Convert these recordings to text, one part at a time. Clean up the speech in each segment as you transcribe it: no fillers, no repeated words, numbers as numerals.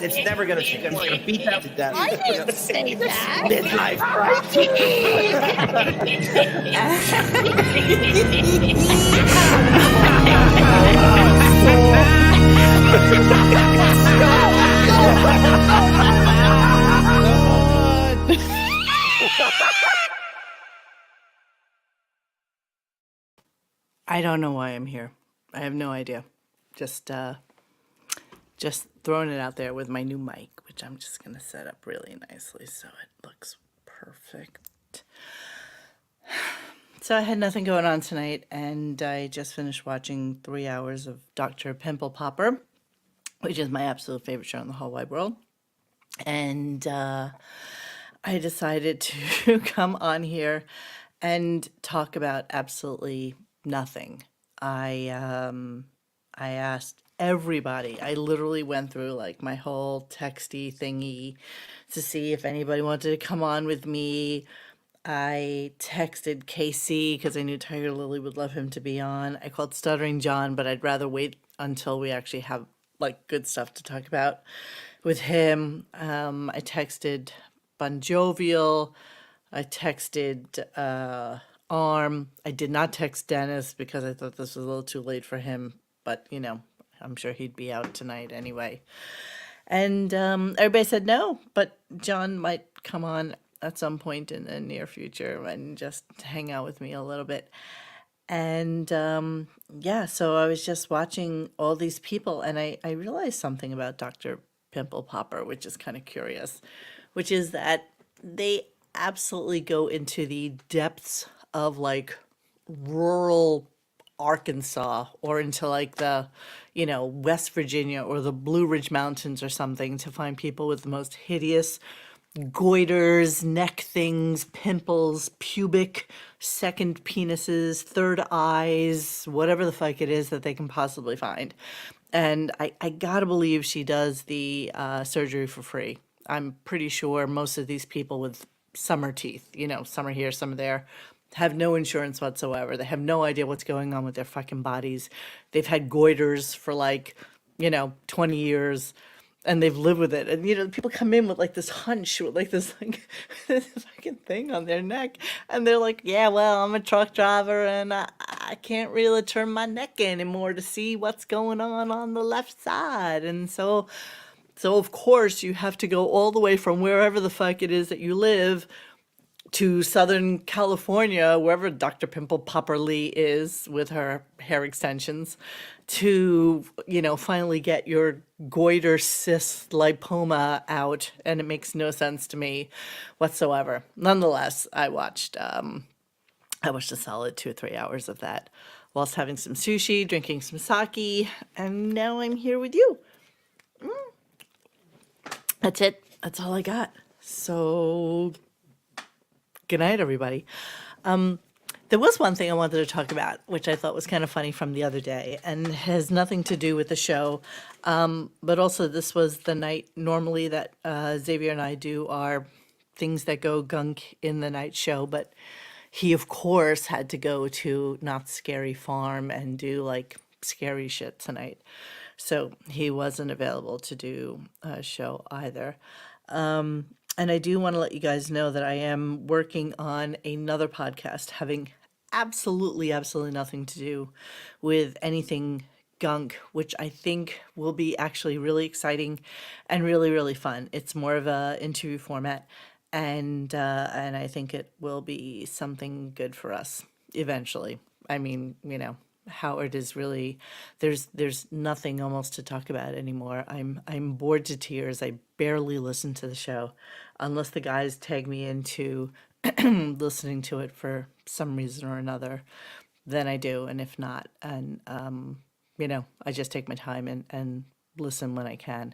It's never gonna change. We're gonna beat that to death. I didn't say that. Midlife crisis. I don't know why I'm here. I have no idea. Just throwing it out there with my new mic, which I'm just gonna set up really nicely so it looks perfect. So I had nothing going on tonight, and I just finished watching 3 hours of Dr. Pimple Popper, which is my absolute favorite show in the whole wide world. And I decided to come on here and talk about absolutely nothing. I asked everybody. I literally went through like my whole texty thingy to see if anybody wanted to come on with me. I texted KC because I knew Tiger Lily would love him to be on. I called Stuttering John, but I'd rather wait until we actually have like good stuff to talk about with him. I texted Bon Jovial. I texted Arm. I did not text Dennis because I thought this was a little too late for him, but you know, I'm sure he'd be out tonight anyway. And everybody said no, but John might come on at some point in the near future and just hang out with me a little bit. And yeah, so I was just watching all these people, and I realized something about Dr. Pimple Popper, which is kind of curious, which is that they absolutely go into the depths of like rural Arkansas or into like the, you know, West Virginia or the Blue Ridge Mountains or something to find people with the most hideous goiters, neck things, pimples, pubic, second penises, third eyes, whatever the fuck it is that they can possibly find. And I gotta believe she does the surgery for free. I'm pretty sure most of these people with summer teeth, you know, some are here, some are there, have no insurance whatsoever. They have no idea what's going on with their fucking bodies. They've had goiters for like, you know, 20 years and they've lived with it. And, you know, people come in with like this hunch, with like this like this fucking thing on their neck. And they're like, yeah, well, I'm a truck driver and I can't really turn my neck anymore to see what's going on the left side. And so of course you have to go all the way from wherever the fuck it is that you live to Southern California, wherever Dr. Pimple Popper Lee is with her hair extensions, to, you know, finally get your goiter cyst lipoma out. And it makes no sense to me whatsoever. Nonetheless, I watched a solid 2 or 3 hours of that whilst having some sushi, drinking some sake, and now I'm here with you. That's it. That's all I got. So good night, everybody. There was one thing I wanted to talk about, which I thought was kind of funny from the other day, and has nothing to do with the show. But also, this was the night normally that Xavier and I do our things that go gunk in the night show. But he, of course, had to go to Not Scary Farm and do like scary shit tonight. So he wasn't available to do a show either. And I do want to let you guys know that I am working on another podcast having absolutely nothing to do with anything gunk, which I think will be actually really exciting and really fun. It's more of a interview format, and I think it will be something good for us eventually. I mean, you know, Howard is really there's nothing almost to talk about anymore. I'm bored to tears. I barely listen to the show unless the guys tag me into listening to it for some reason or another. Then I do, and if not, and you know, I just take my time and listen when I can.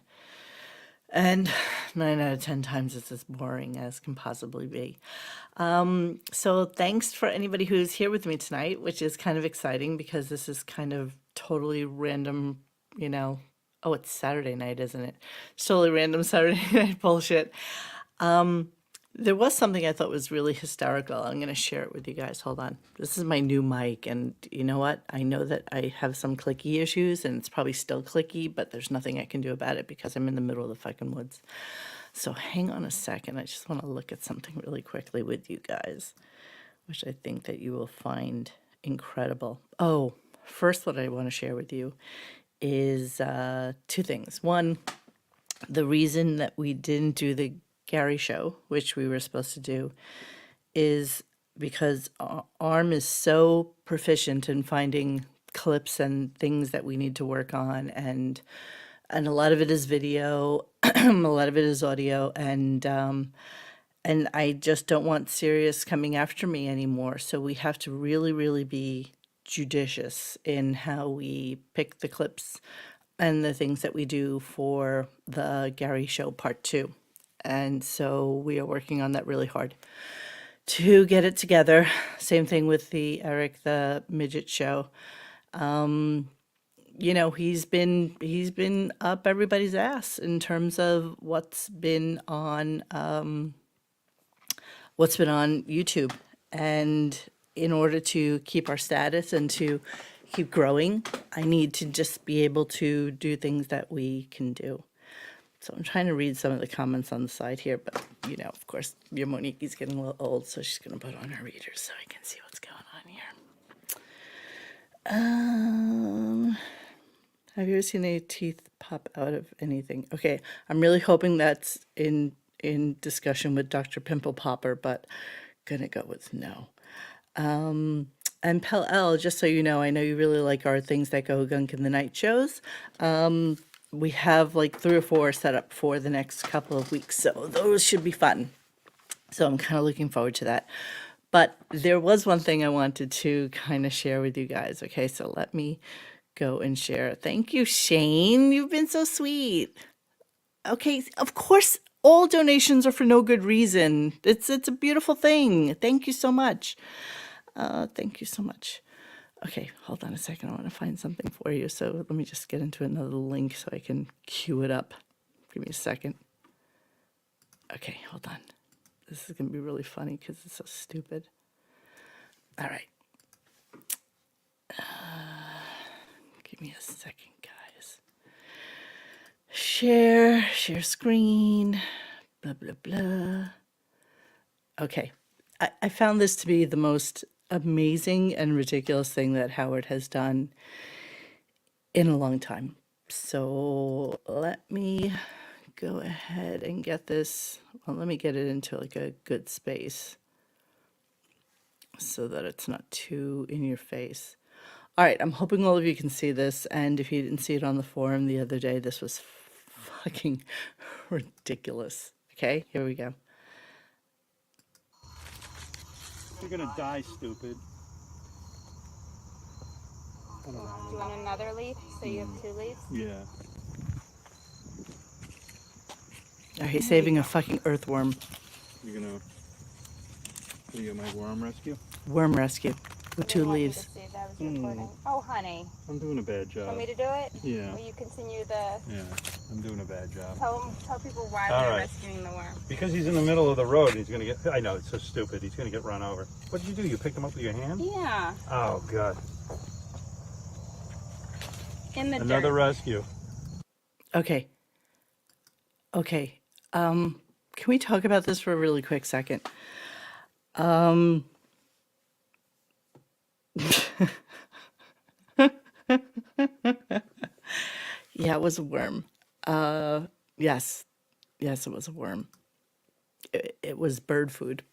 And 9 out of 10 times it's as boring as can possibly be. So thanks for anybody who's here with me tonight, which is kind of exciting because this is kind of totally random, you know. Oh, it's Saturday night, isn't it? It's totally random Saturday night bullshit. There was something I thought was really hysterical. I'm going to share it with you guys. Hold on. This is my new mic, and you know what? I know that I have some clicky issues, and it's probably still clicky, but there's nothing I can do about it because I'm in the middle of the fucking woods. So hang on a second. I just want to look at something really quickly with you guys, which I think that you will find incredible. Oh, first, what I want to share with you is two things. One, the reason that we didn't do the Gary show, which we were supposed to do, is because Arm is so proficient in finding clips and things that we need to work on, and a lot of it is video, a lot of it is audio, and I just don't want Sirius coming after me anymore. So we have to really, really be judicious in how we pick the clips and the things that we do for the Gary Show Part 2. And so we are working on that really hard to get it together. Same thing with the Eric the Midget Show. You know, he's been up everybody's ass in terms of what's been on YouTube. And in order to keep our status and to keep growing, I need to just be able to do things that we can do. So I'm trying to read some of the comments on the side here, but you know, of course, your Monique's getting a little old, so she's going to put on her readers so I can see what's going on here. Have you ever seen any teeth pop out of anything? Okay, I'm really hoping that's in discussion with Dr. Pimple Popper, but gonna go with no. And Pel L, just so you know, I know you really like our Things That Go Gunk in the Night shows. We have like 3 or 4 set up for the next couple of weeks, so those should be fun. So I'm kind of looking forward to that. But there was one thing I wanted to kind of share with you guys. Okay, so let me go and share. Thank you, Shane. You've been so sweet. Okay, of course, all donations are for no good reason. It's a beautiful thing. Thank you so much. Thank you so much. Okay, hold on a second. I want to find something for you. So let me just get into another link so I can queue it up. Give me a second. Okay, hold on. This is going to be really funny because it's so stupid. All right. Give me a second, guys. Share screen, blah, blah, blah. Okay. I found this to be the most amazing and ridiculous thing that Howard has done in a long time. So let me go ahead and get this. Well, let me get it into like a good space so that it's not too in your face. All right, I'm hoping all of you can see this. And if you didn't see it on the forum the other day, this was fucking ridiculous. Okay, here we go. You're gonna die, stupid. Do you want another leaf? So you have 2 leaves? Yeah. Oh, he's saving a fucking earthworm. You're gonna... What, you got my worm rescue? Worm rescue with 2 I leaves. didn't want you to see that was recording. Oh, honey. I'm doing a bad Want job. me to do it? Yeah. Will you continue the... Yeah, I'm doing a bad job. Tell people why All we're right. rescuing the worm. Because he's in the middle of the road and he's gonna get... I know, it's so stupid. He's gonna get run over. What did you do? You picked him up with your hand? Yeah. Oh, God. In the Another dirt. rescue. Okay. Okay. Can we talk about this for a really quick second? Yeah, it was a worm. Yes. Yes, it was a worm. It was bird food.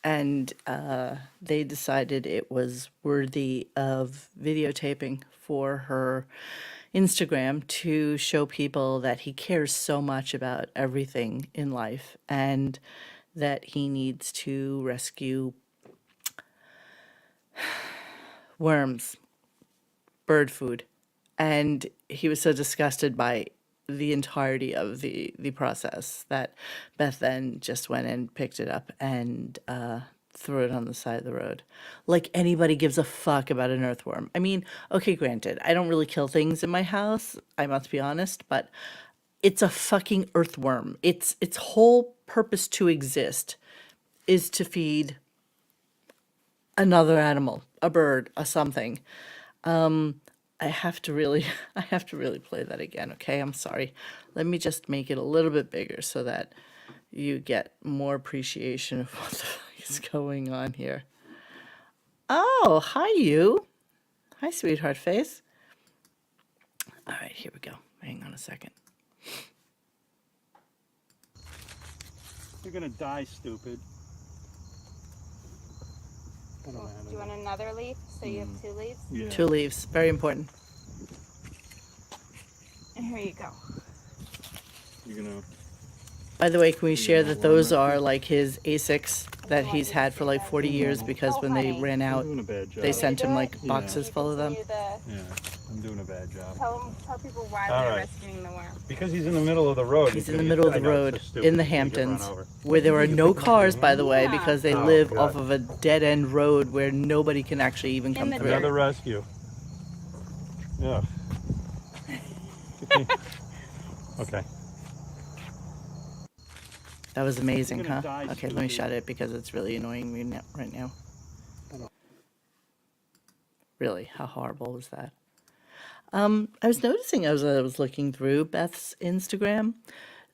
And they decided it was worthy of videotaping for her Instagram to show people that he cares so much about everything in life and that he needs to rescue worms, bird food. And he was so disgusted by the entirety of the process that Beth then just went and picked it up and threw it on the side of the road. Like anybody gives a fuck about an earthworm. I mean, okay, granted, I don't really kill things in my house, I must be honest, but it's a fucking earthworm. Its whole purpose to exist is to feed another animal, a bird, a something. I have to really, I have to really play that again. Okay, I'm sorry. Let me just make it a little bit bigger so that you get more appreciation of what the fuck is going on here. Oh, hi you. Hi, sweetheart face. All right, here we go. Hang on a second. You're gonna die, stupid. I don't know how to Do you want another leaf? So you have 2 leaves? Yeah. 2 leaves, very important. And here you go. You're gonna. By the way, can we share that those warm are like his Asics that he's had for like 40 years because when they ran I'm out, doing a bad job. they sent him like Yeah. boxes full of them? Yeah, I'm doing a bad job. Tell people why All we're right. rescuing the worm. Because he's in the middle of the road. He's in the middle of the I know, road it's so stupid. in the He's gonna get run Hamptons, over. where there are You no pick him up with cars, your by hand? the way, Yeah. because they Oh, live God. off of a dead end road where nobody can actually even come the through. Another rescue. Yeah. Okay. That was amazing, You're gonna huh? die, Okay, let me stupid. shut it because it's really annoying me right now. Really, how horrible was that? I was noticing as I was looking through Beth's Instagram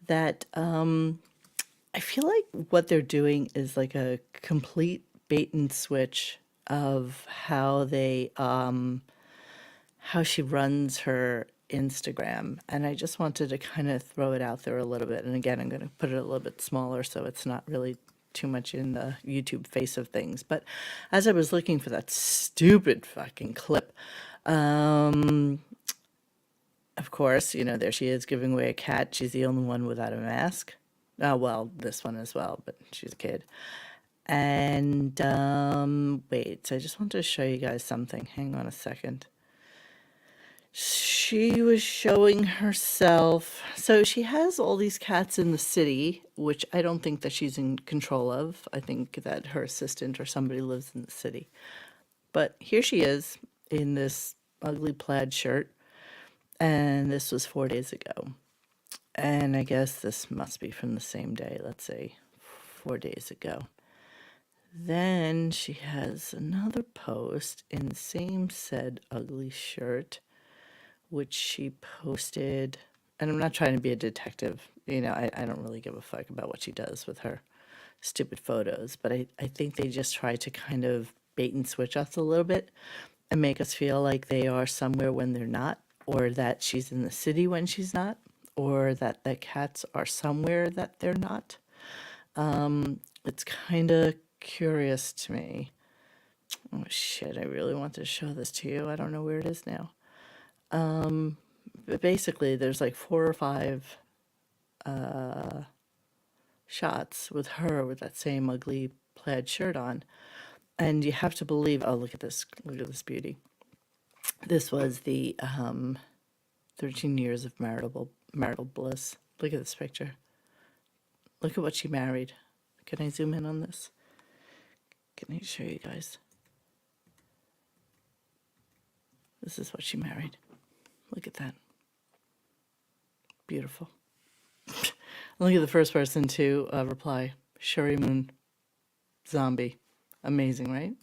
that I feel like what they're doing is like a complete bait and switch of how they how she runs her Instagram. And I just wanted to kind of throw it out there a little bit. And again, I'm going to put it a little bit smaller so it's not really too much in the YouTube face of things. But as I was looking for that stupid fucking clip, of course, you know, there she is giving away a cat. She's the only one without a mask. Oh, well, this one as well, but she's a kid. And wait, so I just wanted to show you guys something. Hang on a second. She was showing herself. So she has all these cats in the city, which I don't think that she's in control of. I think that her assistant or somebody lives in the city. But here she is in this ugly plaid shirt. And this was 4 days ago. And I guess this must be from the same day, let's say 4 days ago. Then she has another post in the same said ugly shirt, which she posted. And I'm not trying to be a detective. You know, I don't really give a fuck about what she does with her stupid photos. But I think they just try to kind of bait and switch us a little bit and make us feel like they are somewhere when they're not, or that she's in the city when she's not, or that the cats are somewhere that they're not. It's kind of curious to me. Oh shit, I really want to show this to you. I don't know where it is now. But basically, there's like 4 or 5 shots with her with that same ugly plaid shirt on. And you have to believe, oh, look at this beauty. This was the 13 years of marital bliss. Look at this picture. Look at what she married. Can I zoom in on this? Can I show you guys? This is what she married. Look at that. Beautiful. Look at the first person to reply. Sherry Moon Zombie. Amazing, right?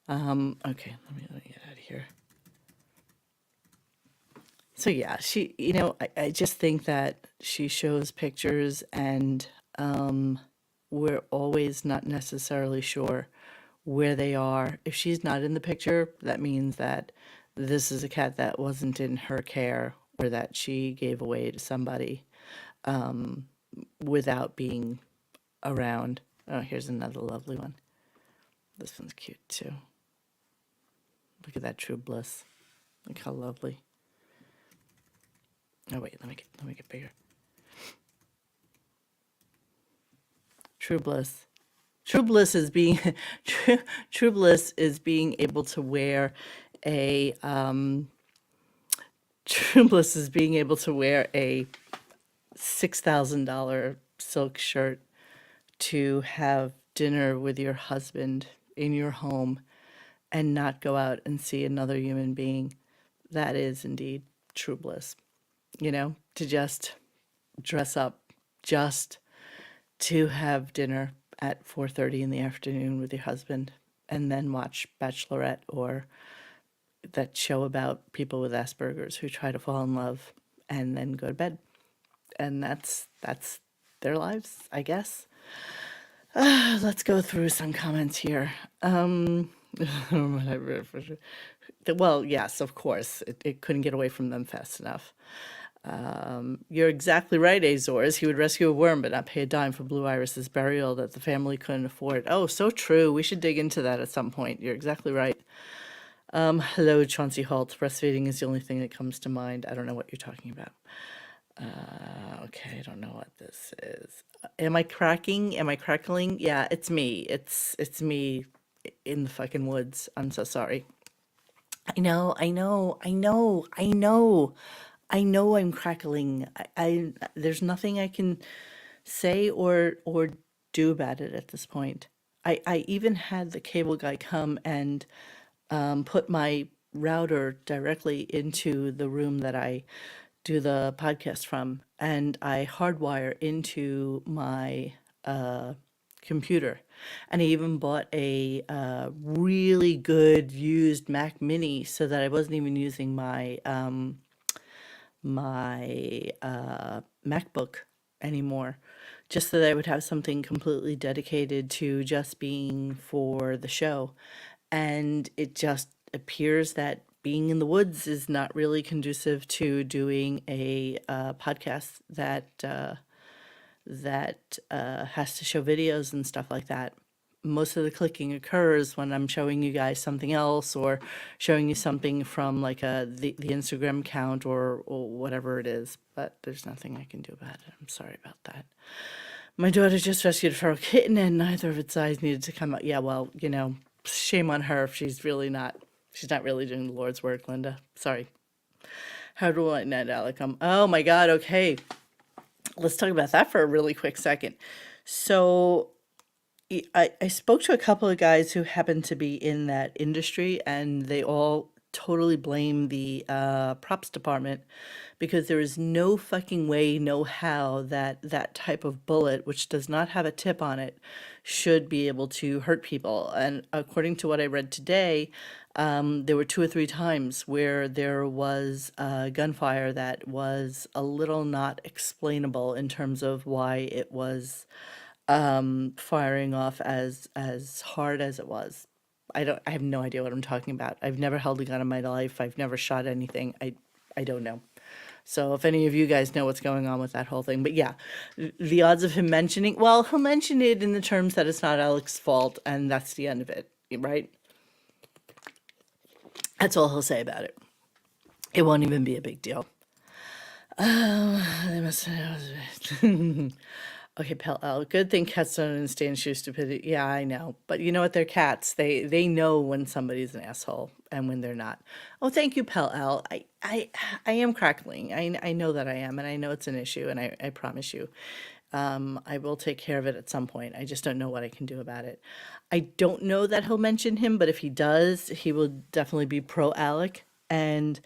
Okay, let me get out of here. So yeah, she, you know, I just think that she shows pictures and we're always not necessarily sure where they are. If she's not in the picture, that means that this is a cat that wasn't in her care or that she gave away to somebody without being around. Oh, here's another lovely one. This one's cute too. Look at that true bliss. Look how lovely. Oh wait, let me get bigger. True bliss. True bliss is being true bliss is being able to wear a true bliss is being able to wear a $6,000 silk shirt to have dinner with your husband in your home and not go out and see another human being. That is indeed true bliss. You know, to just dress up just to have dinner at 4:30 in the afternoon with your husband and then watch Bachelorette or that show about people with Asperger's who try to fall in love and then go to bed. And that's their lives, I guess. Let's go through some comments here. Well, yes, of course, it couldn't get away from them fast enough. You're exactly right, Azores. He would rescue a worm but not pay a dime for Blue Iris's burial that the family couldn't afford. Oh, so true. We should dig into that at some point. You're exactly right. Hello, Chauncey Holt. Breastfeeding is the only thing that comes to mind. I don't know what you're talking about. Okay, I don't know what this is. Am I cracking? Am I crackling? Yeah, it's me. It's me in the fucking woods. I'm so sorry. I know I'm crackling. I there's nothing I can say or do about it at this point. I even had the cable guy come and put my router directly into the room that I do the podcast from, and I hardwire into my computer. And I even bought a really good used Mac Mini so that I wasn't even using my MacBook anymore, just so that I would have something completely dedicated to just being for the show. And it just appears that being in the woods is not really conducive to doing a podcast that has to show videos and stuff like that. Most of the clicking occurs when I'm showing you guys something else or showing you something from like the Instagram account or whatever it is. But there's nothing I can do about it. I'm sorry about that. My daughter just rescued a feral kitten and neither of its eyes needed to come out. Yeah, well, shame on her if she's not really doing the Lord's work, Linda. Sorry. How do I net Alec? Oh my God, okay. Let's talk about that for a really quick second. So I spoke to a couple of guys who happen to be in that industry, and they all totally blame the props department because there is no fucking way, no how that type of bullet, which does not have a tip on it, should be able to hurt people. And according to what I read today, there were 2 or 3 times where there was gunfire that was a little not explainable in terms of why it was firing off as hard as it was. I have no idea what I'm talking about. I've never held a gun in my life. I've never shot anything. I don't know. So if any of you guys know what's going on with that whole thing, but yeah, the odds of him mentioning, well, he'll mention it in the terms that it's not Alex's fault, and that's the end of it, right? That's all he'll say about it. It won't even be a big deal. They must. Okay, Pell. Good thing cats don't understand sheer stupidity. Yeah, I know. But you know what? They're cats. They know when somebody's an asshole and when they're not. Oh, thank you, Pell L. I am crackling. I know that I am, and I know it's an issue, and I promise you. I will take care of it at some point. I just don't know what I can do about it. I don't know that he'll mention him, but if he does, he will definitely be pro Alec. And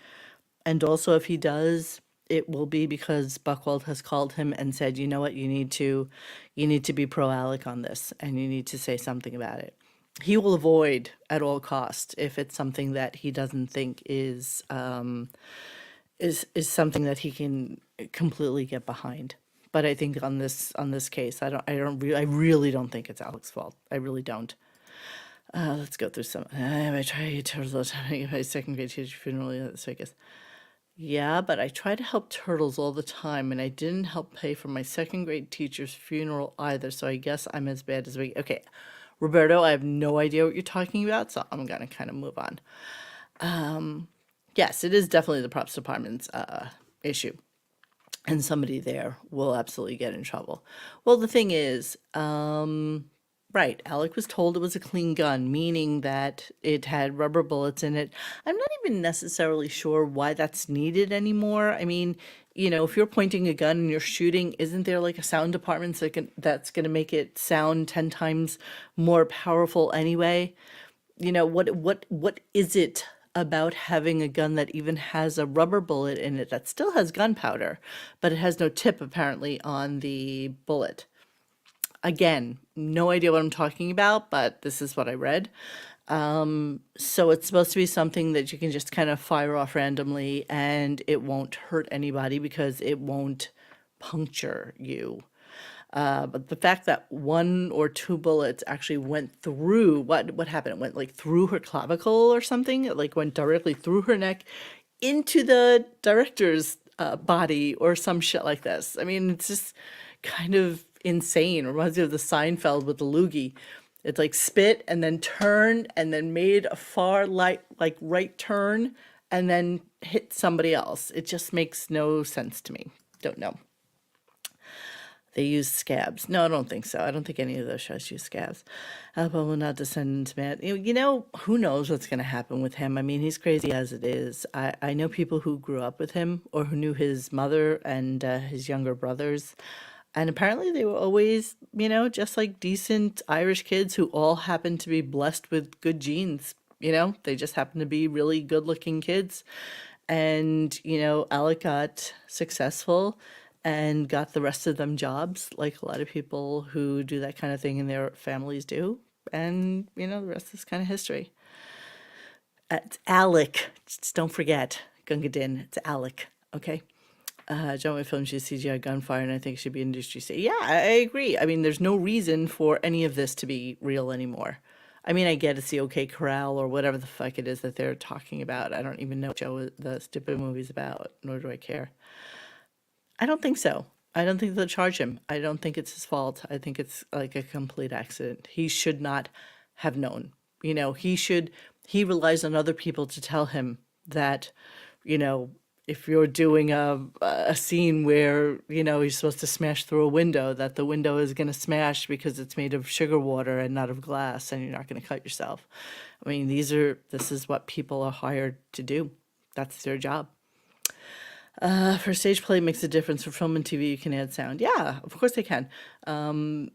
also if he does, it will be because Buchwald has called him and said, you know what, you need to be pro Alec on this, and you need to say something about it. He will avoid at all costs if it's something that he doesn't think is something that he can completely get behind. But I think on this case, I really don't think it's Alex's fault. I really don't. Let's go through some. I try turtles. My second grade teacher funeral. So I guess. Yeah, but I try to help turtles all the time, and I didn't help pay for my second grade teacher's funeral either. So I guess I'm as bad as we. Okay, Roberto, I have no idea what you're talking about, so I'm gonna kind of move on. Yes, it is definitely the props department's issue. And somebody there will absolutely get in trouble. Well, the thing is, right, Alec was told it was a clean gun, meaning that it had rubber bullets in it. I'm not even necessarily sure why that's needed anymore. I mean, if you're pointing a gun and you're shooting, isn't there like a sound department that's going to make it sound 10 times more powerful anyway? What is it about having a gun that even has a rubber bullet in it that still has gunpowder, but it has no tip apparently on the bullet? Again, no idea what I'm talking about, but this is what I read. So it's supposed to be something that you can just kind of fire off randomly and it won't hurt anybody because it won't puncture you. But the fact that one or two bullets actually went through, what happened? It went like through her clavicle or something. It like went directly through her neck into the director's body or some shit like this. I mean, it's just kind of insane. It reminds me of the Seinfeld with the loogie. It's like spit and then turned and then made a far like right turn and then hit somebody else. It just makes no sense to me. Don't know. They use scabs. No, I don't think so. I don't think any of those shows use scabs. Alex Baldwin will not descend into man. You know, who knows what's going to happen with him? I mean, he's crazy as it is. I know people who grew up with him or who knew his mother and his younger brothers. And apparently they were always, you know, just like decent Irish kids who all happened to be blessed with good genes. You know, they just happened to be really good looking kids. And, you know, Alec got successful and got the rest of them jobs, like a lot of people who do that kind of thing in their families do. And, you know, the rest is kind of history. It's Alec. Just don't forget. Gungadin. It's Alec. Okay. John Wayne Films use CGI gunfire, and I think it should be industry safe. Yeah, I agree. I mean, there's no reason for any of this to be real anymore. I mean, I get it's the OK Corral or whatever the fuck it is that they're talking about. I don't even know what the stupid movie's about, nor do I care. I don't think so. I don't think they'll charge him. I don't think it's his fault. I think it's like a complete accident. He should not have known. You know, he relies on other people to tell him that, you know, if you're doing a scene where, you know, he's supposed to smash through a window, that the window is going to smash because it's made of sugar water and not of glass, and you're not going to cut yourself. I mean, this is what people are hired to do. That's their job. For stage play, it makes a difference. For film and TV, you can add sound. Yeah, of course they can.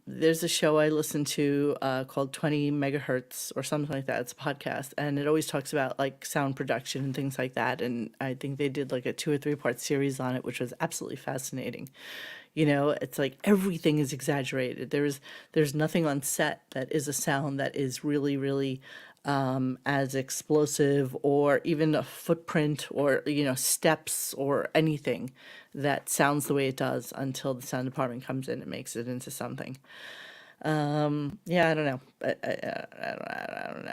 There's a show I listen to called 20 Megahertz or something like that. It's a podcast, and it always talks about like sound production and things like that. And I think they did like a 2 or 3 part series on it, which was absolutely fascinating. You know, it's like everything is exaggerated. There's nothing on set that is a sound that is really, really as explosive or even a footprint or, you know, steps or anything that sounds the way it does until the sound department comes in and makes it into something. Yeah, I don't know. I don't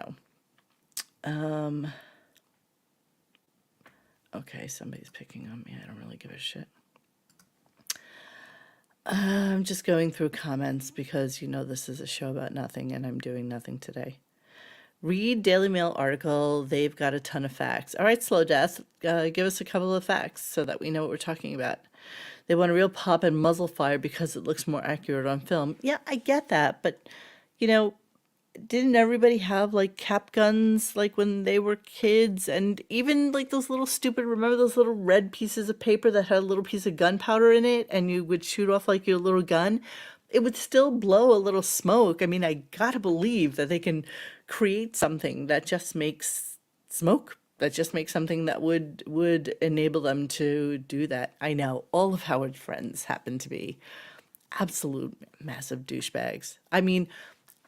know. Okay, somebody's picking on me. I don't really give a shit. I'm just going through comments because, you know, this is a show about nothing and I'm doing nothing today. Read Daily Mail article. They've got a ton of facts. All right, Slow Death, give us a couple of facts so that we know what we're talking about. They want a real pop and muzzle fire because it looks more accurate on film. Yeah, I get that, but, you know, didn't everybody have like cap guns like when they were kids? And even like those little stupid, remember those little red pieces of paper that had a little piece of gunpowder in it and you would shoot off like your little gun? It would still blow a little smoke. I mean, I gotta believe that they can create something that just makes smoke, that just makes something that would enable them to do that. I know all of Howard's friends happen to be absolute massive douchebags. I mean,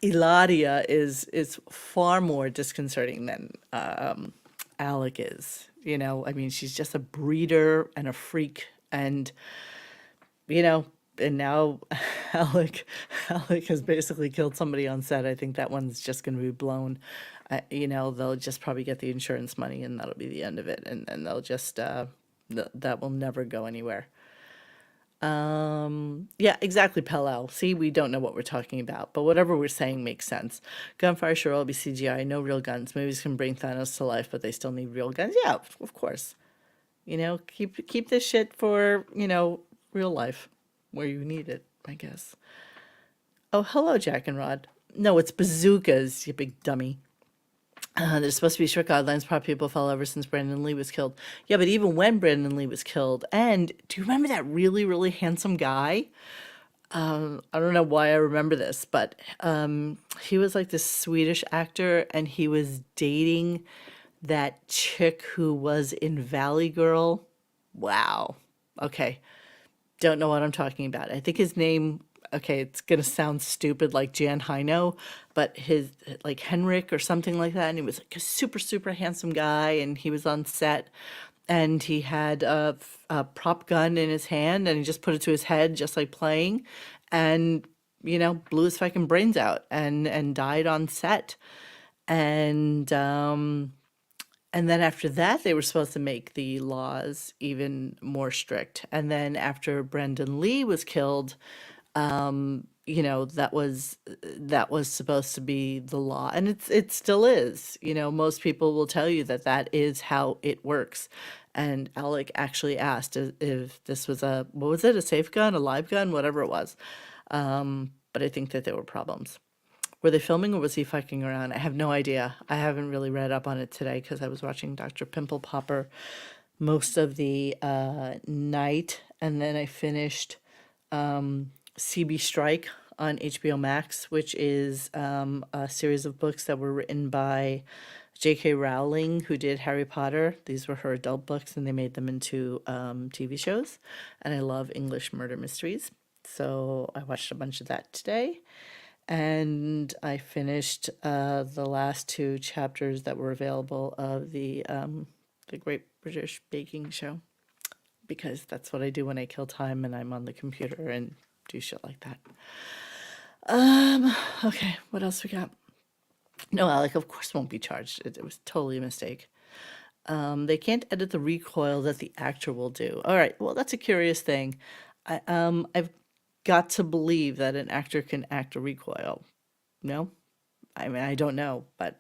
Eladia is far more disconcerting than Alec is. You know, I mean, she's just a breeder and a freak, and you know, and now Alec has basically killed somebody on set. I think that one's just going to be blown. You know, they'll just probably get the insurance money, and that'll be the end of it. And they'll just that will never go anywhere. Yeah, exactly, Pell. See, we don't know what we're talking about, but whatever we're saying makes sense. Gunfire sure will be CGI, no real guns. Movies can bring Thanos to life, but they still need real guns. Yeah, of course. You know, keep this shit for, you know, real life, where you need it, I guess. Oh, hello, Jack and Rod. No, it's bazookas, you big dummy. There's supposed to be strict guidelines. Probably people fell ever since Brandon Lee was killed. Yeah, but even when Brandon Lee was killed, and do you remember that really, really handsome guy? I don't know why I remember this, but he was like this Swedish actor, and he was dating that chick who was in Valley Girl. Wow. Okay. Don't know what I'm talking about. I think his name okay, it's gonna sound stupid like Jan Heino, but his like Henrik or something like that, and he was like a super, super handsome guy, and he was on set, and he had a prop gun in his hand, and he just put it to his head, just like playing, and blew his fucking brains out, and died on set, and and then after that, they were supposed to make the laws even more strict. And then after Brendan Lee was killed, that was supposed to be the law, and it still is. Most people will tell you that that is how it works. And Alec actually asked if this was what was it, a safe gun, a live gun, whatever it was. But I think that there were problems. Were they filming or was he fucking around? I have no idea. I haven't really read up on it today because I was watching Dr. Pimple Popper most of the night, and then I finished CB Strike on HBO Max, which is a series of books that were written by J.K. Rowling, who did Harry Potter. These were her adult books, and they made them into TV shows. And I love English murder mysteries, so I watched a bunch of that today. And I finished the last two chapters that were available of the Great British Baking Show, because that's what I do when I kill time and I'm on the computer and do shit like that. Okay, what else we got? No, Alec, of course, won't be charged. It was totally a mistake. They can't edit the recoil that the actor will do. All right, well, that's a curious thing. I've got to believe that an actor can act a recoil. No? I mean, I don't know, but,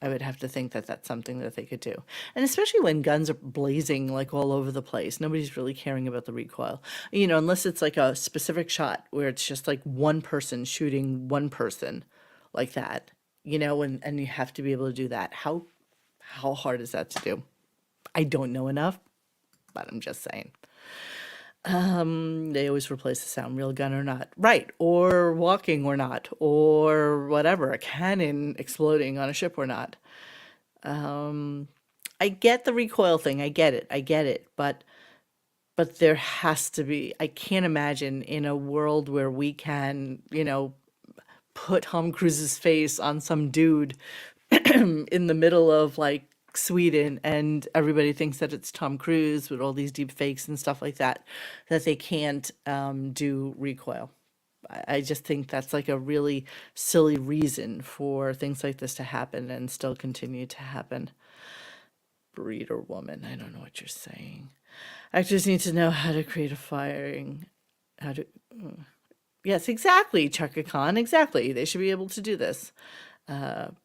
I would have to think that that's something that they could do. And especially when guns are blazing like all over the place, nobody's really caring about the recoil. Unless it's like a specific shot where it's just like one person shooting one person like that, and you have to be able to do that. How hard is that to do? I don't know enough, but I'm just saying. They always replace the sound, real gun or not. Right. Or walking or not. Or whatever. A cannon exploding on a ship or not. I get the recoil thing. I get it. But there has to be, I can't imagine in a world where we can, put Tom Cruise's face on some dude in the middle of like Sweden, and everybody thinks that it's Tom Cruise with all these deep fakes and stuff like that, that they can't do recoil. I just think that's like a really silly reason for things like this to happen and still continue to happen. Breed or woman, I don't know what you're saying. Actors need to know how to create a firing, how to... Yes, exactly, Chaka Khan, exactly. They should be able to do this.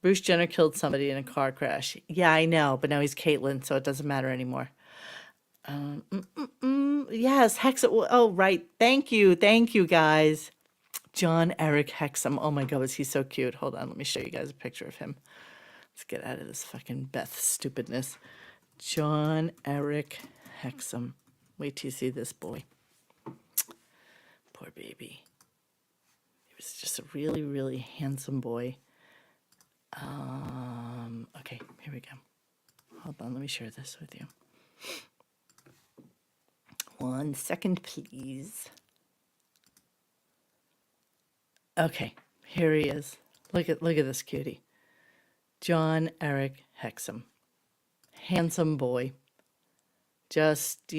Bruce Jenner killed somebody in a car crash. Yeah, I know, but now he's Caitlyn, so it doesn't matter anymore. Yes, Hexam. Oh, right. Thank you, guys. John Eric Hexam. Oh my God, is he so cute? Hold on, let me show you guys a picture of him. Let's get out of this fucking Beth stupidness. John Eric Hexam. Wait till you see this boy. Poor baby. He was just a really, really handsome boy. Okay, here we go. Hold on, let me share this with you. 1 second, please. Okay, here he is. Look at this cutie. John Eric Hexam. Handsome boy. Just,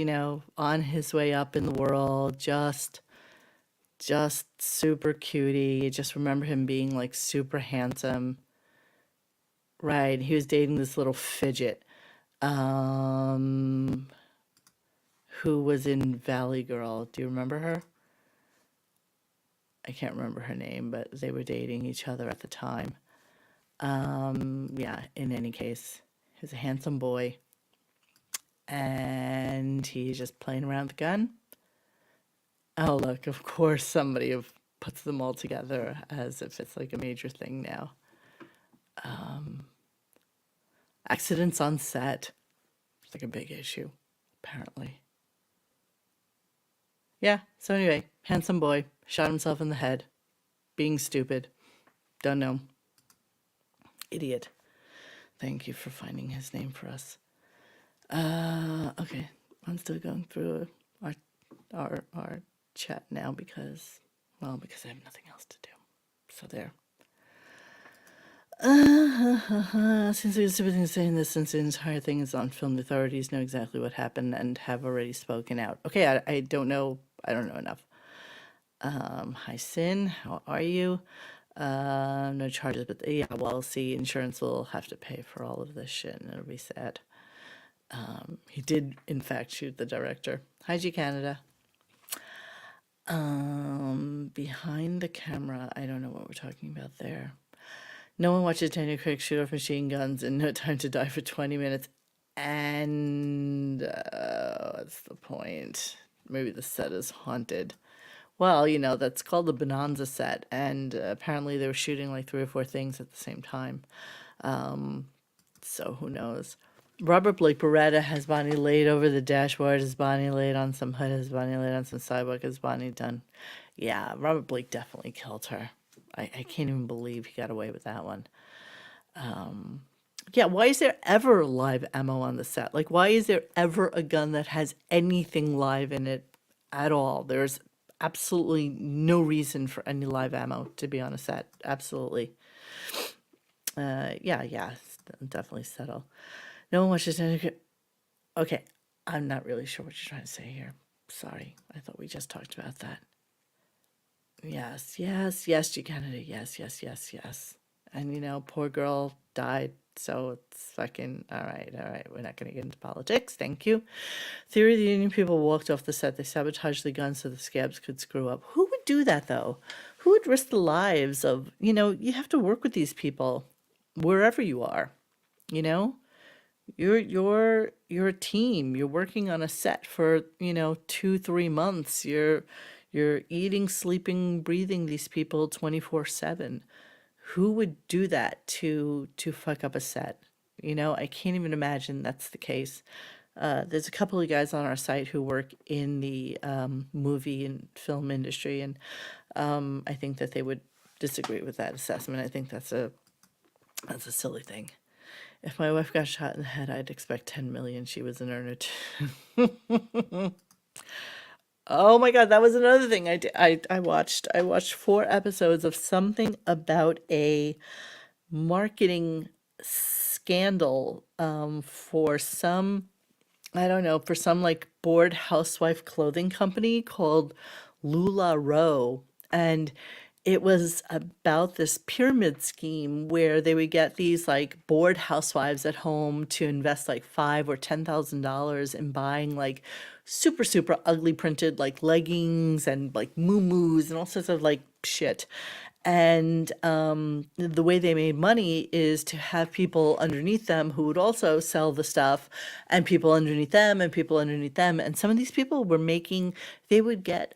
on his way up in the world, just super cutie. You just remember him being like super handsome. Right, he was dating this little fidget, who was in Valley Girl. Do you remember her? I can't remember her name, but they were dating each other at the time. Yeah, in any case, he's a handsome boy. And he's just playing around with the gun. Oh, look, of course somebody puts them all together as if it's like a major thing now. Accidents on set. It's like a big issue, apparently. Yeah, so anyway, handsome boy, shot himself in the head. Being stupid. Don't know. Idiot. Thank you for finding his name for us. Okay, I'm still going through our chat now because Well, because I have nothing else to do. So there. Since we've been saying this since the entire thing is on film, the authorities know exactly what happened and have already spoken out. Okay, I don't know. I don't know enough. Hi, Sin. How are you? No charges, but yeah, well, see, insurance will have to pay for all of this shit, and it'll be sad. He did, in fact, shoot the director. Hi, G Canada. Behind the camera, I don't know what we're talking about there. No one watches Daniel Craig shoot off machine guns in No Time to Die for 20 minutes. And what's the point? Maybe the set is haunted. Well, that's called the Bonanza set. And apparently they were shooting like 3 or 4 things at the same time. So who knows? Robert Blake Beretta has Bonnie laid over the dashboard, has Bonnie laid on some hood, has Bonnie laid on some sidewalk, has Bonnie done. Yeah, Robert Blake definitely killed her. I can't even believe he got away with that one. Yeah, why is there ever live ammo on the set? Like, why is there ever a gun that has anything live in it at all? There's absolutely no reason for any live ammo to be on a set. Absolutely. Yeah, definitely settle. No one watches any. Okay, I'm not really sure what you're trying to say here. Sorry, I thought we just talked about that. Yes, G Kennedy. Yes. And poor girl died, so it's fucking all right. We're not gonna get into politics. Thank you. Theory: the union people walked off the set. They sabotaged the gun so the scabs could screw up. Who would do that though? Who would risk the lives of? You have to work with these people wherever you are. You know, you're a team. You're working on a set for 2-3 months. You're eating, sleeping, breathing these people 24/7. Who would do that to fuck up a set? I can't even imagine that's the case. There's a couple of guys on our site who work in the movie and film industry, and I think that they would disagree with that assessment. I think that's a silly thing. If my wife got shot in the head, I'd expect 10 million. She was an earner too. Oh my God, that was another thing I did. I watched 4 episodes of something about a marketing scandal for some, I don't know, for some like bored housewife clothing company called LuLaRoe. And it was about this pyramid scheme where they would get these like bored housewives at home to invest like $5,000 or $10,000 in buying like super, super ugly printed like leggings and like muumuus and all sorts of like shit. And the way they made money is to have people underneath them who would also sell the stuff, and people underneath them, and people underneath them. And some of these people were making, they would get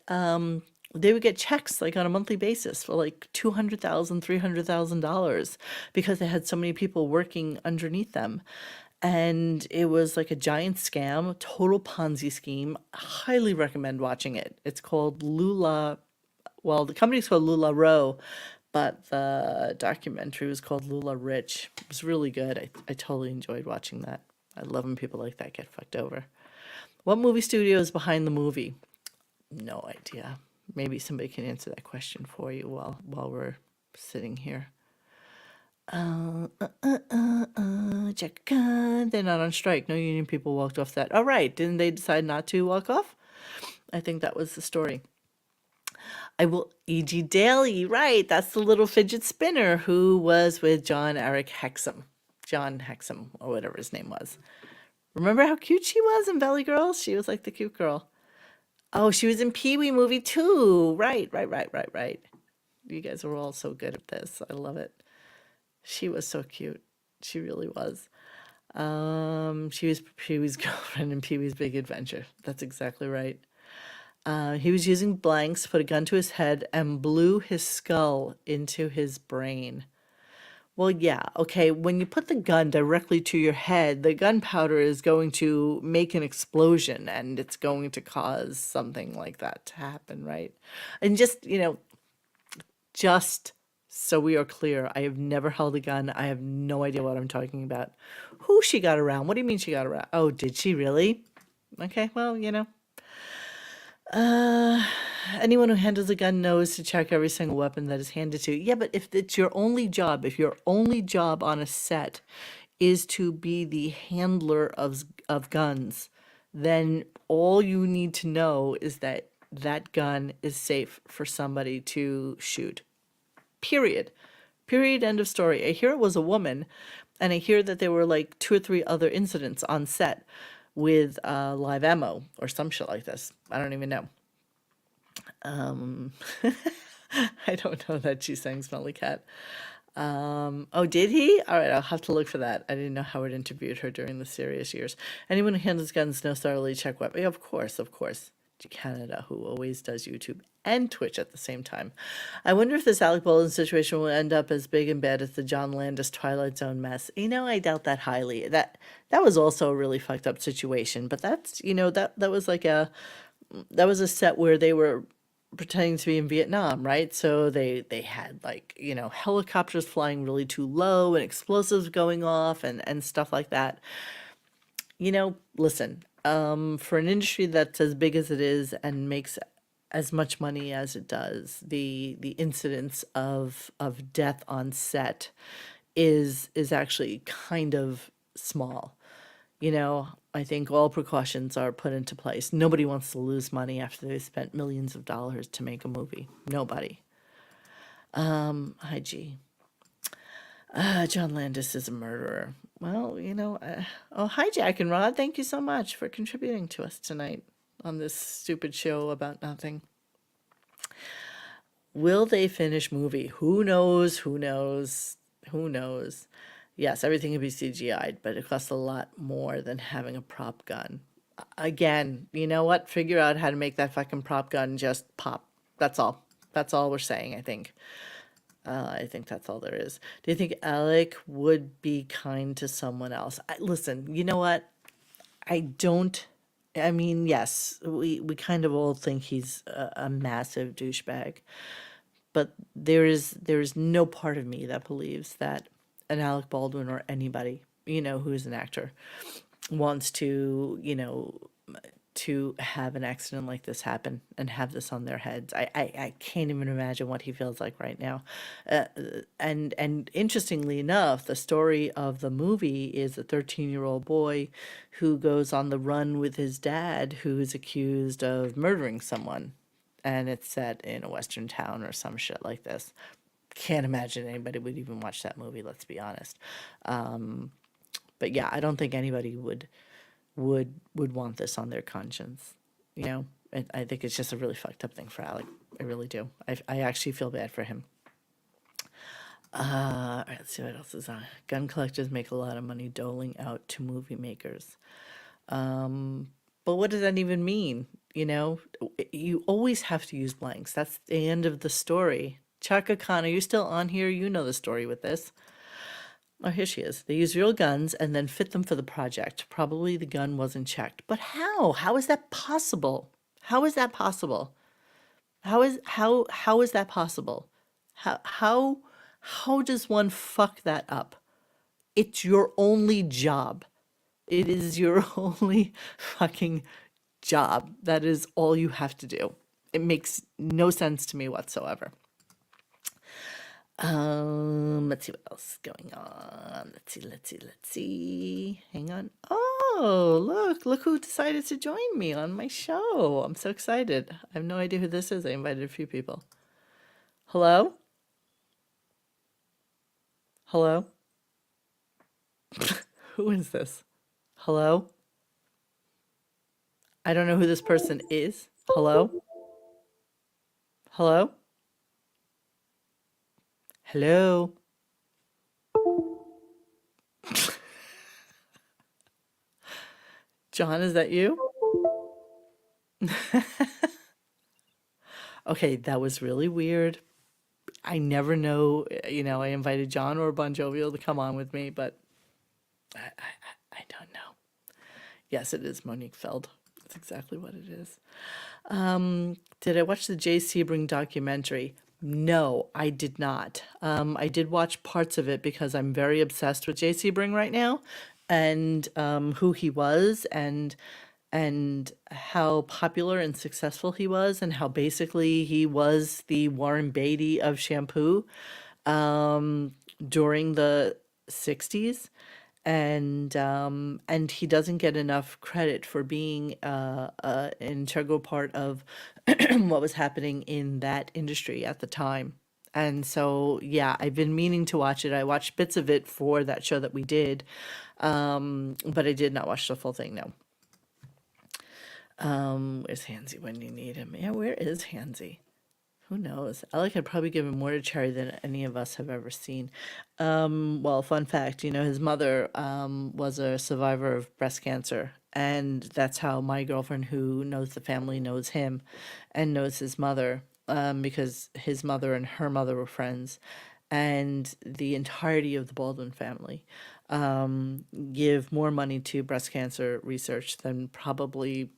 checks like on a monthly basis for like $200,000, $300,000 because they had so many people working underneath them. And it was like a giant scam, total Ponzi scheme. Highly recommend watching it. It's called well, the company's called LuLaRoe, but the documentary was called Lula Rich. It was really good. I totally enjoyed watching that. I love when people like that get fucked over. What movie studio is behind the movie? No idea. Maybe somebody can answer that question for you while we're sitting here. They're not on strike. No union people walked off that. Oh, right. Didn't they decide not to walk off? I think that was the story. I will, E.G. Daly, right. That's the little fidget spinner who was with John Hexum, or whatever his name was. Remember how cute she was in Valley Girls? She was like the cute girl. Oh, she was in Pee-wee movie too. Right. You guys were all so good at this. I love it. She was so cute. She really was. She was Pee-wee's girlfriend in Pee-wee's Big Adventure. That's exactly right. He was using blanks, put a gun to his head, and blew his skull into his brain. Well, yeah, okay, when you put the gun directly to your head, the gunpowder is going to make an explosion and it's going to cause something like that to happen, right? And just so we are clear, I have never held a gun. I have no idea what I'm talking about. Who she got around? What do you mean she got around? Oh, did she really? Okay, well, Uh, anyone who handles a gun knows to check every single weapon that is handed to you. Yeah, but if it's your only job, if your only job on a set is to be the handler of guns, then all you need to know is that that gun is safe for somebody to shoot. Period. Period. End of story. I hear it was a woman, and I hear that there were like 2 or 3 other incidents on set with live ammo or some shit like this. I don't even know. I don't know that she sang Smelly Cat. Oh, did he? All right, I'll have to look for that. I didn't know Howard interviewed her during the serious years. Anyone who handles guns knows thoroughly check weapons. Yeah, of course, of course. Canada, who always does YouTube and Twitch at the same time. I wonder if this Alec Baldwin situation will end up as big and bad as the John Landis Twilight Zone mess. I doubt that highly. That was also a really fucked up situation. But that's that was like a set where they were pretending to be in Vietnam, right? So they had like, helicopters flying really too low and explosives going off and stuff like that. Listen, for an industry that's as big as it is and makes as much money as it does, the incidence of death on set is actually kind of small. I think all precautions are put into place. Nobody wants to lose money after they've spent millions of dollars to make a movie. Nobody. Hi, G. John Landis is a murderer. Well, oh, hi, Jack and Rod. Thank you so much for contributing to us tonight on this stupid show about nothing. Will they finish movie? Who knows? Who knows? Who knows? Yes, everything can be CGI'd, but it costs a lot more than having a prop gun. Again, you know what? Figure out how to make that fucking prop gun just pop. That's all. That's all we're saying, I think. I think that's all there is. Do you think Alec would be kind to someone else? Listen, you know what? I don't. I mean, yes, we kind of all think he's a massive douchebag, but there is no part of me that believes that an Alec Baldwin or anybody, who is an actor, wants to have an accident like this happen and have this on their heads. I can't even imagine what he feels like right now. And interestingly enough, the story of the movie is a 13-year-old boy who goes on the run with his dad, who is accused of murdering someone. And it's set in a Western town or some shit like this. Can't imagine anybody would even watch that movie, let's be honest. But yeah, I don't think anybody would want this on their conscience. I think it's just a really fucked up thing for Alec. I really do. I actually feel bad for him. All right, let's see what else is on. Gun collectors make a lot of money doling out to movie makers. But what does that even mean? You always have to use blanks. That's the end of the story. Chaka Khan, are you still on here? You know the story with this. Oh, here she is. They use real guns and then fit them for the project. Probably the gun wasn't checked. But how? How is that possible? How is that possible? How is that possible? How does one fuck that up? It's your only job. It is your only fucking job. That is all you have to do. It makes no sense to me whatsoever. Let's see what else is going on. Let's see. Hang on. Oh, look who decided to join me on my show. I'm so excited. I have no idea who this is. I invited a few people. Hello? Hello? Who is this? Hello? I don't know who this person is. Hello? Hello? Hello? John, is that you? Okay, that was really weird. I never know, I invited John or Bon Jovial to come on with me, but I don't know. Yes, it is Monique Feld. That's exactly what it is. Did I watch the Jay Sebring documentary? No, I did not. I did watch parts of it because I'm very obsessed with Jay Sebring right now and who he was. And and how popular and successful he was, and how basically he was the Warren Beatty of shampoo um, during the 60s. And he doesn't get enough credit for being an integral part of what was happening in that industry at the time. And so, yeah, I've been meaning to watch it. I watched bits of it for that show that we did, but I did not watch the full thing. No. Where's Hansy when you need him? Yeah, where is Hansy? Who knows? Alec had probably given more to Cherry than any of us have ever seen. Well, fun fact, his mother was a survivor of breast cancer. And that's how my girlfriend, who knows the family, knows him and knows his mother, because his mother and her mother were friends. And the entirety of the Baldwin family give more money to breast cancer research than probably,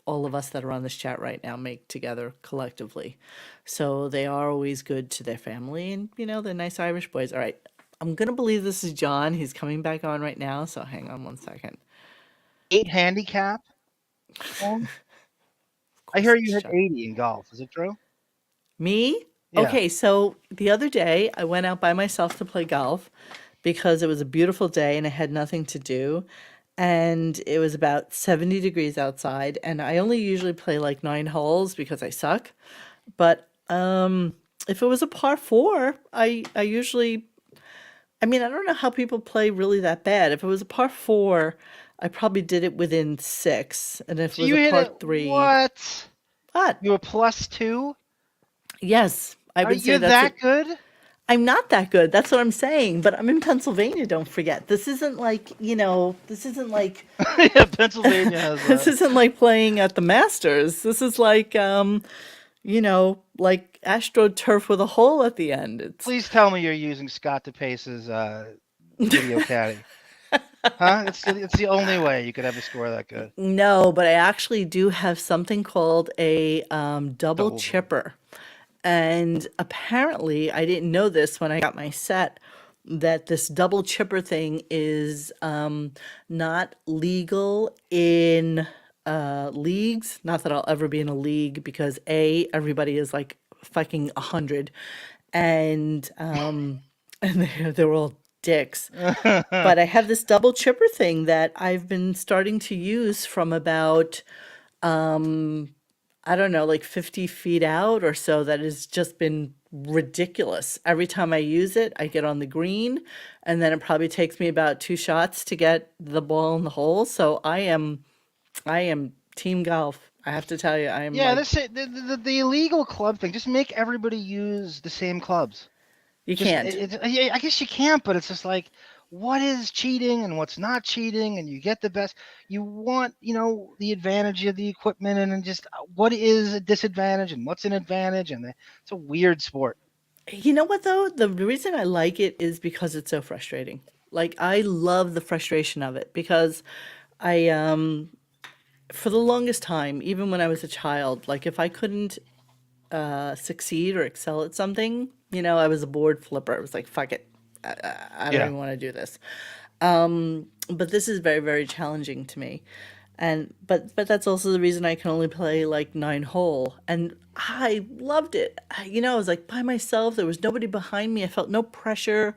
all of us that are on this chat right now make together collectively. So they are always good to their family, and they're nice Irish boys. All right, I'm gonna believe this is John. He's coming back on right now, so hang on one second. 8 handicap? Of I course hear it's you hit John. 80 in golf. Is it true? Me? Yeah. Okay, so the other day I went out by myself to play golf because it was a beautiful day and I had nothing to do. And it was about 70 degrees outside, and I only usually play like 9 holes because I suck. But if it was a par four, I usually, I mean, I don't know how people play really that bad. If it was a par four, I probably did it within 6. And if So it was you a hit par it. three, What? what? You were +2? Yes, I Are would say you that's that good? I'm not that good. That's what I'm saying. But I'm in Pennsylvania, don't forget. This isn't like, this isn't like Yeah, Pennsylvania has this isn't like playing at the Masters. This is like like AstroTurf with a hole at the end. It's Please tell me you're using Scott DePace's video caddy. Huh? It's the only way you could have a score that good. no, but I actually do have something called a double Double. chipper. And apparently, I didn't know this when I got my set, that this double chipper thing is not legal in leagues. Not that I'll ever be in a league because A, everybody is like fucking 100, and and they're all dicks. But I have this double chipper thing that I've been starting to use from about I don't know, like 50 feet out or so, that has just been ridiculous. Every time I use it, I get on the green, and then it probably takes me about 2 shots to get the ball in the hole. So I am team golf. I have to tell you, I am Yeah, like, the illegal club thing. Just make everybody use the same clubs. you Just can't. yeah, I guess you can't, but it's just like, what is cheating and what's not cheating, and you get the best. You want, the advantage of the equipment, and then just what is a disadvantage and what's an advantage, and it's a weird sport. You know what though? The reason I like it is because it's so frustrating. Like I love the frustration of it because I for the longest time, even when I was a child, like if I couldn't succeed or excel at something, I was a board flipper. It was like, fuck it. I don't Yeah. even want to do this. But this is very, very challenging to me. And but that's also the reason I can only play like 9 hole. And I loved it. I was like by myself. There was nobody behind me. I felt no pressure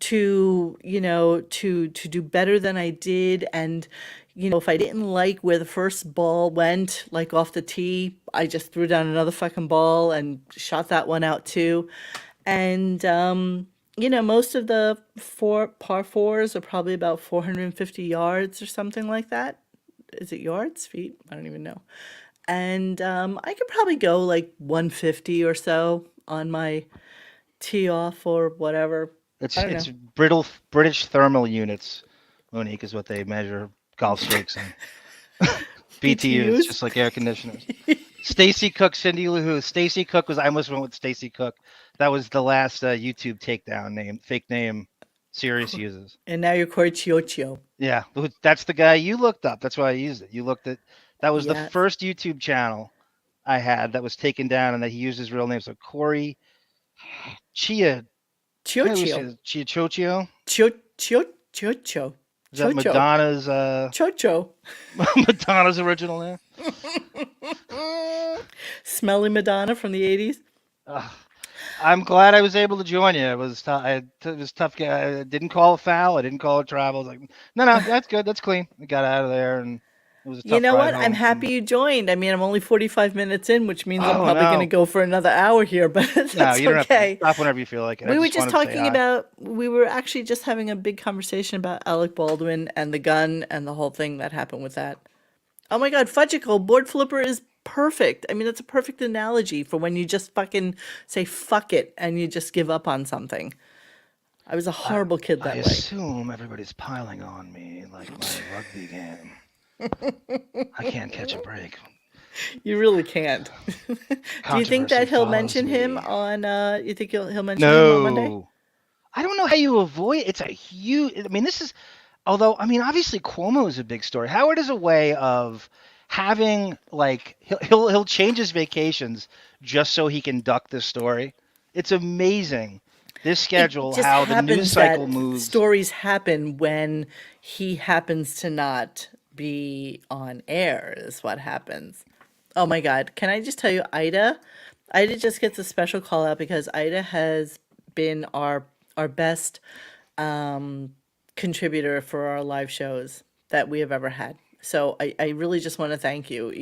to, to do better than I did. And if I didn't like where the first ball went, like off the tee, I just threw down another fucking ball and shot that one out too. And most of the par fours are probably about 450 yards or something like that. Is it yards, feet? I don't even know. And I could probably go like 150 or so on my tee off or whatever. I don't It's know. brittle British thermal units, Monique, is what they measure golf strokes in. BTUs, BTUs? just like air conditioners. Stacy Cook, Cindy Lou Who. Stacy Cook I almost went with Stacy Cook. That was the last YouTube takedown name, fake name Sirius uses. And now you're Corey Chiochio. Yeah, that's the guy you looked up. That's why I used it. You looked at that was the Yes. first YouTube channel I had that was taken down, and that he used his real name. So Corey Chiochio. Chia Chochio. Chiochio. Is that Chocho. Madonna's Chocho. Madonna's original name? Smelly Madonna from the 80s. I'm glad I was able to join you. It was tough. It was tough. I didn't call a foul. I didn't call a travel. I was like, no, that's good. That's clean. We got out of there, and it was a You tough know ride what? I'm home. happy you joined. I mean, I'm only 45 minutes in, which means I'm Oh, probably going to no. go for another hour here, but No, that's you don't have to okay. stop whenever you feel like it. I We were just just wanted to say talking hi. about, we were actually just having a big conversation about Alec Baldwin and the gun and the whole thing that happened with that. Oh my God, Fudgicle, board flipper is perfect. I mean, that's a perfect analogy for when you just fucking say fuck it and you just give up on something. I was a horrible kid I that way. assume everybody's piling on me like my rugby game. I can't catch a break. You really can't. Do you think Controversy that he'll follows mention him me. on, you think he'll mention him on Monday? No. I don't know how you avoid it's a huge I mean this is although I mean obviously Cuomo is a big story. Howard is a way of having like he'll change his vacations just so he can duck this story. It's amazing. This schedule, It just how the news happens cycle that moves. stories happen when he happens to not be on air, is what happens. Oh my God. Can I just tell you, Ida just gets a special call out because Ida has been our best contributor for our live shows that we have ever had. So I really just want to thank you.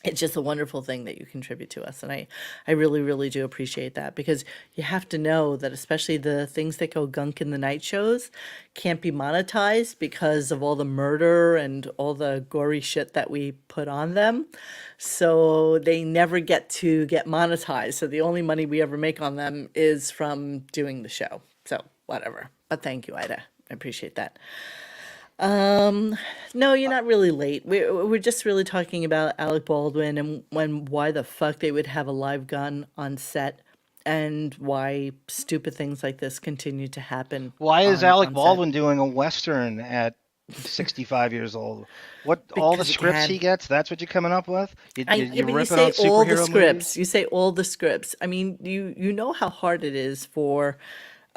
It's just a wonderful thing that you contribute to us. And I really, really do appreciate that because you have to know that especially the things that go gunk in the night shows can't be monetized because of all the murder and all the gory shit that we put on them. So they never get to get monetized. So the only money we ever make on them is from doing the show. So whatever. But thank you, Ida. I appreciate that. No, you're not really late. We're just really talking about Alec Baldwin and why the fuck they would have a live gun on set and why stupid things like this continue to happen Why is Alec on set. Baldwin doing a western at 65 years old? What all the Because he scripts he can. gets? That's what you're coming up with? Yeah, You're but you ripping say on all the superhero scripts. movies? You say all the scripts. I mean, you know how hard it is for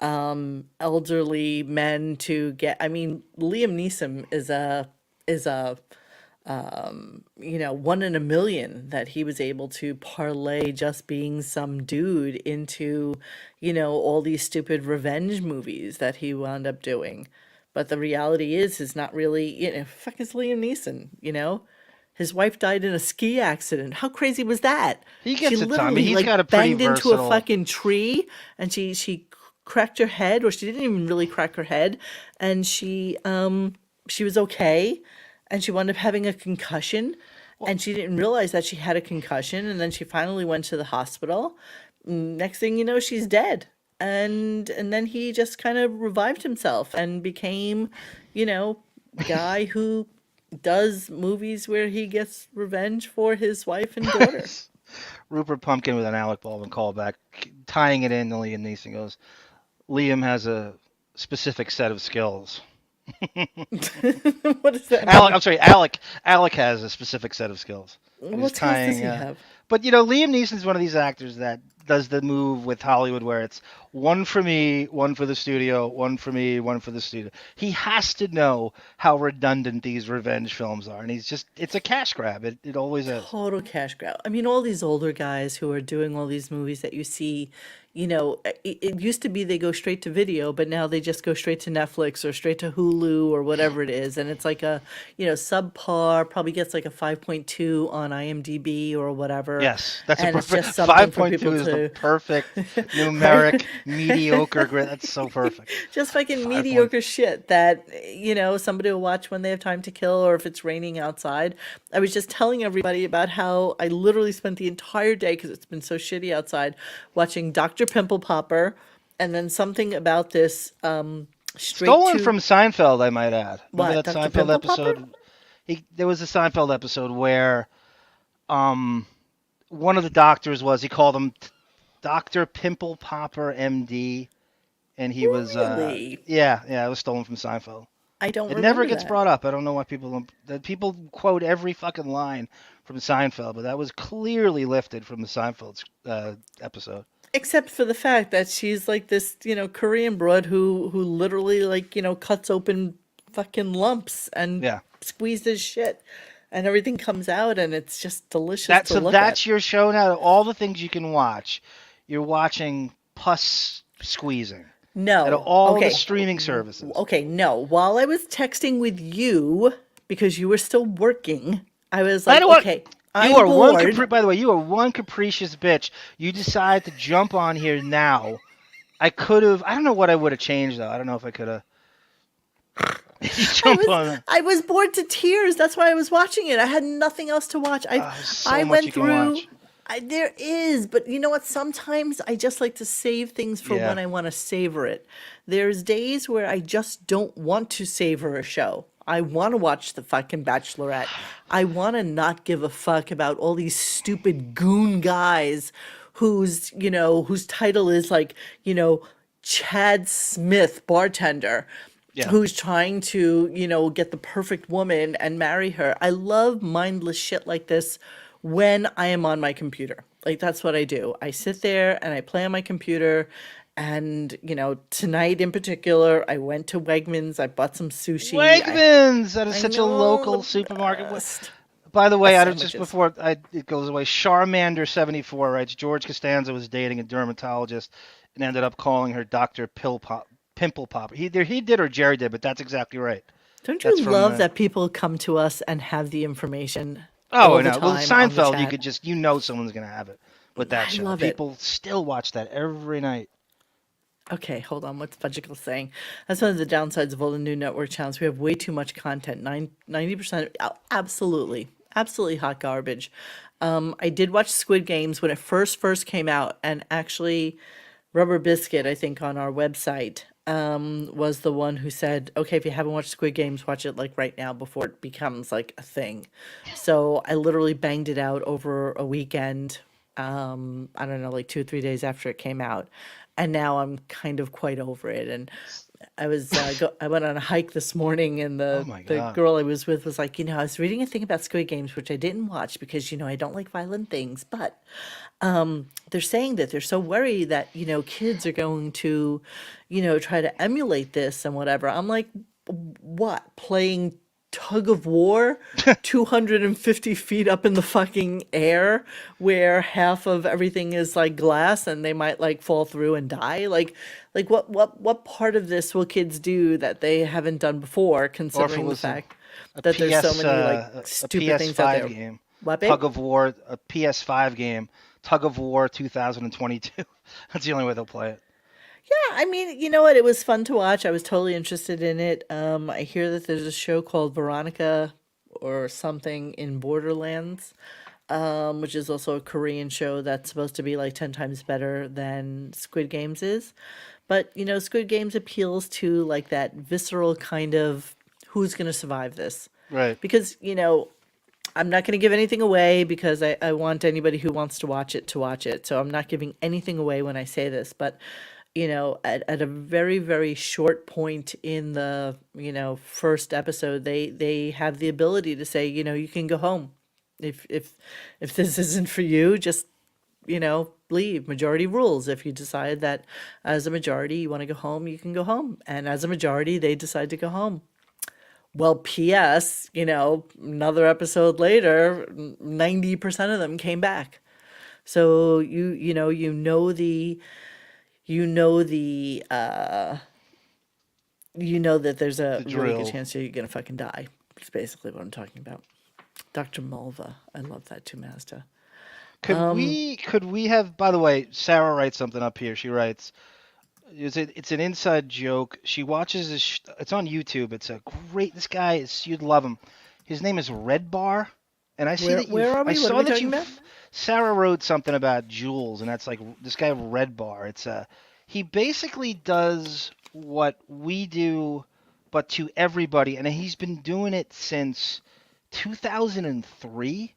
elderly men to get. I mean, Liam Neeson is a 1 in a million that he was able to parlay just being some dude into all these stupid revenge movies that he wound up doing. But the reality is not really, fuck is Liam Neeson. His wife died in a ski accident. How crazy was that? He She gets a ton. I mean, literally he's like got a pretty banged into a versatile. fucking tree and she cracked her head, or she didn't even really crack her head, and she was okay, and she wound up having a concussion, and she didn't realize that she had a concussion, and then she finally went to the hospital. Next thing you know, she's dead. And then he just kind of revived himself and became, guy who does movies where he gets revenge for his wife and daughter. Rupert Pumpkin with an Alec Baldwin callback, tying it in to Liam Neeson goes, Liam has a specific set of skills. What does that mean? I'm sorry, Alec. Alec has a specific set of skills. What skills does he have? But Liam Neeson's one of these actors that does the move with Hollywood where it's one for me, one for the studio, one for me, one for the studio. He has to know how redundant these revenge films are, and it's a cash grab. It always is. Total cash grab. I mean, all these older guys who are doing all these movies that you see, it used to be they go straight to video, but now they just go straight to Netflix or straight to Hulu or whatever it is. And it's like a, subpar, probably gets like a 5.2 on IMDb or whatever. Yes, that's and a it's perfect. just something for 5.2 people is to the perfect numeric mediocre grade. That's so perfect. just fucking 5 mediocre shit that somebody will watch when they have time to kill or if it's raining outside. I was just telling everybody about how I literally spent the entire day, because it's been so shitty outside, watching Dr. Pimple Popper, and then something about this straight Stolen to from Seinfeld, I might add. Remember what, that Dr. Seinfeld Pimple episode? Popper? There was a Seinfeld episode where one of the doctors he called him Dr. Pimple Popper MD, and he was Really? it was stolen from Seinfeld. I don't It remember never gets that. brought up. I don't know why people quote every fucking line from Seinfeld, but that was clearly lifted from the Seinfeld episode. Except for the fact that she's like this, Korean broad who literally like, cuts open fucking lumps and Yeah. squeezes shit and everything comes out and it's just delicious to look That's at. your show now. All the things you can watch, you're watching pus squeezing at No. all the Okay. streaming services. Okay, no. While I was texting with you because you were still working, I was By like, the way, okay, you I'm are bored. by the way, you are one capricious bitch. You decide to jump on here now. I could have. I don't know what I would have changed though. I don't know if I could have. You I jump was on. I was bored to tears. That's why I was watching it. I had nothing else to watch. There's so I much went you can through. watch. There is, but you know what? Sometimes I just like to save things for Yeah. when I want to savor it. There's days where I just don't want to savor a show. I want to watch the fucking Bachelorette. I want to not give a fuck about all these stupid goon guys whose title is like, Chad Smith, bartender, Yeah. who's trying to, get the perfect woman and marry her. I love mindless shit like this when I am on my computer. Like, that's what I do. I sit there and I play on my computer. And, tonight in particular, I went to Wegmans. I bought some sushi. Wegmans. That is I such a know, local the supermarket. best. By the way, Best just sandwiches. before it goes away, Charmander74 writes George Costanza was dating a dermatologist and ended up calling her Dr. Pimple Popper. He did or Jerry did, but that's exactly right. Don't you That's from love that people come to us and have the information Oh, all the no. Well, time on the Seinfeld, you chat? could just someone's gonna have it with that I show. love it. People still watch that every night. Okay, hold on. What's Fudgicle saying? That's one of the downsides of all the new network channels. We have way too much content. 90%. Absolutely. Absolutely hot garbage. I did watch Squid Games when it first came out, and actually, Rubber Biscuit, I think, on our website, was the one who said, okay, if you haven't watched Squid Games, watch it like right now before it becomes like a thing. So I literally banged it out over a weekend. I don't know, like 2 or 3 days after it came out. And now I'm kind of quite over it. And I went on a hike this morning, and Oh the my the God. girl I was with was like, I was reading a thing about Squid Games, which I didn't watch because I don't like violent things, but they're saying that they're so worried that kids are going to try to emulate this and whatever. I'm like, what, playing tug of war 250 feet up in the fucking air where half of everything is like glass and they might like fall through and die? Like what part of this will kids do that they haven't done before, Or if it considering the was fact that there's so many like a stupid things out PS5 there? game, What, babe? Tug of War, a PS5 game, Tug of War 2022. That's the only way they'll play it. Yeah, I mean, you know what? It was fun to watch. I was totally interested in it. I hear that there's a show called Veronica or something in Borderlands, which is also a Korean show that's supposed to be like 10 times better than Squid Games is. But, Squid Games appeals to like that visceral kind of who's going to survive this. Right. Because, I'm not going to give anything away because I want anybody who wants to watch it to watch it. So I'm not giving anything away when I say this. But, at a very, very short point in the, first episode, they have the ability to say, you can go home. If this isn't for you, just, leave. Majority rules. If you decide that as a majority you want to go home, you can go home. And as a majority, they decide to go home. Well, P.S., another episode later, 90% of them came back. So that there's a The really good drill. chance you're gonna fucking die. It's basically what I'm talking about. Dr. Mulva. I love that too, Mazda. Could we have, by the way, Sarah writes something up here. She writes, it's an inside joke. She watches this, it's on YouTube. It's a great, this guy is, you'd love him. His name is Red Bar. And I see Where that you, where are I we? What saw are we that talking you, about? Sarah wrote something about jewels, and that's like this guy Red Bar. He basically does what we do, but to everybody, and he's been doing it since 2003.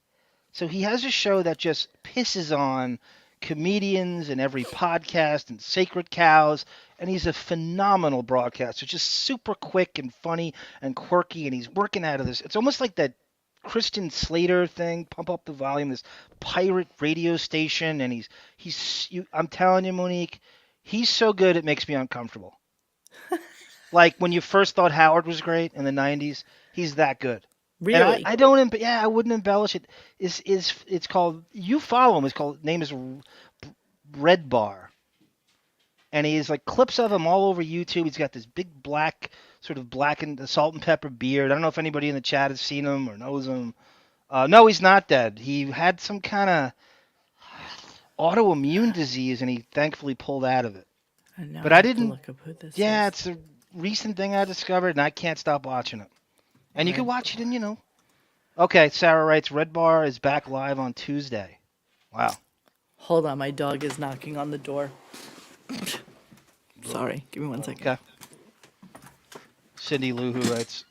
So he has a show that just pisses on comedians and every podcast and sacred cows, and he's a phenomenal broadcaster, just super quick and funny and quirky, and he's working out of this. It's almost like that Christian Slater thing, Pump Up the Volume, this pirate radio station, and I'm telling you, Monique, he's so good it makes me uncomfortable. Like when you first thought Howard was great in the '90s, he's that good. Really? And I don't, I wouldn't embellish it. It's called, you follow him. Name is Red Bar. And he's like clips of him all over YouTube. He's got this big black, sort of blackened salt and pepper beard. I don't know if anybody in the chat has seen him or knows him. No, he's not dead. He had some kind of autoimmune disease, and he thankfully pulled out of it. But I didn't. Look up who this Yeah, is. it's a recent thing I discovered, and I can't stop watching it. And you can watch it in, Okay, Sarah writes, Red Bar is back live on Tuesday. Wow. Hold on, my dog is knocking on the door. Sorry, give me 1 second. Okay. Cindy Lou who writes,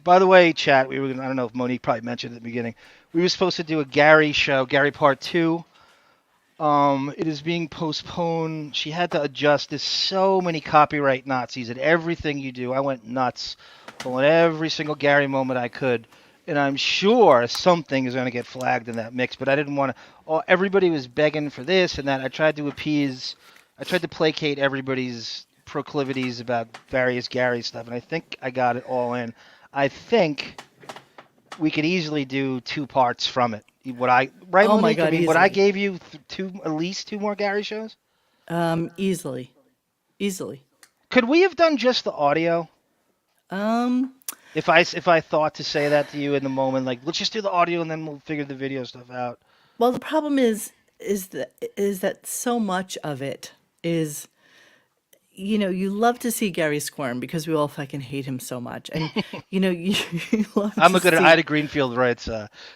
by the way, chat, I don't know if Monique probably mentioned at the beginning, we were supposed to do a Gary show, Gary Part 2. It is being postponed. She had to adjust. There's so many copyright Nazis at everything you do. I went nuts, pulling every single Gary moment I could. And I'm sure something is going to get flagged in that mix, but I didn't want to. Everybody was begging for this and that. I tried to placate everybody's proclivities about various Gary stuff, and I think I got it all in. I think we could easily do 2 parts from it. Oh Monique? my God, What I easily. gave you at least 2 more Gary shows? Easily. Could we have done just the audio? If I thought to say that to you in the moment, like let's just do the audio and then we'll figure the video stuff out. Well, the problem is that so much of it is, you love to see Gary squirm because we all fucking hate him so much, and you love. I'm to looking at see- Ida Greenfield writes,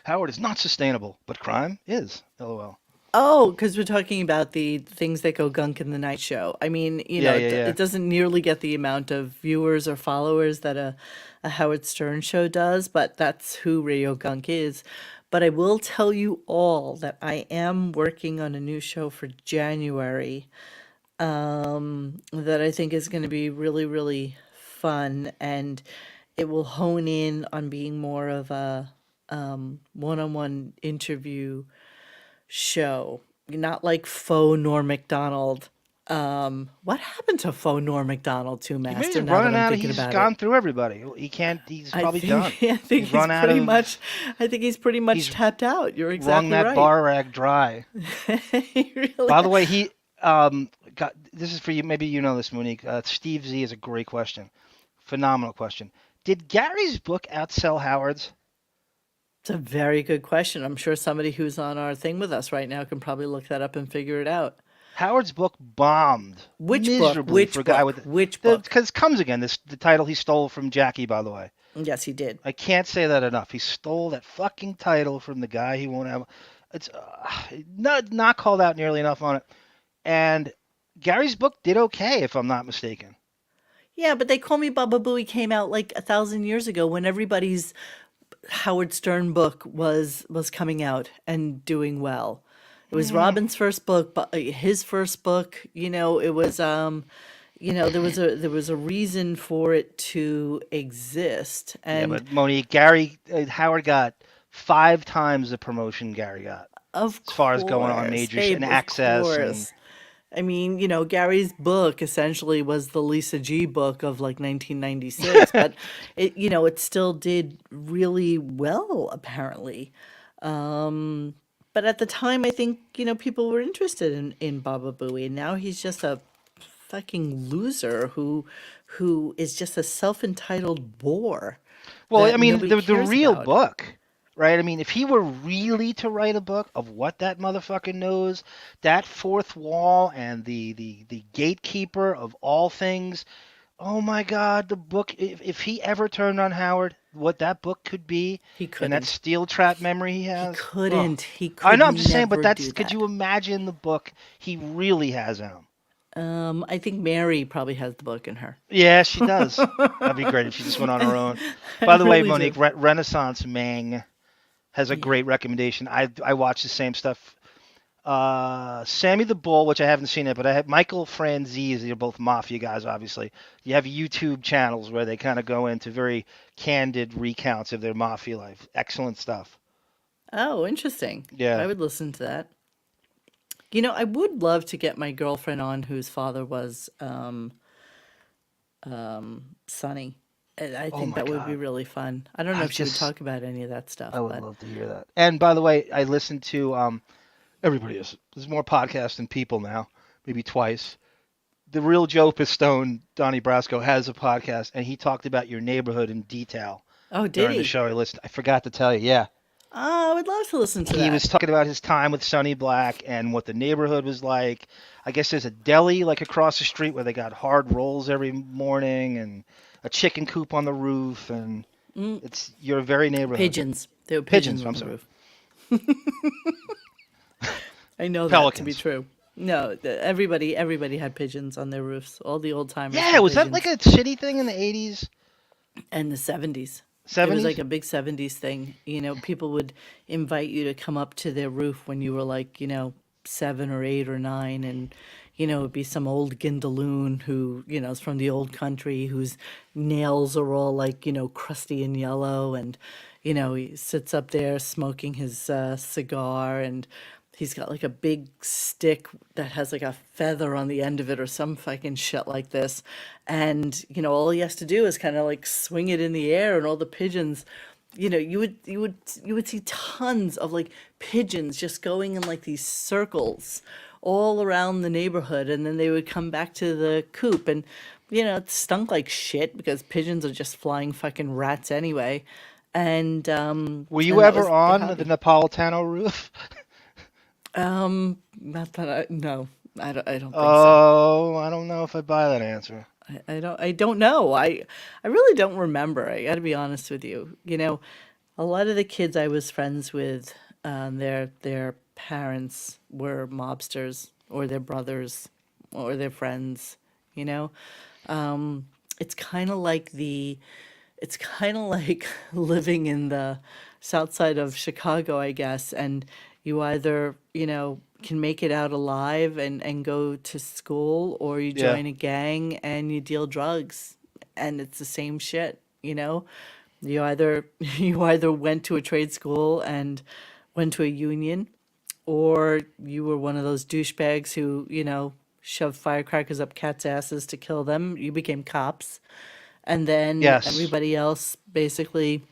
Howard is not sustainable, but crime is. LOL. Oh, because we're talking about the things that go Gunk in the night show. I mean, it doesn't nearly get the amount of viewers or followers that a Howard Stern show does, but that's who Radio Gunk is. But I will tell you all that I am working on a new show for January that I think is going to be really, really fun, and it will hone in on being more of a one-on-one interview show, not like faux Norm Macdonald. What happened to faux Norm Macdonald, too, Master? He's now that running I'm out. thinking He's about gone it? through everybody. He can't. He's probably done. I think he's run out pretty of- much. I think he's pretty much he's tapped out. You're Wrung exactly that right. bar rag dry. He really By the way, he this is for you. Maybe you know this, Monique. Steve Z is a great question. Phenomenal question. Did Gary's book outsell Howard's? It's a very good question. I'm sure somebody who's on our thing with us right now can probably look that up and figure it out. Howard's book bombed. Which book? miserably Which for a guy book? with Which book? Because Comes Again, the title he stole from Jackie, by the way. Yes, he did. I can't say that enough. He stole that fucking title from the guy he won't have. It's not called out nearly enough on it. And Gary's book did okay, if I'm not mistaken. Yeah, but They Call Me Baba Booey came out like 1,000 years ago when everybody's Howard Stern book was coming out and doing well. It was Robin's first book, but his first book. It was there was a reason for it to exist. And Yeah, but Monique, Howard got 5 times the promotion Gary got. of as far as going on course, majors Abe, and of access and- course. I mean, Gary's book essentially was the Lisa G book of like 1996, but it still did really well, apparently. But at the time, I think, people were interested in Baba Booey, and now he's just a fucking loser who is just a self-entitled bore. Well, that I mean, nobody the cares real about. book, right? I mean, if he were really to write a book of what that motherfucker knows, that fourth wall and the gatekeeper of all things, oh my God, the book, if he ever turned on Howard, what that book could be, He and that couldn't. steel trap memory he has. Couldn't. Oh. He could I know, I'm just saying, but never do could that. you imagine the book he really has in him? I think Mary probably has the book in her. Yeah, she does. That'd be great if she just went on her own. By the way, really Monique, do. Renaissance Mang has a great recommendation. I watch the same stuff. Sammy the Bull, which I haven't seen it, but I have Michael Franzese. They're both mafia guys, obviously. You have YouTube channels where they kind of go into very candid recounts of their mafia life. Excellent stuff. Oh, interesting. Yeah. I would listen to that. You know, I would love to get my girlfriend on whose father was Sonny. I Oh think my that would be God. really fun. I don't know I've if she would just, talk about any of that stuff, I would but love to hear that. And by the way, I listened to everybody is. There's more podcasts than people now, maybe twice. The real Joe Pistone, Donnie Brasco, has a podcast, and he talked about your neighborhood in detail oh, did during the he? show. I listened. I forgot to tell you. Yeah, Oh, I would love to listen to he was that. talking about his time with Sonny Black and what the neighborhood was like. I guess there's a deli like across the street where they got hard rolls every morning and a chicken coop on the roof, and Mm, it's your very neighborhood. pigeons. There were Pigeons. pigeons I'm on the sorry. roof. I know that to be Pelicans. true. No, everybody had pigeons on their roofs. All the old timers Yeah, had was that like pigeons. a shitty thing in the 80s, And the 70s. It was 70s? like a big 70s thing. You know, people would invite you to come up to their roof when you were like, 7 or 8 or 9. And, it'd be some old Gindaloon who, is from the old country, whose nails are all like, crusty and yellow. And, he sits up there smoking his cigar, and he's got like a big stick that has like a feather on the end of it or some fucking shit like this. And, all he has to do is kind of like swing it in the air, and all the pigeons, you would see tons of like pigeons just going in like these circles all around the neighborhood, and then they would come back to the coop, and it stunk like shit because pigeons are just flying fucking rats anyway. And Were and you that ever was their on the hobby. Napolitano roof? Not that I no, I don't think so. Oh, I don't know if I buy that answer. I don't know. I really don't remember. I got to be honest with you. A lot of the kids I was friends with, their parents were mobsters, or their brothers, or their friends. You know, it's kind of like living in the south side of Chicago, I guess, and you either, can make it out alive and go to school, or you Yeah. join a gang and you deal drugs, and it's the same shit, You either you either went to a trade school and went to a union, or you were one of those douchebags who, shoved firecrackers up cats' asses to kill them. You became cops. And then Yes. everybody else basically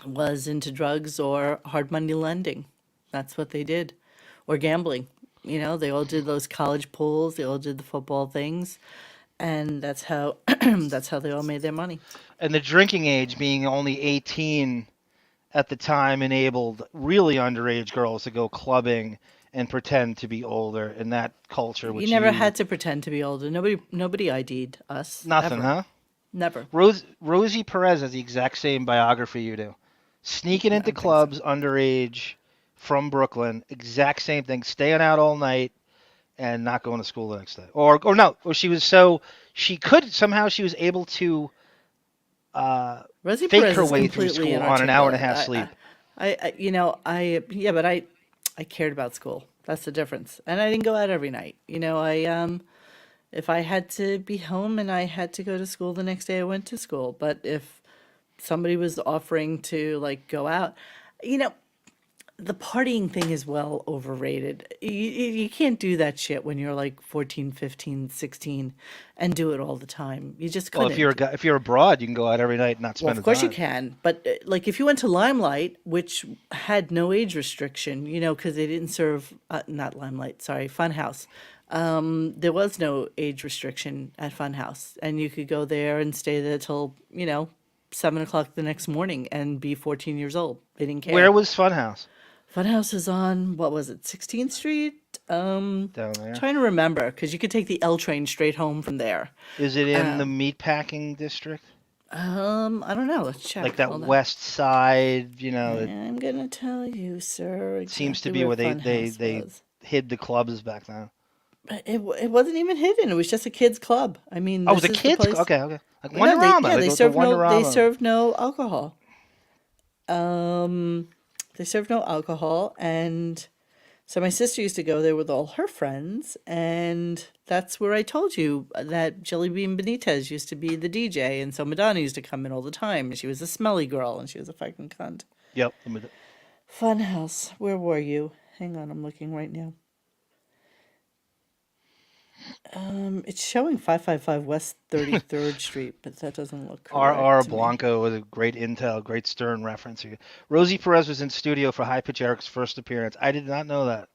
was into drugs or hard money lending. That's what they did. Or gambling. They all did those college pools, they all did the football things, and that's how that's how they all made their money. And the drinking age being only 18 at the time enabled really underage girls to go clubbing and pretend to be older in that culture, You which never you had to pretend to be older. Nobody ID'd us nothing, ever. huh? Never. Rosie Perez has the exact same biography you do. Sneaking I into don't think so. clubs underage from Brooklyn, exact same thing, staying out all night and not going to school the next day. Or no, or she was able to Rosie fake Perez her is way through completely school on an hour and a inarticulate. half sleep. Yeah, but I cared about school. That's the difference. And I didn't go out every night. If I had to be home and I had to go to school the next day, I went to school. But if somebody was offering to like go out, you know, the partying thing is well overrated. You can't do that shit when you're like 14, 15, 16, and do it all the time. You just Well, couldn't. if you're abroad, you can go out every night and not Well, spend of a course you dime. can, but like if you went to Limelight, which had no age restriction, because they didn't serve not Limelight, sorry, Funhouse. There was no age restriction at Funhouse, and you could go there and stay there till 7 o'clock the next morning and be 14 years old. They didn't Where care. was Funhouse? Funhouse is on what was it, 16th Street? Down there. Trying to remember because you could take the L train straight home from there. Is it in the meatpacking district? I don't know. Let's check. Like that Hold on. west side, it I'm gonna tell you, sir, seems to exactly be where where Funhouse they was. hid the clubs back then. But it wasn't even hidden. It was just a kids' club. I mean, Oh, it was this a is the kids? place. Okay, okay. Like No, Wonderama. yeah, They they go to serve no Wonderama. alcohol. Um, they serve no alcohol, and So my sister used to go there with all her friends, and that's where I told you that Jelly Bean Benitez used to be the DJ, and so Madonna used to come in all the time, and she was a smelly girl, and she was a fucking cunt. Yep. Funhouse, where were you? Hang on, I'm looking right now. It's showing 555 West 33rd Street, but that doesn't look correct R.R. to me. Blanco was a great intel, great Stern reference here. Rosie Perez was in studio for High Pitch Eric's first appearance. I did not know that.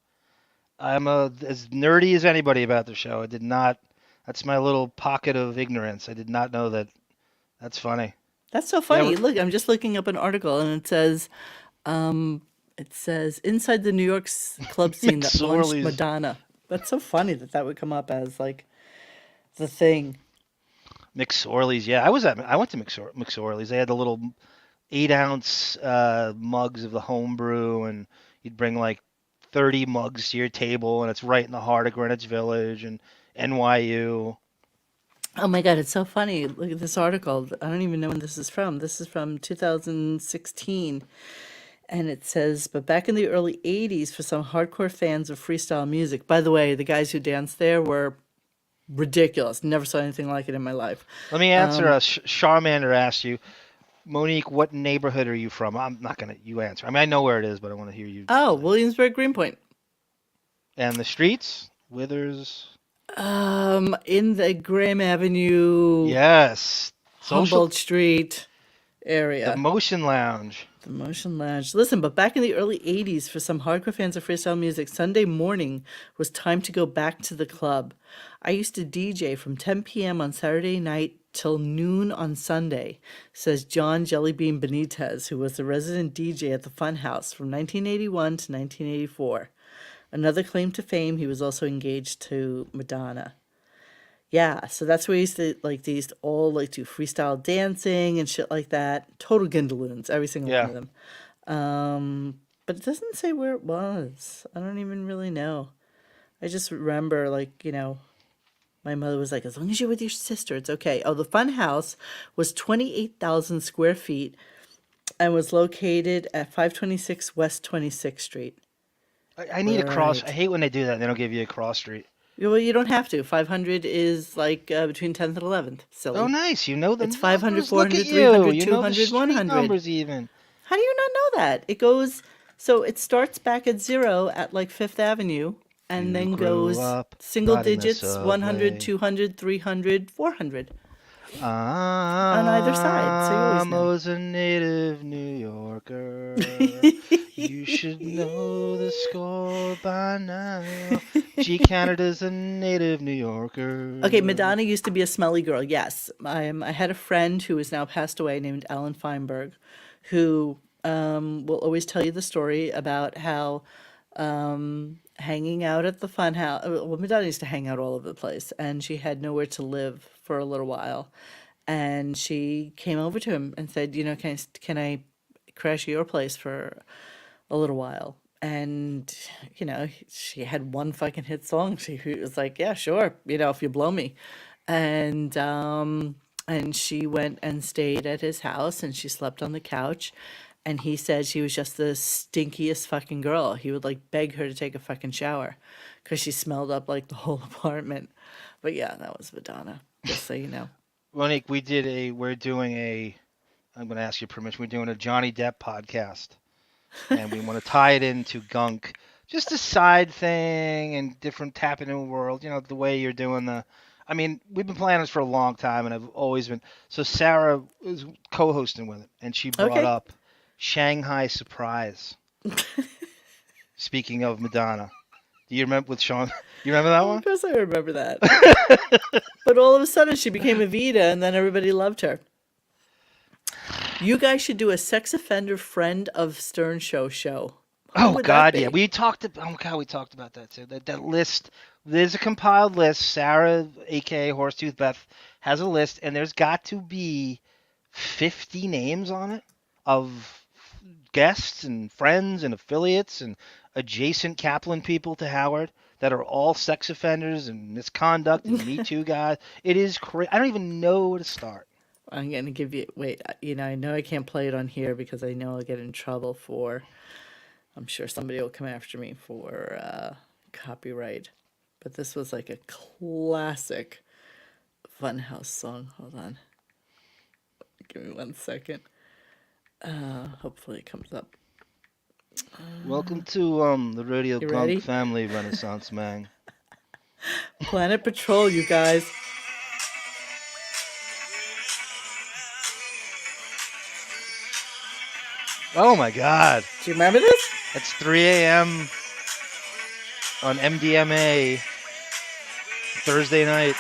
I'm as nerdy as anybody about the show. I did not. That's my little pocket of ignorance. I did not know that. That's funny. That's so funny. Look, I'm just looking up an article, and it says inside the New York's club scene that launched McSorley's. Madonna. That's so funny that would come up as like the thing. McSorley's, yeah. I went to McSorley's. They had the little 8-ounce mugs of the homebrew, and you'd bring like 30 mugs to your table, and it's right in the heart of Greenwich Village and NYU. Oh my God, it's so funny. Look at this article. I don't even know when this is from. This is from 2016. And it says, but back in the early 80s, for some hardcore fans of freestyle music, by the way, the guys who danced there were ridiculous. Never saw anything like it in my life. Let me answer. Charmander asked you, Monique, what neighborhood are you from? I'm not going to, you answer. I mean, I know where it is, but I want to hear you. Oh, Williamsburg, Greenpoint. And the streets? Withers? In the Graham Avenue, Yes. Humboldt Street area. The Motion Lounge. The Motion Lounge. Listen, but back in the early 80s, for some hardcore fans of freestyle music, Sunday morning was time to go back to the club. I used to DJ from 10 p.m. on Saturday night till noon on Sunday, says John Jellybean Benitez, who was the resident DJ at the Funhouse from 1981 to 1984. Another claim to fame, he was also engaged to Madonna. Yeah, so that's where they used to all do freestyle dancing and shit like that. Total gindaloons, every single one of them. But it doesn't say where it was. I don't even really know. I just remember, my mother was like, as long as you're with your sister, it's okay. Oh, the Fun House was 28,000 square feet and was located at 526 West 26th Street. I need a cross. I hate when they do that. They don't give you a cross street. Well, you don't have to. 500 is between 10th and 11th. Silly. Oh, nice. You know the It's 500, numbers. 400, Look at 300, you. 200, know the street 100. numbers even. How do you not know that? It goes, so it starts back at 0 at Fifth Avenue and then goes single digits, 100, 200, 300, 400. On either side, so you always know. I was a native New Yorker. You should know the score by now. G Canada's a native New Yorker. Okay, Madonna used to be a smelly girl, yes. I had a friend who is now passed away named Alan Feinberg, who will always tell you the story about how hanging out at the fun house. Well, Madonna used to hang out all over the place, and she had nowhere to live for a little while. And she came over to him and said, can I crash at your place for a little while? And, she had one fucking hit song. She was like, yeah, sure, if you blow me. And she went and stayed at his house, and she slept on the couch. And he said she was just the stinkiest fucking girl. He would beg her to take a fucking shower because she smelled up the whole apartment. But yeah, that was Madonna, just so you know. Monique, I'm going to ask you permission. We're doing a Johnny Depp podcast. And we want to tie it into Gunk. Just a side thing and different tapping in the world. The way you're doing we've been planning this for a long time, and I've always been. So Sarah was co-hosting with it, and she brought up Shanghai Surprise. Speaking of Madonna. Do you remember with Sean? You remember that one? Of course I remember that. But all of a sudden she became a Vita, and then everybody loved her. You guys should do a sex offender friend of Stern show. Oh God, yeah. We talked about that too. That list. There's a compiled list. Sarah, aka Horsetooth Beth, has a list, and there's got to be 50 names on it of guests and friends and affiliates and adjacent Kaplan people to Howard that are all sex offenders and misconduct and Me Too guys. It is crazy. I don't even know where to start. I'm going to give you, I know I can't play it on here because I know I'll get in trouble for I'm sure somebody will come after me for copyright. But this was like a classic Funhouse song. Hold on. Give me 1 second. Hopefully it comes up. Welcome to the Radio You Gunk ready? family Renaissance man. Planet Patrol, you guys. Oh my God! Do you remember this? It's 3 a.m. on MDMA Thursday night.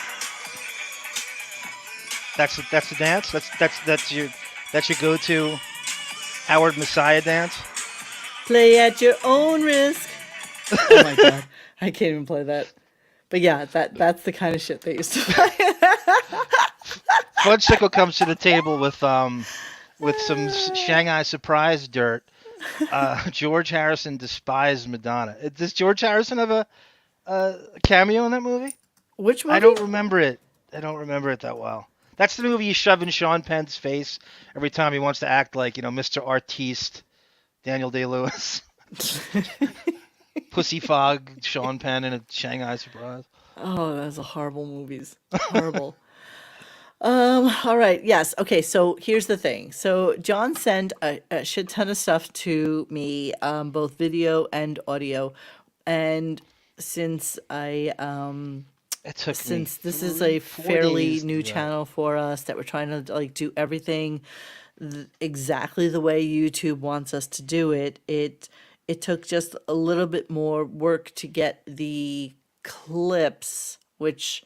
That's the dance. That's your go-to Howard Messiah dance. Play at your own risk. Oh my god, I can't even play that. But yeah, that's the kind of shit they used to play. Fudgesicle comes to the table with some Shanghai Surprise dirt. George Harrison despised Madonna. Does George Harrison have a cameo in that movie? Which movie? I don't remember it. I don't remember it that well. That's the movie you shove in Sean Penn's face every time he wants to act like, Mr. Artiste, Daniel Day-Lewis. Pussy Fog, Sean Penn, and a Shanghai Surprise. Oh, those are horrible movies. Horrible. All right. Yes. Okay. So here's the thing. So John sent a shit ton of stuff to me, both video and audio. And since It took since me this is a 4 fairly days to new do that. channel for us that we're trying to like do everything exactly the way YouTube wants us to do it, it took just a little bit more work to get the clips, which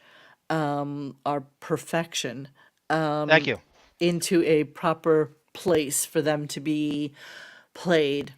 are perfection, Thank you. into a proper place for them to be played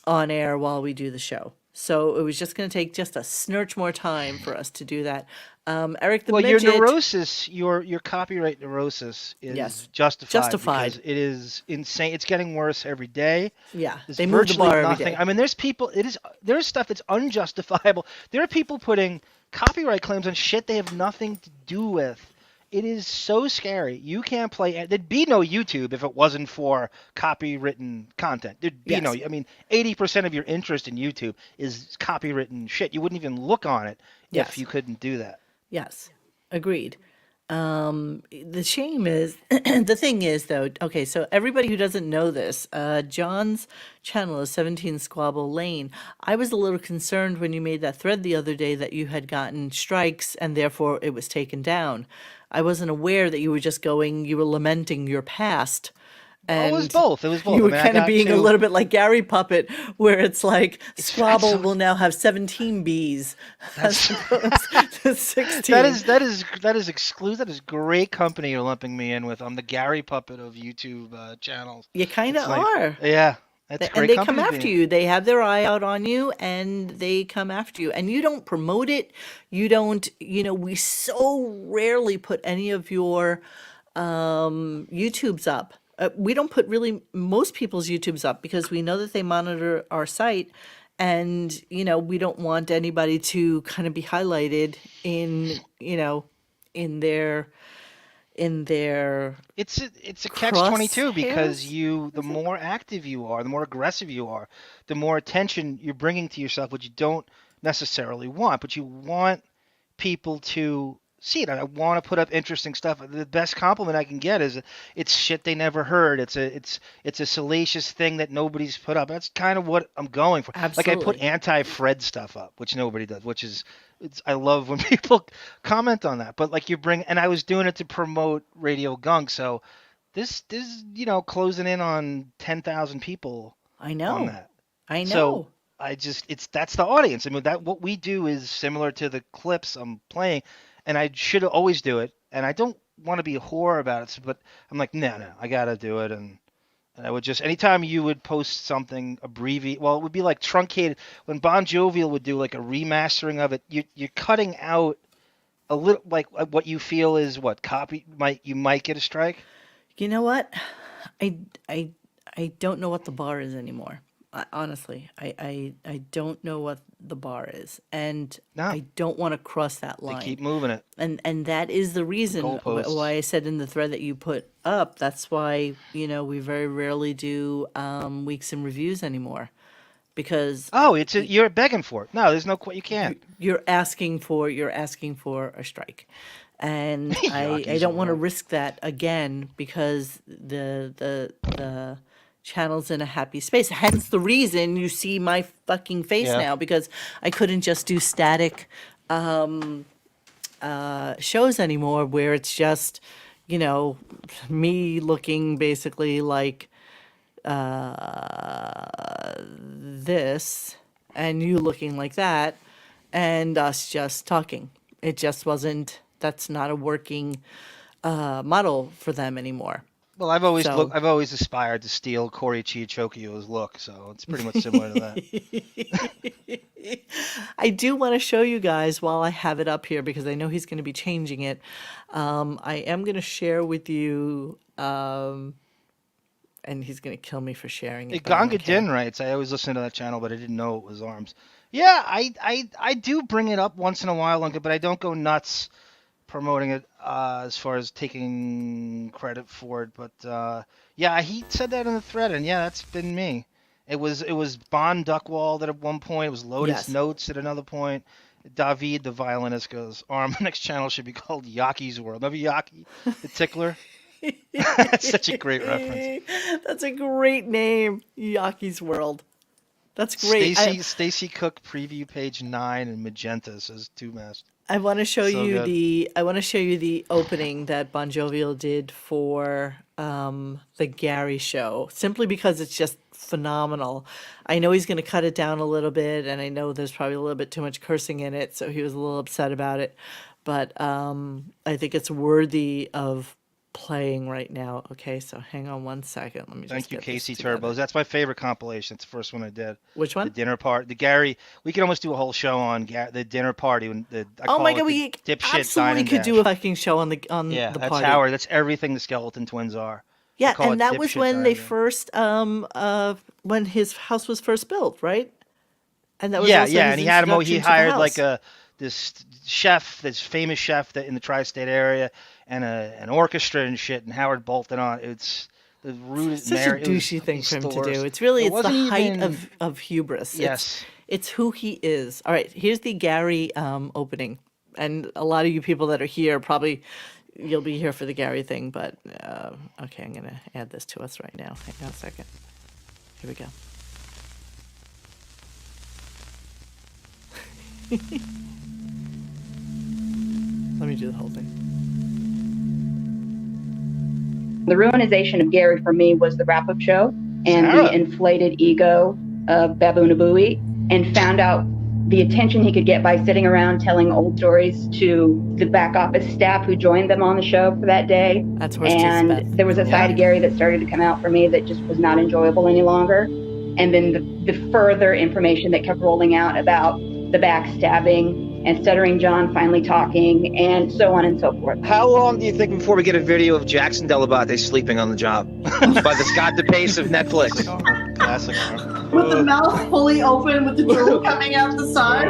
on air while we do the show. So it was just going to take just a snurch more time for us to do that. Eric the Well, your Midget. neurosis, your copyright neurosis is Yes. justified. Justified. Because it is insane. It's getting worse every day. Yeah, There's they move the virtually bar every nothing. day. I mean, there's stuff that's unjustifiable. There are people putting copyright claims on shit they have nothing to do with. It is so scary. You can't play. There'd be no YouTube if it wasn't for copywritten content. There'd be Yes. no. I mean, 80% of your interest in YouTube is copywritten shit. You wouldn't even look on it Yes. if you couldn't do that. Yes, agreed. The shame is, the thing is though, okay, so everybody who doesn't know this, John's channel is 17 Squabble Lane. I was a little concerned when you made that thread the other day that you had gotten strikes and therefore it was taken down. I wasn't aware that you were lamenting your past. It was And both. It was both. you I were mean, I kind of got being a to- little bit like Gary Puppet, where it's like Squabble so- will now have 17 Bs as opposed to 16. That is exclusive. That is great company you're lumping me in with. I'm the Gary Puppet of YouTube channels. You kind of It's like- are. Yeah, that's great. And they come company after being- you. They have their eye out on you and they come after you. And you don't promote it. You don't, we so rarely put any of your YouTubes up. We don't put really most people's YouTubes up because we know that they monitor our site and, we don't want anybody to kind of be highlighted in their It's a catch-22 because crosshairs? the more active you are, the more aggressive you are, the more attention you're bringing to yourself, which you don't necessarily want, but you want people to see it. I want to put up interesting stuff. The best compliment I can get is it's shit they never heard. It's a salacious thing that nobody's put up. That's kind of what I'm going for. Like I put Absolutely. anti-Fred stuff up, which nobody does, which is I love when people comment on that. But like and I was doing it to promote Radio Gunk, so this closing in on 10,000 people I on know. that. I know. So that's the audience. I mean, that what we do is similar to the clips I'm playing, and I should always do it. And I don't want to be a whore about it, but I'm like, no, I gotta do it. And I would just anytime you would post something abbreviated, well, it would be like truncated. When Bon Jovial would do like a remastering of it, you're cutting out a little like what you feel is what copy you might get a strike. You know what? I don't know what the bar is anymore. Honestly, I don't know what the bar is, and No. I don't want to cross that They line. keep moving it. And that is the reason goalposts. why I said in the thread that you put up. That's why we very rarely do weeks in reviews anymore, because you're begging for it. No, there's no you can't. you're asking for a strike, and I Yucky's don't want to world. risk that again because the channel's in a happy space. Hence the reason you see my fucking face Yeah. now, because I couldn't just do static shows anymore where it's just, you know, me looking basically like this and you looking like that and us just talking. It just wasn't, that's not a working model for them anymore. Well, I've always So- I've always aspired to steal Corey Chiachokio's look, so it's pretty much similar to that. I do want to show you guys while I have it up here because I know he's going to be changing it. I am going to share with you, and he's going to kill me for sharing it. but I don't Ganga care. Din writes, I always listen to that channel, but I didn't know it was arms. Yeah, I do bring it up once in a while, but I don't go nuts promoting it as far as taking credit for it. But yeah, he said that in the thread, and yeah, that's been me. It was Bon Duckwald at one point. It was Lotus Yes. Notes at another point. David, the violinist, goes, the next channel should be called Yaki's World. Remember Yaki, the tickler? That's such a great reference. That's a great name, Yaki's World. That's great. Stacy Cook preview page 9 in magenta says 2 mast. I want to show So you good. the opening that Bon Jovial did for the Gary show, simply because it's just phenomenal. I know he's going to cut it down a little bit, and I know there's probably a little bit too much cursing in it, so he was a little upset about it. But I think it's worthy of playing right now. Okay, so hang on one second. Let me just Thank you, get this Casey together. Turbos. That's my favorite compilation. It's the first one I did. Which one? The dinner party. The Gary. We could almost do a whole show on the dinner party. I Oh my call it god, the we dipshit dine absolutely and could dash. do a fucking show on the Yeah, the that's party. Howard. That's everything the Skeleton Twins are. Yeah, call and it that was dipshit when they dine. first when his house was first built, right? And that was Yeah, also yeah, his and he had him. He introduction to the hired like house. this chef, this famous chef that in the tri-state area, and an orchestra and shit. And Howard bolted on. It's the rudest. Such a douchey thing for him to do. It's really It it's the wasn't height even- of hubris. Yes. It's who he is. All right, here's the Gary opening, and a lot of you people that are here probably you'll be here for the Gary thing, but okay, I'm gonna add this to us right now. Hang on a second. Here we go. Let me do the whole thing. The ruinization of Gary for me was the wrap-up show and Sarah. the inflated ego of Babu Nabui, and found out the attention he could get by sitting around telling old stories to the back office staff who joined them on the show for that day. That's Horse And Beth. there was a side of Gary that started to come out for me that just was not enjoyable any longer. And then the further information that kept rolling out about the backstabbing and Stuttering John finally talking and so on and so forth. How long do you think before we get a video of Jackson Delabate sleeping on the job by the Scott DePace of Netflix? Classic. With the mouth fully open, with the drool coming out the side.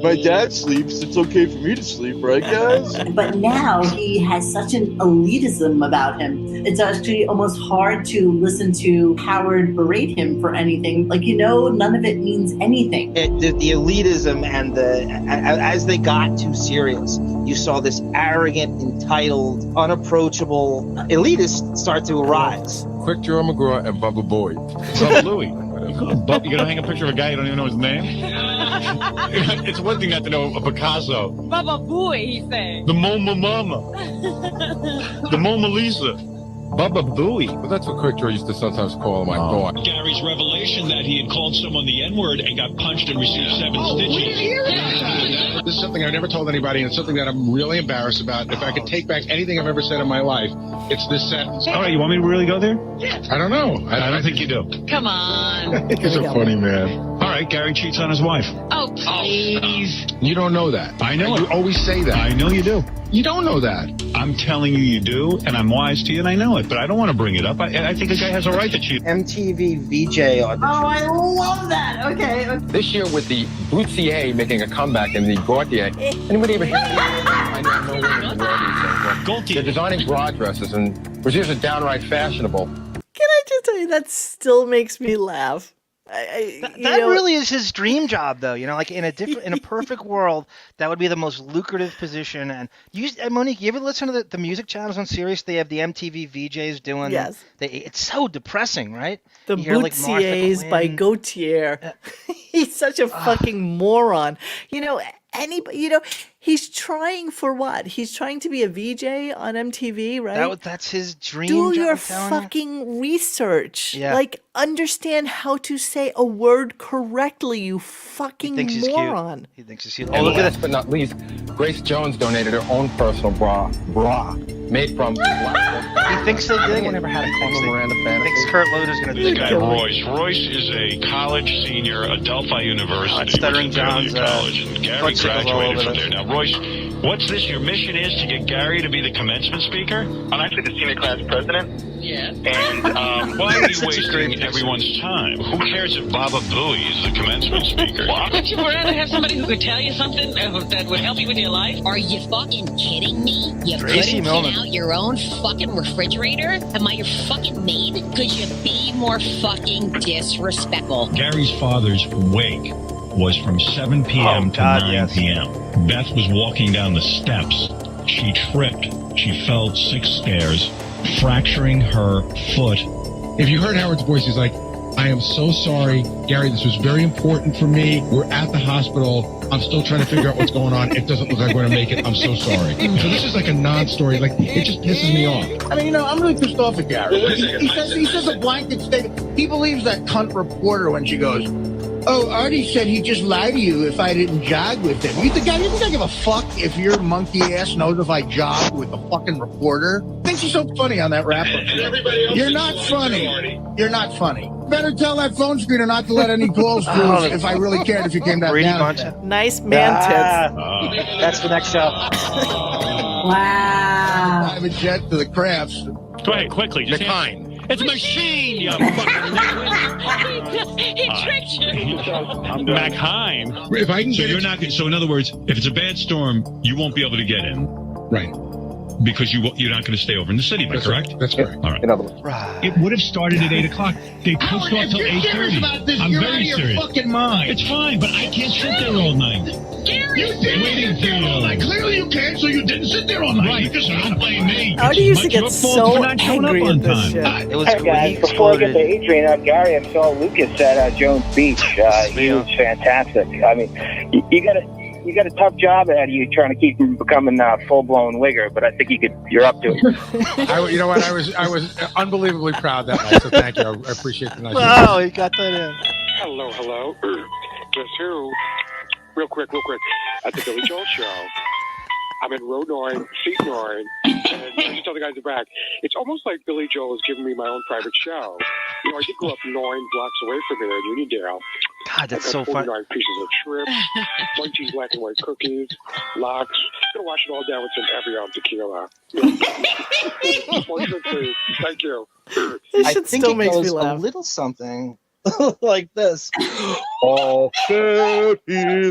My dad sleeps. It's okay for me to sleep, right, guys? But now he has such an elitism about him. It's actually almost hard to listen to Howard berate him for anything. Like, none of it means anything. The elitism and as they got too serious, you saw this arrogant, entitled, unapproachable elitist start to arise. Quick Joe McGraw and Bubba Boyd. Bubba Louie. You're gonna hang a picture of a guy you don't even know his name? It's one thing not to know a Picasso. Baba Booey, he said. The Moma Mama. The Mona Lisa. Bubba Booey. Well, that's what Quick Joe used to sometimes call my thought. Gary's revelation that he had called someone the N-word and got punched and received 7 stitches. This is something I've never told anybody, and it's something that I'm really embarrassed about. If I could take back anything I've ever said in my life, it's this sentence. All right, you want me to really go there? I don't know. I don't think you do. Come on. He's a funny man. All right, Gary cheats on his wife. Oh, please. You don't know that. I know You it. always say that. I know you do. You don't know that. I'm telling you do, and I'm wise to you, and I know it, but I don't want to bring it up. I think a guy has a right to cheat. MTV VJ audition. Oh, I love that. Okay. This year with the Boutier making a comeback in the Gautier, anybody ever hear of I know no one in the world these days. They're designing bra dresses, and Braziers are downright fashionable. Can I just tell you that still makes me laugh? That really is his dream job, though. Like in a perfect world, that would be the most lucrative position. And Monique, you ever listen to the music channels on Sirius? They have the MTV VJs doing. Yes. It's so depressing, right? The You hear, like, Martha Bootsiers by Quinn. Gautier. He's such a fucking moron. He's trying for what? He's trying to be a VJ on MTV, right? That's his dream Do job, your I'm telling you. fucking research. Yeah. Like, understand how to say a word correctly, you fucking Thinks he's moron. cute. He thinks he's cute. And Oh, look at last this. but not least, Grace Jones donated her own personal bra made from black. He thinks they did. Anyone ever had a Carmen Miranda fantasy? Thinks Kurt Loder's gonna The dig guy it. Royce. Royce is a college senior at Delphi University, Stuttering which is barely John's, a college, and Gary foot tickles all graduated over from this. there. Now, Royce, what's this? Your mission is to get Gary to be the commencement speaker? I'm actually the senior class president. Yeah. And why are That's you such a great wasting picture. everyone's time? Who cares if Baba Booey is the commencement speaker? Would you rather have somebody who could tell you something that would help you with your life? Are you fucking kidding me? You Tracy couldn't Millman. clean out your own fucking refrigerator? Am I your fucking maid? Could you be more fucking disrespectful? Gary's father's wake was from 7 p.m. to 9 p.m. Beth was walking down the steps. She tripped. She fell 6 stairs, fracturing her foot. If you heard Howard's voice, he's like, I am so sorry, Gary, this was very important for me. We're at the hospital. I'm still trying to figure out what's going on. It doesn't look like we're going to make it. I'm so sorry. So this is like a non-story. Like, it just pisses me off. I mean, I'm really pissed off at Gary. He says a blanket statement. He believes that cunt reporter when she goes, oh, Artie said he'd just lie to you if I didn't jog with him. You think I give a fuck if your monkey ass knows if I jog with the fucking reporter? Thinks he's so funny on that wrap-up. You're not funny. You're not funny. Better tell that phone screener not to let any calls through if I really cared if you came down. Nice man tits. That's the next show. Wow. Private jet to the crafts. Go ahead, quickly. Just McKine. It's a machine, you fucking He tricked you. McHeim. If I can So get you're it- not. So in other words, if it's a bad storm, you won't be able to get in Right. because you're not going to stay over in the city. Am I correct? That's correct. All right. In other words, It would have started at 8 o'clock. They pushed Howard, off if till you're serious 8:30. about this, I'm you're out very of your serious. fucking mind. It's fine, but I can't sit there all night. Gary, You didn't sit there all night. Clearly you can't, so you didn't sit there all night. Right. Because Don't blame me. Artie It's used to much get your fault so for not showing up angry on at this time. shit. It was Hey guys, he before I get to exploded. Adrian, Gary, I saw Lucas at Jones Beach. He was fantastic. I mean, you got a tough job ahead of you trying to keep him becoming full blown wigger, but I think you're up to it. You know what? I was unbelievably proud that night. So thank you. I appreciate the nice. Wow, he got that in. Hello. Guess who? Real quick. At the Billy Joel show. I'm in row 9, seat 9, and I just tell the guys in the back, it's almost like Billy Joel is giving me my own private show. I did go up 9 blocks away from here in Uniondale. God, that's I so got fun. 49 pieces of shrimp, munchies black and white cookies, lox. Gonna wash it all down with some Evian tequila. Thank you. This I shit think still it makes me goes a laugh. little something like this. Oh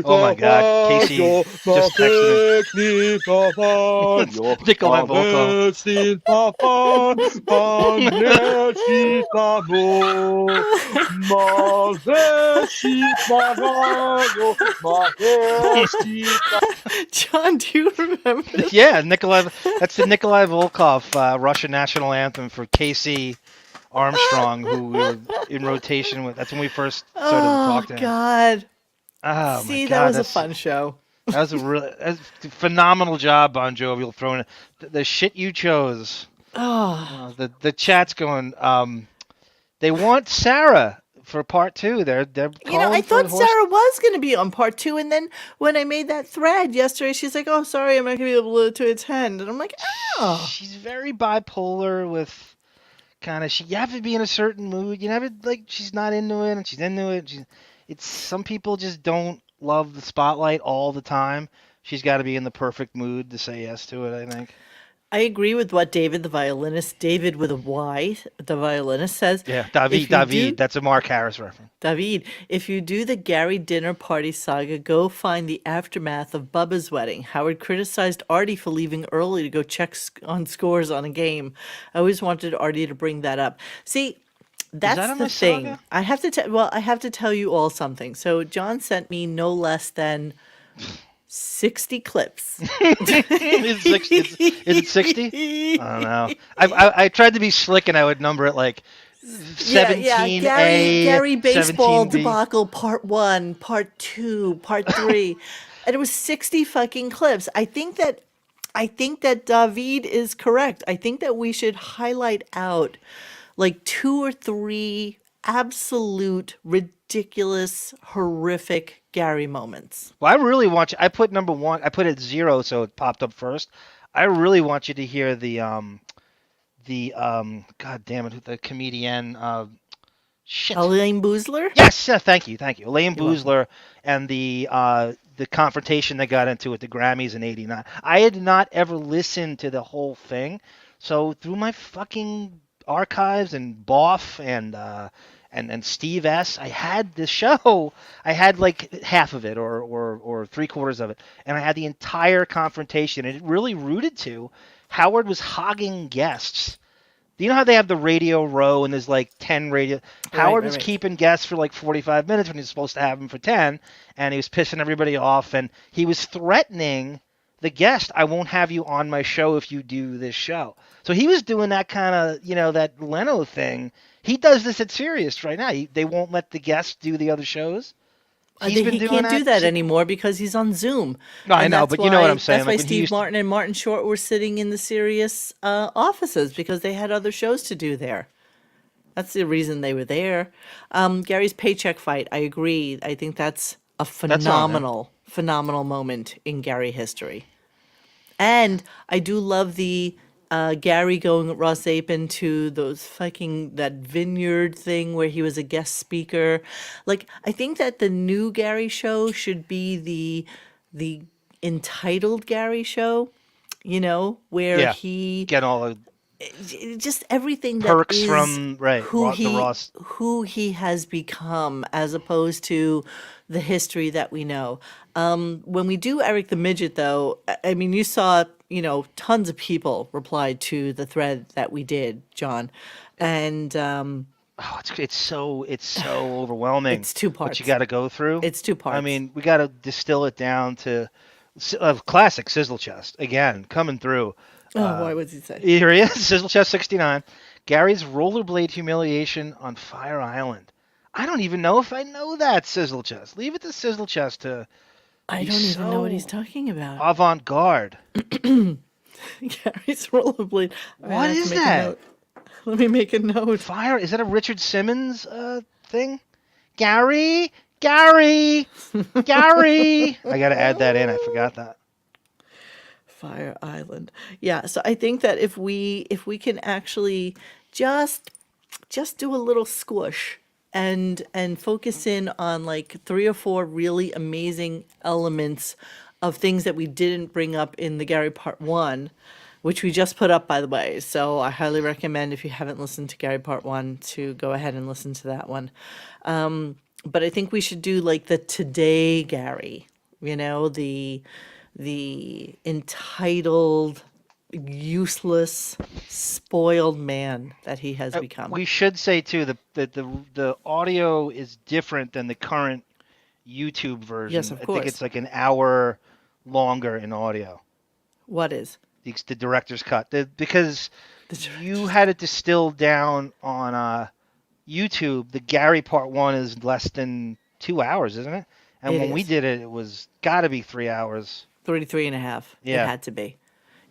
my God, Casey just texted Nikolai John, do you remember this? Yeah, Nikolai. That's the Nikolai Volkov Russian national anthem for KC Armstrong, who we were in rotation with. That's when we first started to talk to him. God. Oh, See, my God, that was a that's- fun show. That was that's a phenomenal job, Bon Jovi, throwing it. The shit you chose. Oh. The chat's going. They want Sarah for part 2. They're You know, calling I for thought the horse- Sarah was going to be on part 2, and then when I made that thread yesterday, she's like, "Oh, sorry, I'm not going to be able to attend." And I'm like, "Oh." She's very bipolar with kind of. You have to be in a certain mood. You never like. She's not into it, and she's into it. It's some people just don't love the spotlight all the time. She's got to be in the perfect mood to say yes to it, I think. I agree with what David, the violinist, David with a Y, the violinist says. Yeah, If you David. do- That's a Mark Harris reference. David, if you do the Gary dinner party saga, go find the aftermath of Bubba's wedding. Howard criticized Artie for leaving early to go check on scores on a game. I always wanted Artie to bring that up. See, That's that on the my thing. saga? I have to tell you all something. So John sent me no less than 60 clips. Is it 60? I don't know. I tried to be slick and I would number it like Yeah. 17A, Gary baseball 17B. debacle part 1, part 2, part 3. And it was 60 fucking clips. I think that David is correct. I think that we should highlight out like 2 or 3 absolute ridiculous horrific Gary moments. Well, I really want you. I put number 1. I put it 0, so it popped up first. I really want you to hear God damn it, the comedian. Shit. Elaine Boozler? Yes, thank you. Elaine You're welcome. Boozler and the confrontation they got into at the Grammys in '89. I had not ever listened to the whole thing, so through my fucking archives and Boff and Steve S, I had the show. I had like half of it or 3/4 of it, and I had the entire confrontation, and it really rooted to Howard was hogging guests. Do you know how they have the radio row and there's like 10 radio? Howard was keeping guests for like 45 minutes when he was supposed to have them for 10, and he was pissing everybody off, and he was threatening the guest, I won't have you on my show if you do this show. So he was doing that kind of, that Leno thing. He does this at Sirius right now. They won't let the guests do the other shows. He can't do that anymore because he's on Zoom. No, I know, but you know what I'm saying. That's why Steve Martin and Martin Short were sitting in the Sirius offices, because they had other shows to do there. That's the reason they were there. Gary's paycheck fight, I agree. I think that's a phenomenal moment in Gary history. And I do love the Gary going with Ross Apin to that vineyard thing where he was a guest speaker. Like, I think that the new Gary show should be the entitled Gary show, where he get all of just everything that perks is from who he has become, as opposed to the history that we know. When we do Eric the Midget, though, I mean, you saw, tons of people replied to the thread that we did, John, and it's so overwhelming. It's 2 parts. What you got to go through. It's 2 parts. I mean, we got to distill it down to a classic Sizzle Chest again coming through. Why would he say? Here he is, Sizzle Chest 69. Gary's rollerblade humiliation on Fire Island. I don't even know if I know that, Sizzle Chest. Leave it to Sizzle Chest to. I don't even know what he's talking about. Avant-garde. Gary's rollerblade. What is that? Let me make a note. Fire? Is that a Richard Simmons thing? Gary. I got to add that in. I forgot that. Fire Island. Yeah, so I think that if we can actually just do a little squish and focus in on like 3 or 4 really amazing elements of things that we didn't bring up in the Gary Part 1, which we just put up, by the way. So I highly recommend, if you haven't listened to Gary Part 1, to go ahead and listen to that one. But I think we should do like the today Gary, the entitled, useless, spoiled man that he has become. We should say too that the audio is different than the current YouTube version. Yes, of course. I think it's like an hour longer in audio. What is? The director's cut. Because you had it distilled down on YouTube. The Gary Part 1 is less than 2 hours, isn't it? And when we did it, it was got to be 3 hours. 33 and a half. Yeah. It had to be.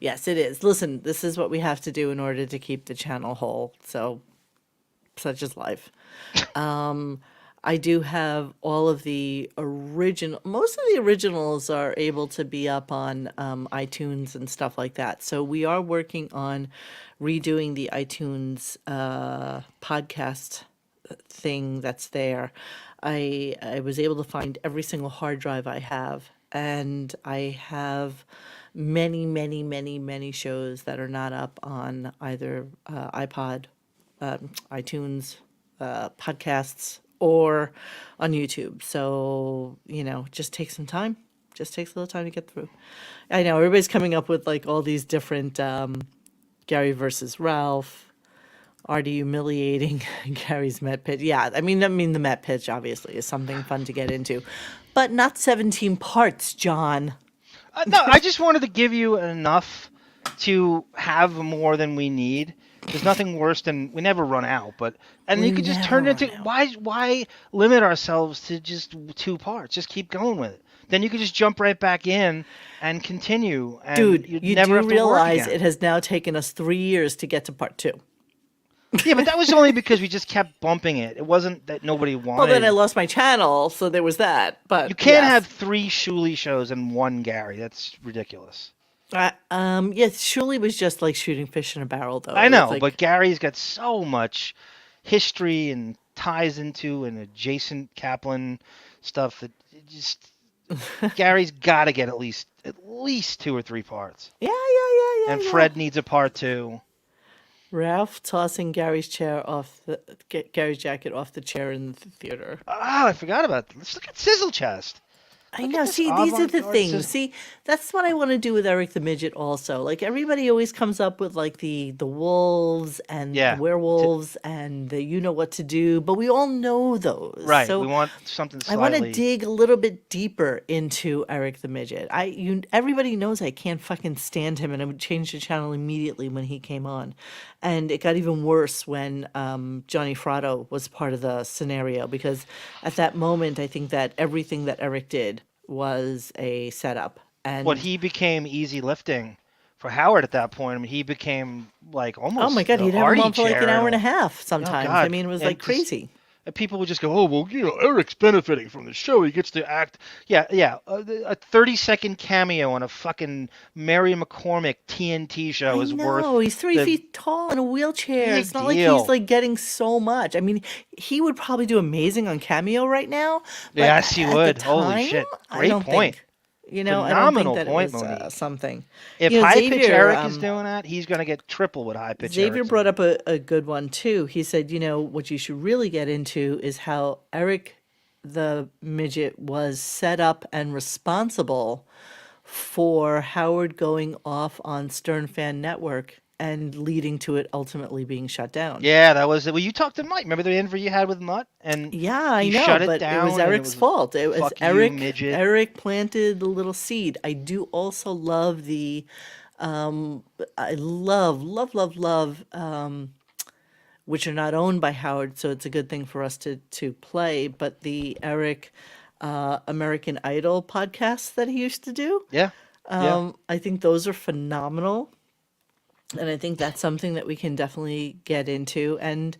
Yes, it is. Listen, this is what we have to do in order to keep the channel whole. So, such is life. I do have all of the most of the originals are able to be up on iTunes and stuff like that. So we are working on redoing the iTunes podcast thing that's there. I was able to find every single hard drive I have, and I have many shows that are not up on either iPod, iTunes, podcasts, or on YouTube. So, just take some time. Just takes a little time to get through. I know everybody's coming up with like all these different Gary versus Ralph, Artie humiliating Gary's Met pitch. Yeah, I mean the Met pitch obviously is something fun to get into, but not 17 parts, John. No, I just wanted to give you enough to have more than we need. There's nothing worse than we never run out, and you could just turn it into why limit ourselves to just 2 parts? Just keep going with it. Then you could just jump right back in and continue. And Dude, you'd you never do have to work realize again. it has now taken us 3 years to get to part 2. Yeah, but that was only because we just kept bumping it. It wasn't that nobody wanted. Well, then I lost my channel, so there was that. But you can't yes. have 3 Shuley shows and 1 Gary. That's ridiculous. Shuley was just like shooting fish in a barrel, though. I know, like, but Gary's got so much history and ties into and adjacent Kaplan stuff that it just Gary's got to get at least 2 or 3 parts. Yeah. And Fred needs a part 2. Ralph tossing Gary's Gary's jacket off the chair in the theater. Oh, I forgot about that. Let's look at Sizzle Chest. I know. See, these are the things. See, that's what I want to do with Eric the Midget also. Like, everybody always comes up with, like, the wolves and the werewolves and the you know what to do, but we all know those. Right. So we want something slightly... I want to dig a little bit deeper into Eric the Midget. Everybody knows I can't fucking stand him, and I would change the channel immediately when he came on. And it got even worse when Johnny Fratto was part of the scenario, because at that moment, I think that everything that Eric did was a setup. And he became easy lifting for Howard at that point. I mean, he became like almost. Oh my God, he'd have him on for like an hour and a half sometimes. Oh, I mean, it was like crazy. And people would just go, "Oh well, Eric's benefiting from the show. He gets to act." Yeah. A 30-second cameo on a fucking Mary McCormick TNT show is worth. No, he's 3 feet tall in a wheelchair. It's not like he's like getting so much. I mean, he would probably do amazing on Cameo right now. But yes, he would. Time, Holy shit! I Great don't point. Think, phenomenal I don't think that point, it was something. If High pitch Eric is doing that, he's going to get triple with high pitch. Xavier brought up a good one too. He said, what you should really get into is how Eric the Midget was set up and responsible for Howard going off on Stern Fan Network and leading to it ultimately being shut down. Yeah, that was it. Well, you talked to Mike. Remember the interview you had with Mutt? And yeah, I know, shut it but down, it was Eric's fault. It was Eric. Eric planted the little seed. I do also love the, I love, which are not owned by Howard, so it's a good thing for us to play. But the Eric American Idol podcasts that he used to do. Yeah. I think those are phenomenal. And I think that's something that we can definitely get into. And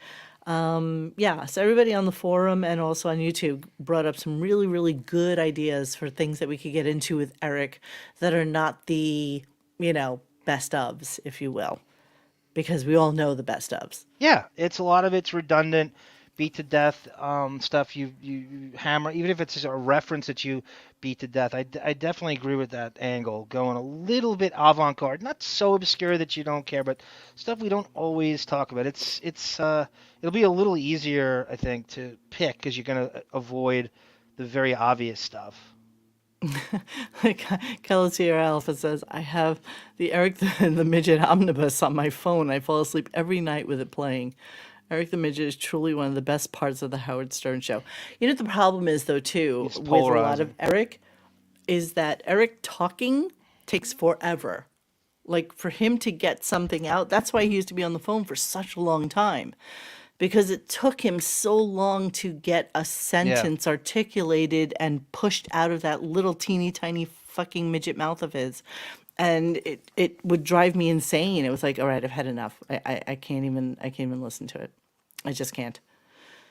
so everybody on the forum and also on YouTube brought up some really, really good ideas for things that we could get into with Eric that are not the, best ofs, if you will. Because we all know the best ofs. Yeah, a lot of it's redundant, beat to death stuff you hammer, even if it's just a reference that you beat to death. I definitely agree with that angle, going a little bit avant-garde, not so obscure that you don't care, but stuff we don't always talk about. It'll be a little easier, I think, to pick because you're going to avoid the very obvious stuff. Kelatier Alpha says, I have the Eric the Midget Omnibus on my phone. I fall asleep every night with it playing. Eric the Midget is truly one of the best parts of the Howard Stern show. The problem is, though, too, with a lot of Eric, is that Eric talking takes forever. Like, for him to get something out, that's why he used to be on the phone for such a long time. Because it took him so long to get a sentence articulated and pushed out of that little teeny tiny fucking midget mouth of his. And it would drive me insane. It was like, all right, I've had enough. I can't even listen to it. I just can't.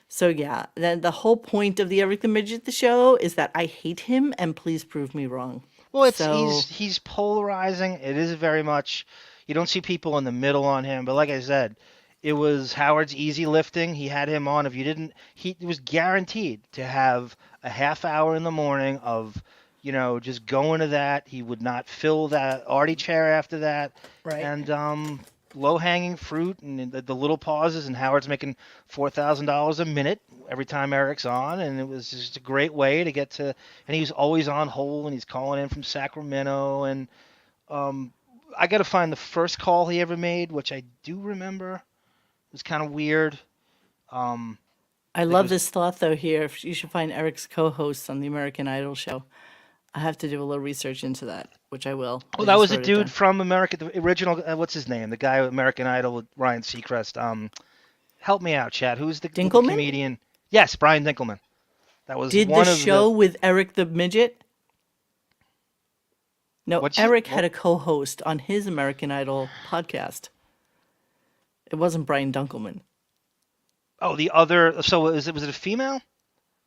So yeah, then the whole point of the Eric the Midget the show is that I hate him, and please prove me wrong. Well, he's polarizing. It is very much, you don't see people in the middle on him, but like I said, it was Howard's easy lifting. He had him on. If you didn't, he was guaranteed to have a half hour in the morning of, just going to that. He would not fill that Artie chair after that. Right. And low-hanging fruit and the little pauses, and Howard's making $4,000 a minute every time Eric's on, and it was just a great way to get to, and he was always on hold, and he's calling in from Sacramento, and I got to find the first call he ever made, which I do remember. was kind of weird. I love this thought though here. You should find Eric's co-hosts on the American Idol show. I have to do a little research into that, which I will. Well, that was a dude from America, the original. What's his name? The guy with American Idol with Ryan Seacrest. Help me out, Chad. Who's the comedian? Yes, Brian Dinkelman. That was Did one the of show with Eric the Midget? No, Eric had what? a co-host on his American Idol podcast. It wasn't Brian Dunkelman. Oh, the other. So was it a female?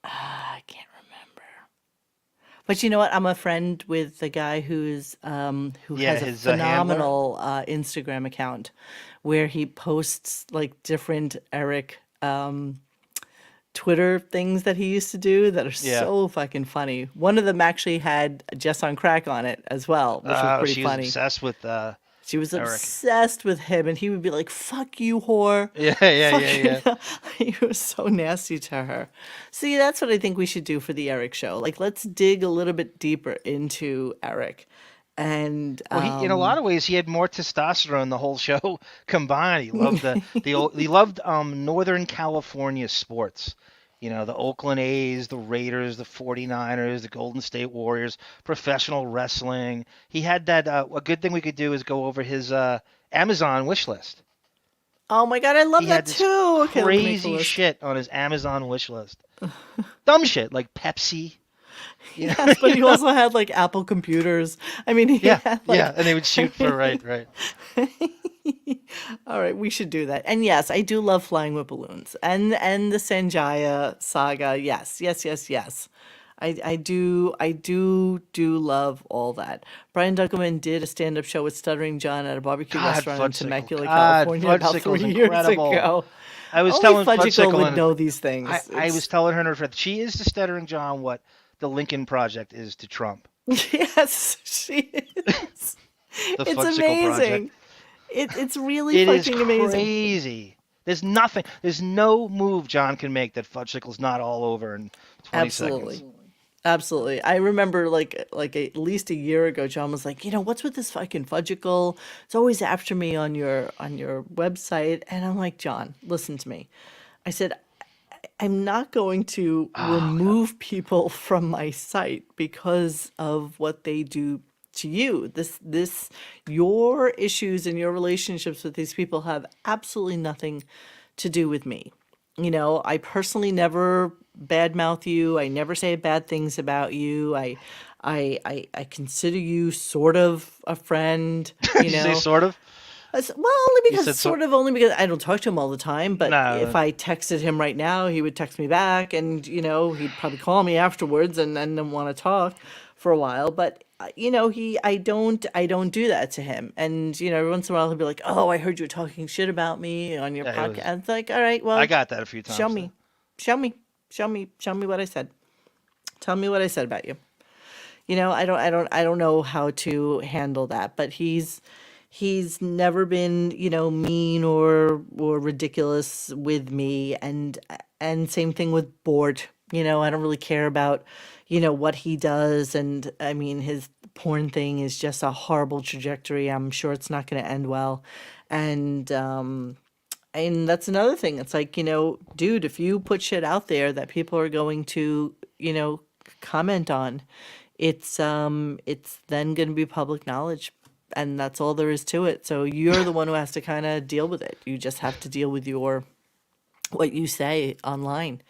I can't remember. But you know what? I'm a friend with the guy who has a phenomenal Instagram account where he posts like different Eric Twitter things that he used to do that are so fucking funny. One of them actually had Jess on Crack on it as well, which was pretty funny. She was obsessed with She was Eric. obsessed with him, and he would be like, "Fuck you, whore." Yeah. He was so nasty to her. See, that's what I think we should do for the Eric show. Like, let's dig a little bit deeper into Eric. And in a lot of ways, he had more testosterone the whole show combined. He loved he loved Northern California sports. You know, the Oakland A's, the Raiders, the 49ers, the Golden State Warriors, professional wrestling. He had that. A good thing we could do is go over his Amazon wish list. Oh my God, I love that He too. had this crazy shit on his Amazon wish list. Dumb shit like Pepsi. Yes, but he also had like Apple computers. I mean, he had, like... and they would shoot for right. All right, we should do that. And yes, I do love Flying with Balloons and the Sanjaya saga. Yes. I do love all that. Brian Dunkelman did a stand-up show with Stuttering John at a barbecue restaurant in Temecula, California about 3 years ago. I was Only telling Fudgicle would and know these things. I was telling her and her friend, she is to Stuttering John what the Lincoln Project is to Trump. Yes, she is. The It's Fudgicle amazing. It's really fucking amazing. Crazy. There's no move John can make that Fudgicle's not all over in 20 seconds. Absolutely. I remember like at least a year ago, John was like, what's with this fucking Fudgicle? It's always after me on your website. And I'm like, John, listen to me. I said, I'm not going to remove people from my site because of what they do to you. Your issues and your relationships with these people have absolutely nothing to do with me. I personally never badmouth you. I never say bad things about you. I consider you sort of a friend. You say sort of? Well, only because only because I don't talk to him all the time. But if I texted him right now, he would text me back, and he'd probably call me afterwards and then want to talk for a while. But I don't do that to him. And every once in a while he'll be like, "Oh, I heard you were talking shit about me on your podcast." It's like, all right, well, I got that a few times. Show me what I said. Tell me what I said about you. I don't know how to handle that, but he's never been, mean or ridiculous with me, and same thing with Bort. I don't really care about, what he does, and I mean his porn thing is just a horrible trajectory. I'm sure it's not going to end well, and that's another thing. It's like, dude, if you put shit out there that people are going to, comment on, it's then going to be public knowledge. And that's all there is to it. So you're the one who has to kind of deal with it. You just have to deal with what you say online.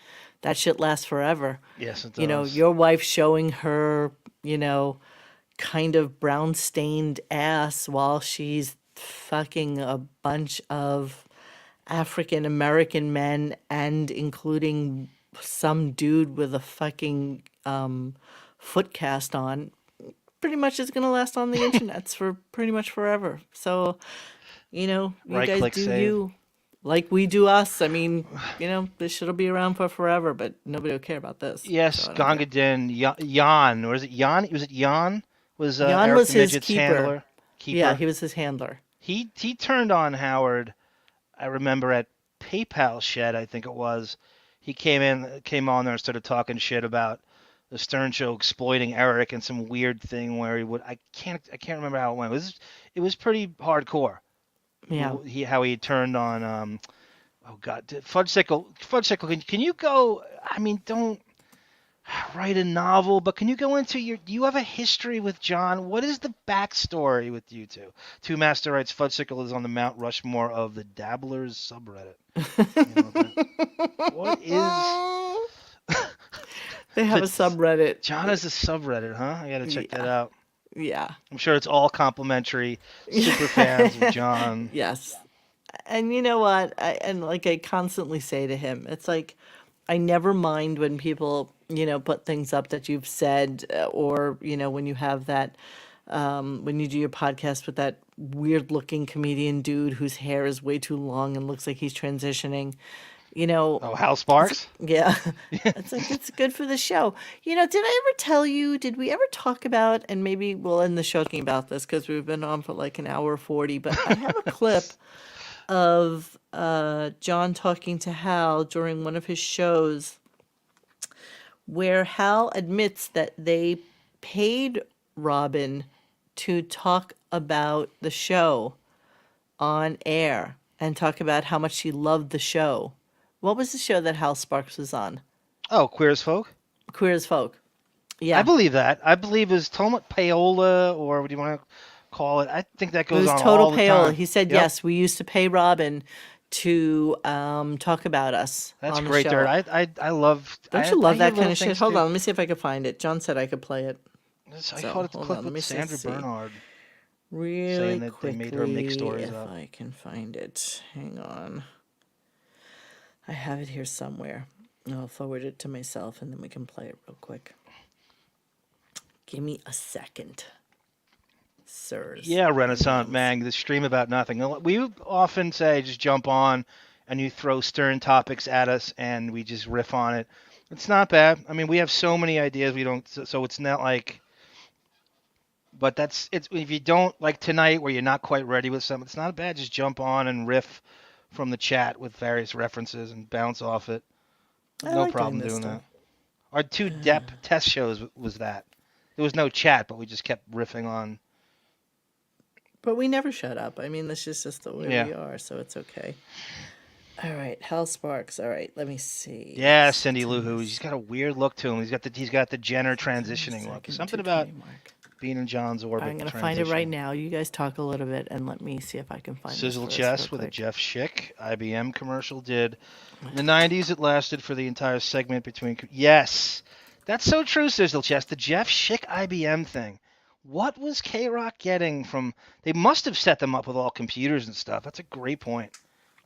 That shit lasts forever. Yes, it does. Your wife showing her, kind of brown stained ass while she's fucking a bunch of African American men and including some dude with a fucking foot cast on. Pretty much is going to last on the internet for pretty much forever. So, you guys do save. You like we do us. I mean, this shit'll be around for forever, but nobody will care about this. Yes, so Ganga Din, Jan, or is it Jan? Was it Jan? Jan was his keeper. Yeah, he was his handler. He turned on Howard. I remember at PayPal Shed, I think it was. He came on there and started talking shit about the Stern Show exploiting Eric and some weird thing where he would I can't remember how it went. It was pretty hardcore. Yeah. How he turned on Oh God, Fudgesicle, can you go? I mean, don't write a novel, but can you go into do you have a history with John? What is the backstory with you two? Two Master writes, Fudgesicle is on the Mount Rushmore of the Dabblers subreddit. What is? They have a subreddit. John has a subreddit, huh? I gotta check that out. Yeah. I'm sure it's all complimentary. Super fans of John. Yes. And you know what? I constantly say to him, it's like, I never mind when people, put things up that you've said, or, when you have that, when you do your podcast with that weird looking comedian dude whose hair is way too long and looks like he's transitioning, Oh, Hal Sparks? Yeah. It's like, it's good for the show. Did I ever tell you, did we ever talk about, and maybe we'll end the show talking about this because we've been on for like an hour 40, but I have a clip of John talking to Hal during one of his shows where Hal admits that they paid Robin to talk about the show on air and talk about how much she loved the show. What was the show that Hal Sparks was on? Oh, Queer as Folk? Queer as Folk. Yeah. I believe that. I believe it was Total Payola, or what do you want to call it? I think that goes on Total all the Payola. time. He said, Yep. yes, we used to pay Robin to talk about us. That's on the great, show. Dirt. I love. Don't you love that kind of shit? Hold on, let me see if I can find it. John said I could play it. I caught a clip with Sandra Bernhard. Really saying that quickly, they made her make stories if up. I can find it. Hang on. I have it here somewhere. I'll forward it to myself and then we can play it real quick. Give me a second, sirs. Yeah, Renaissance Mag, the stream about nothing. We often say just jump on and you throw stern topics at us and we just riff on it. It's not bad. I mean, we have so many ideas so it's not like, but it's if you don't, like tonight where you're not quite ready with something, it's not bad. Just jump on and riff from the chat with various references and bounce off it. I No like problem doing this doing stuff. that. Our 2 Depp test shows was that. There was no chat, but we just kept riffing on. But we never shut up. I mean, this is just the way Yeah. we are, so it's okay. All right, Hal Sparks. All right, let me see. Yeah, Cindy Lou Who. He's got a weird look to him. He's got the Jenner transitioning look. Something about being in John's orbit. I'm going to find it right now. You guys talk a little bit and let me see if I can find Sizzle this Chest real with a quick. Jeff Schick IBM commercial did. In the 90s, it lasted for the entire segment between. Yes, that's so true, Sizzle Chest. The Jeff Schick IBM thing. What was K-Rock getting from? They must have set them up with all computers and stuff. That's a great point.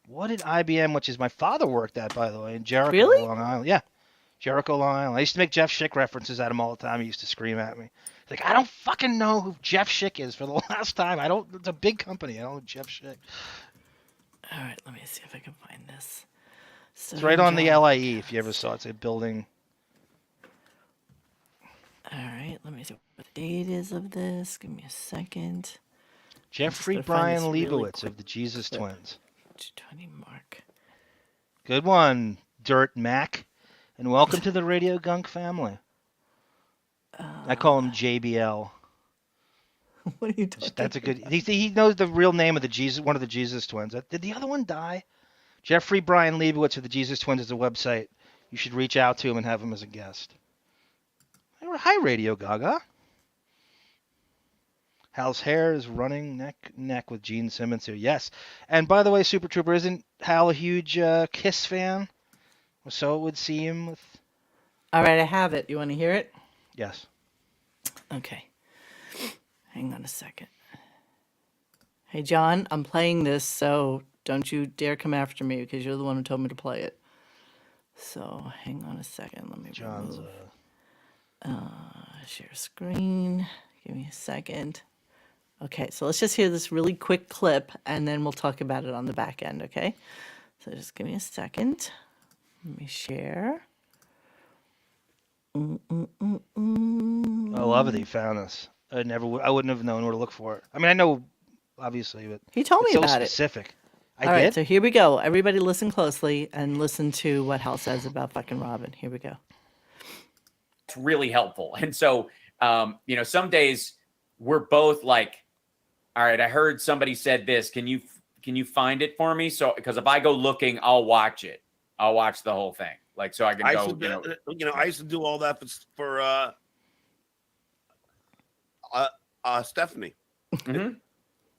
What did IBM, which is my father worked at, by the way, in Jericho, Really? Long Island. Yeah, Jericho, Long Island. I used to make Jeff Schick references at him all the time. He used to scream at me. Like, I don't fucking know who Jeff Schick is for the last time. It's a big company. I don't know Jeff Schick. All right, let me see if I can find this. It's right on the LIE, if you ever saw it. It's a building. All right, let me see what the date is of this. Give me a second. Jeffrey I'm just gonna find Brian this really Leibowitz of the Jesus Twins. 20 mark. Good one, Dirt Mac. And welcome to the Radio Gunk family. I call him JBL. What are you talking That's a good. He knows the real name of one of the Jesus Twins. Did the other one die? Jeffrey Brian Leibowitz of the Jesus Twins is a website. You should reach out to him and have him as a guest. Hi, Radio Gaga. Hal's hair is running neck with Gene Simmons here. Yes. And by the way, Super Trooper, isn't Hal a huge Kiss fan? So it would seem with. All right, I have it. You want to hear it? Yes. Okay. Hang on a second. Hey, John, I'm playing this, so don't you dare come after me because you're the one who told me to play it. So hang on a second. Let me John's share screen. Give me a second. Okay, so let's just hear this really quick clip, and then we'll talk about it on the back end, okay? So just give me a second. Let me share. I love it. He found us. I wouldn't have known where to look for it. I mean, I know, obviously, but He told me it's so about it. specific. All right, so here we go. Everybody listen closely and listen to what Hal says about fucking Robin. Here we go. It's really helpful. And so, some days we're both like, all right, I heard somebody said this. Can you can you find it for me? So, because if I go looking, I'll watch it. I'll watch the whole thing. Like, so I can I used to do all that for Stephanie. Mm-hmm.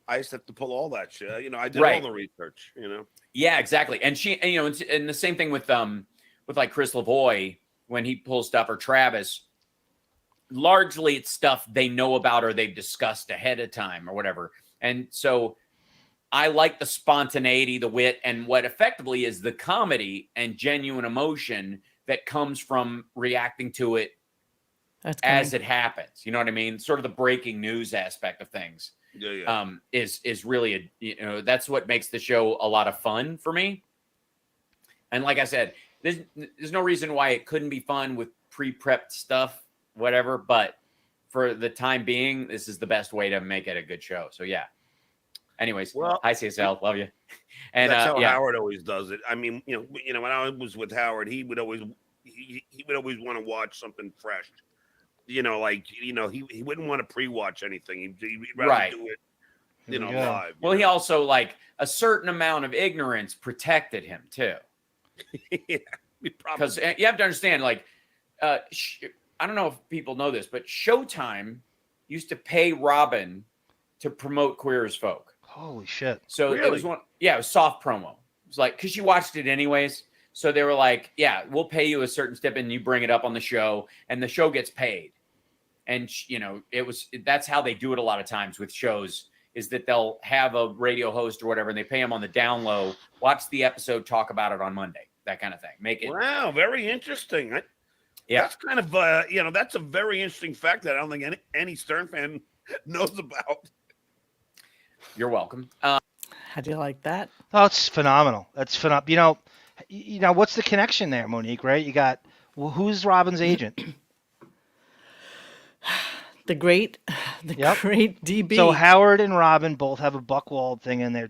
I used to have to pull all that shit. I did all the research. Yeah, exactly. And and the same thing with like Chris Lavoie when he pulls stuff, or Travis. Largely, it's stuff they know about or they've discussed ahead of time or whatever. And so I like the spontaneity, the wit, and what effectively is the comedy and genuine emotion that comes from reacting to it as it happens. You know what I mean? Sort of the breaking news aspect of things. Yeah. Is really that's what makes the show a lot of fun for me. And like I said, there's no reason why it couldn't be fun with pre-prepped stuff, whatever. But for the time being, this is the best way to make it a good show. So yeah. Anyways, hi CSL, love you. And that's how Howard always does it. I mean, when I was with Howard, he would always want to watch something fresh. He wouldn't want to pre-watch anything. He'd rather do it, live. Well, he also, like, a certain amount of ignorance protected him too. Yeah, because you have to understand, like, I don't know if people know this, but Showtime used to pay Robin to promote Queer as Folk. Holy shit! So it was it was soft promo. It was like, because she watched it anyways. So they were like, yeah, we'll pay you a certain step and you bring it up on the show, and the show gets paid. And, that's how they do it a lot of times with shows, is that they'll have a radio host or whatever, and they pay them on the down low, watch the episode, talk about it on Monday, that kind of thing. Make it. Wow, very interesting. That's kind of, that's a very interesting fact that I don't think any Stern fan knows about. You're welcome. How do you like that? Oh, it's phenomenal. That's phenomenal. What's the connection there, Monique, right? You got, who's Robin's agent? The great DB. So Howard and Robin both have a Buchwald thing in there.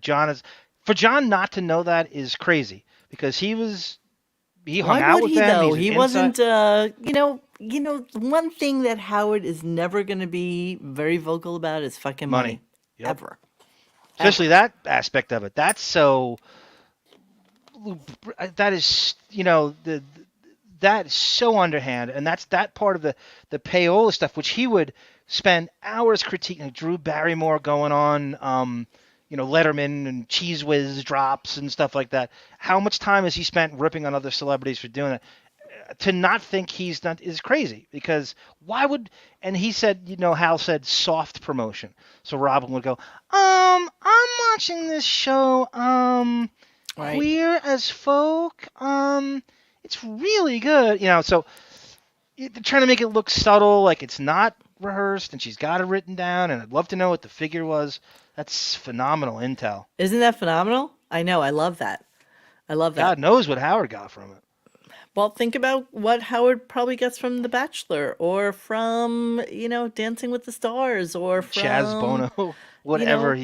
For John not to know that is crazy, because he hung out with them. Though? He wasn't, one thing that Howard is never going to be very vocal about is fucking money. Yep. Ever. Especially that aspect of it. That is, that is so underhand, and that's that part of the payola stuff, which he would spend hours critiquing. Drew Barrymore going on, Letterman and Cheese Whiz drops and stuff like that. How much time has he spent ripping on other celebrities for doing it? To not think he's done is crazy, because why would? And he said, Hal said soft promotion. So Robin would go, I'm watching this show, Queer as Folk, it's really good, so they're trying to make it look subtle, like it's not rehearsed, and she's got it written down, and I'd love to know what the figure was. That's phenomenal intel. Isn't that phenomenal? I know, I love that. God knows what Howard got from it. Well, think about what Howard probably gets from The Bachelor, or from, Dancing with the Stars, or from Chaz Bono, whatever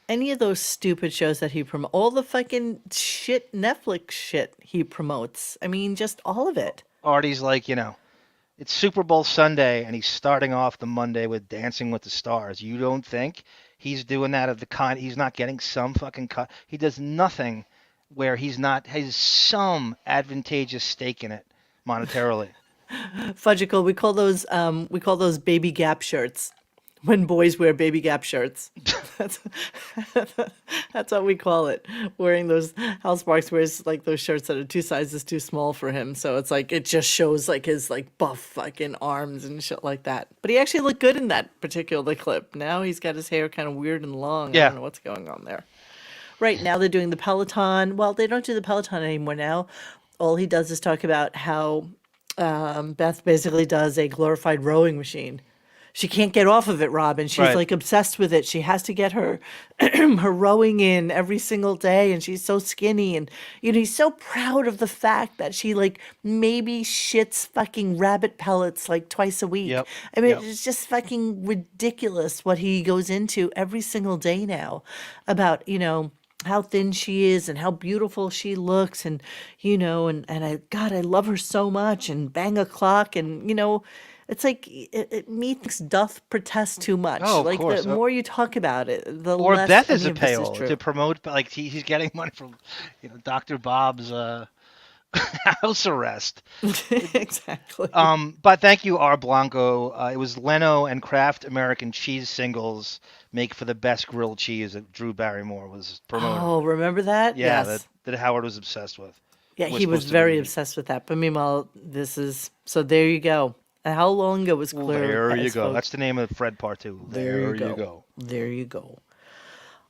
any of those stupid shows that he promotes, all the fucking shit Netflix shit he promotes. I mean, just all of it. Artie's like, it's Super Bowl Sunday, and he's starting off the Monday with Dancing with the Stars. You don't think he's doing that he's not getting some fucking cut? He does nothing where he's not has some advantageous stake in it monetarily. Fudgicle, we call those baby Gap shirts. When boys wear baby Gap shirts. That's what we call it. Wearing those, Hal Sparks wears like those shirts that are 2 sizes too small for him. So it's like, it just shows like his like buff fucking arms and shit like that. But he actually looked good in that particular clip. Now he's got his hair kind of weird and long. Yeah. I don't know what's going on there. Right now they're doing the Peloton. Well, they don't do the Peloton anymore now. All he does is talk about how Beth basically does a glorified rowing machine. She can't get off of it, Robin. She's like obsessed with it. She has to get her her rowing in every single day, and she's so skinny. And he's so proud of the fact that she like maybe shits fucking rabbit pellets like twice a week. Yep. I mean, it's just fucking ridiculous what he goes into every single day now about how thin she is and how beautiful she looks, and I love her so much, and bang a clock, and It's like methinks doth protest too much. Oh, of like course. the more you talk about it, the Or less Beth is any a of this is payola true. to promote, like he's getting money from, Dr. Bob's house arrest. Exactly. But thank you, R. Blanco. It was Leno and Kraft American cheese singles make for the best grilled cheese that Drew Barrymore was promoting. Oh, remember that? Yeah, Yes. that Howard was obsessed with. Yeah, he was very obsessed with that. But meanwhile, so there you go. And how long ago was Clear? There you Eyes, go. folks? That's the name of Fred Part 2. There you go. There you go.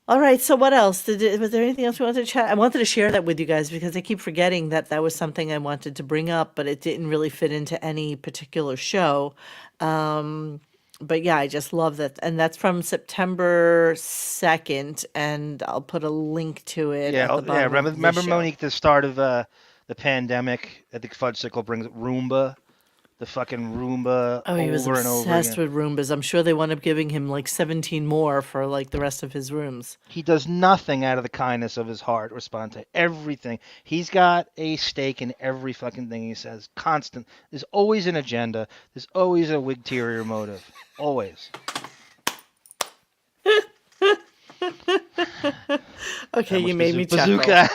All right. So what else? Was there anything else we wanted to chat? I wanted to share that with you guys because I keep forgetting that was something I wanted to bring up, but it didn't really fit into any particular show. But yeah, I just love that. And that's from September 2nd, and I'll put a link to it at the bottom of the Remember show. Monique, the start of the pandemic, I think Fudgesicle brings Roomba, the fucking Roomba Oh, he was over and over obsessed again. with Roombas. I'm sure they wound up giving him like 17 more for like the rest of his rooms. He does nothing out of the kindness of his heart, respond to everything. He's got a stake in every fucking thing he says. Constant. There's always an agenda. There's always a ulterior motive. Always. Okay, you made me bazooka.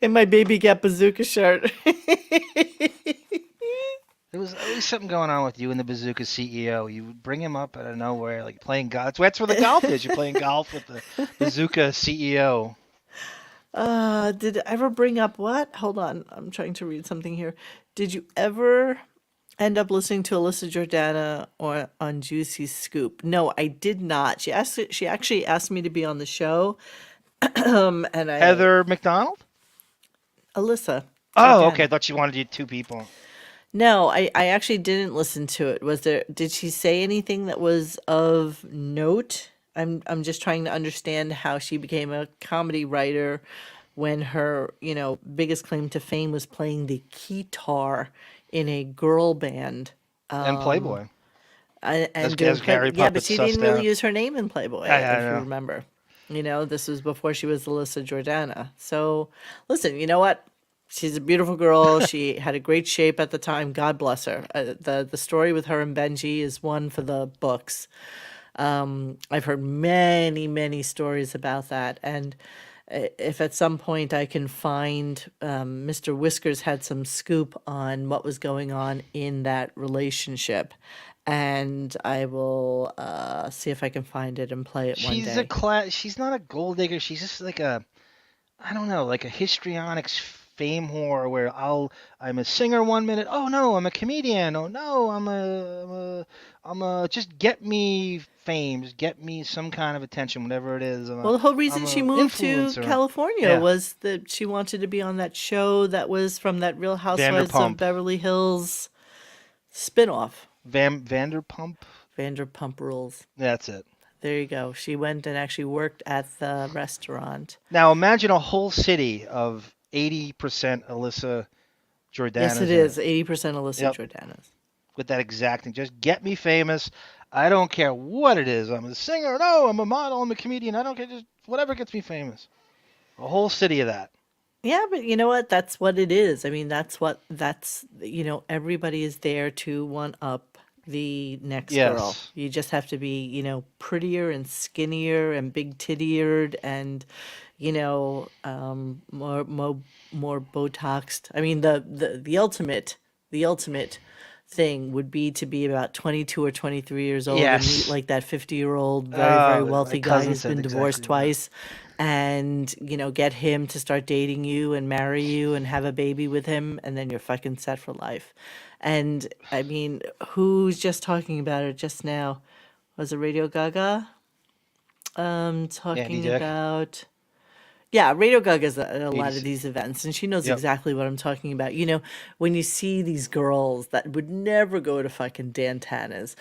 In my baby get bazooka shirt. There was always something going on with you and the bazooka CEO. You would bring him up out of nowhere, like playing golf. That's where the golf is. You're playing golf with the bazooka CEO. Did I ever bring up what? Hold on, I'm trying to read something here. Did you ever end up listening to Alyssa Jordana on Juicy Scoop? No, I did not. She actually asked me to be on the show, and Heather McDonald? Alyssa. Oh, Jordana. okay. I thought she wanted you two people. No, I actually didn't listen to it. Did she say anything that was of note? I'm just trying to understand how she became a comedy writer when her, biggest claim to fame was playing the keytar in a girl band. And Playboy. And Gary yeah, but Puppet she sussed didn't really out. use her name in Playboy, I if you know. remember. This was before she was Alyssa Jordana. So listen, you know what? She's a beautiful girl. She had a great shape at the time. God bless her. The story with her and Benji is one for the books. I've heard many, many stories about that. And if at some point I can find Mr. Whiskers had some scoop on what was going on in that relationship. And I will see if I can find it and play it one day. She's not a gold digger. She's just like a histrionics fame whore where I'm a singer 1 minute. Oh no, I'm a comedian. Oh no, I'm a just get me fame, just get me some kind of attention, whatever it is. Well, the whole reason she moved to California Yeah. was that she wanted to be on that show that was from that Real Housewives Vanderpump. of Beverly Hills spinoff. Vanderpump. Vanderpump Rules. That's it. There you go. She went and actually worked at the restaurant. Now imagine a whole city of 80% Alyssa Jordana. Yes, it is. 80% Alyssa Jordana's. With that exact thing. Just get me famous. I don't care what it is. I'm a singer. No, I'm a model. I'm a comedian. I don't care. Just whatever gets me famous. A whole city of that. Yeah, but you know what? That's what it is. I mean, everybody is there to one up the next girl. Yes. You just have to be, prettier and skinnier and big titty-eared and, more Botoxed. I mean, the ultimate thing would be to be about 22 or 23 years old and Yes. meet like that 50-year-old very my wealthy guy cousin who's said been divorced exactly twice and get him to start dating you and marry you and have a baby with him, and then you're fucking set for life. And I mean, who's just talking about it just now? Was it Radio Gaga? Talking Dick. about Radio Gaga's at a lot He's- of these events, and she knows Yep. exactly what I'm talking about. When you see these girls that would never go to fucking Dan Tana's,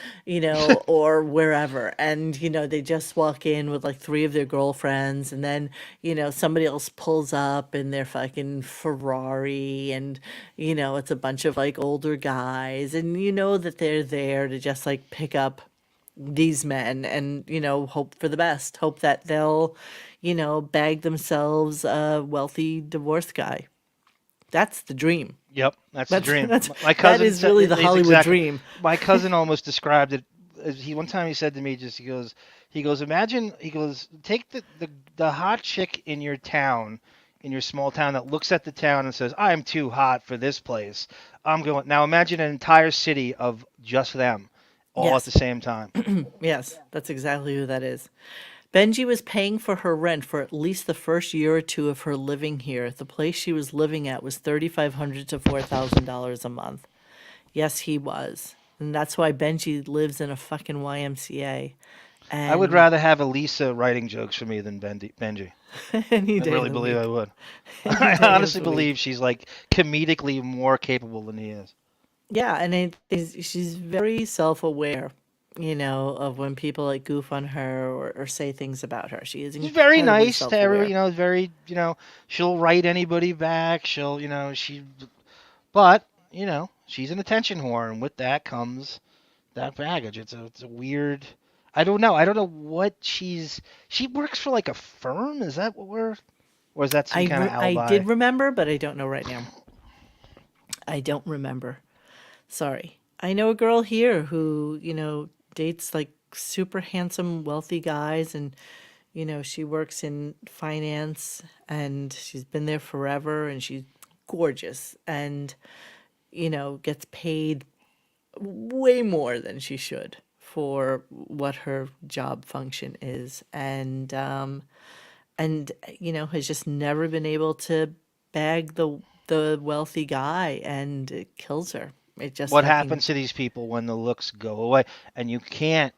or wherever, and, they just walk in with like 3 of their girlfriends, and then, somebody else pulls up in their fucking Ferrari, and, it's a bunch of like older guys, and you know that they're there to just like pick up these men and, hope for the best, hope that they'll, bag themselves a wealthy divorced guy. That's the dream. Yep, that's the dream. That's, My cousin that is really the he's Hollywood dream. My cousin almost described it. One time he said to me, he goes, imagine, he goes, take the hot chick in your town, in your small town that looks at the town and says, I'm too hot for this place. I'm going. Now imagine an entire city of just them, all at the same time. Yes, that's exactly who that is. Benji was paying for her rent for at least the first year or two of her living here. The place she was living at was $3,500 to $4,000 a month. Yes, he was. And that's why Benji lives in a fucking YMCA. And I would rather have Elisa writing jokes for me than Benji. Any day I really of the believe week. I would. Any I day of honestly the believe week. she's like comedically more capable than he is. Yeah, and she's very self-aware, of when people like goof on her or say things about her. She is She's very incredibly nice to self-aware. everybody, very, she'll write anybody back. She'll, but, she's an attention whore, and with that comes that baggage. It's a weird, I don't know. I don't know what she works for like a firm? Is that or is that some kind of alibi? I did remember, but I don't know right now. I don't remember. Sorry. I know a girl here who, dates like super handsome, wealthy guys, and, she works in finance, and she's been there forever, and she's gorgeous, and, gets paid way more than she should for what her job function is, and has just never been able to bag the wealthy guy, and it kills her. It just What happens to these people when the looks go away and you can't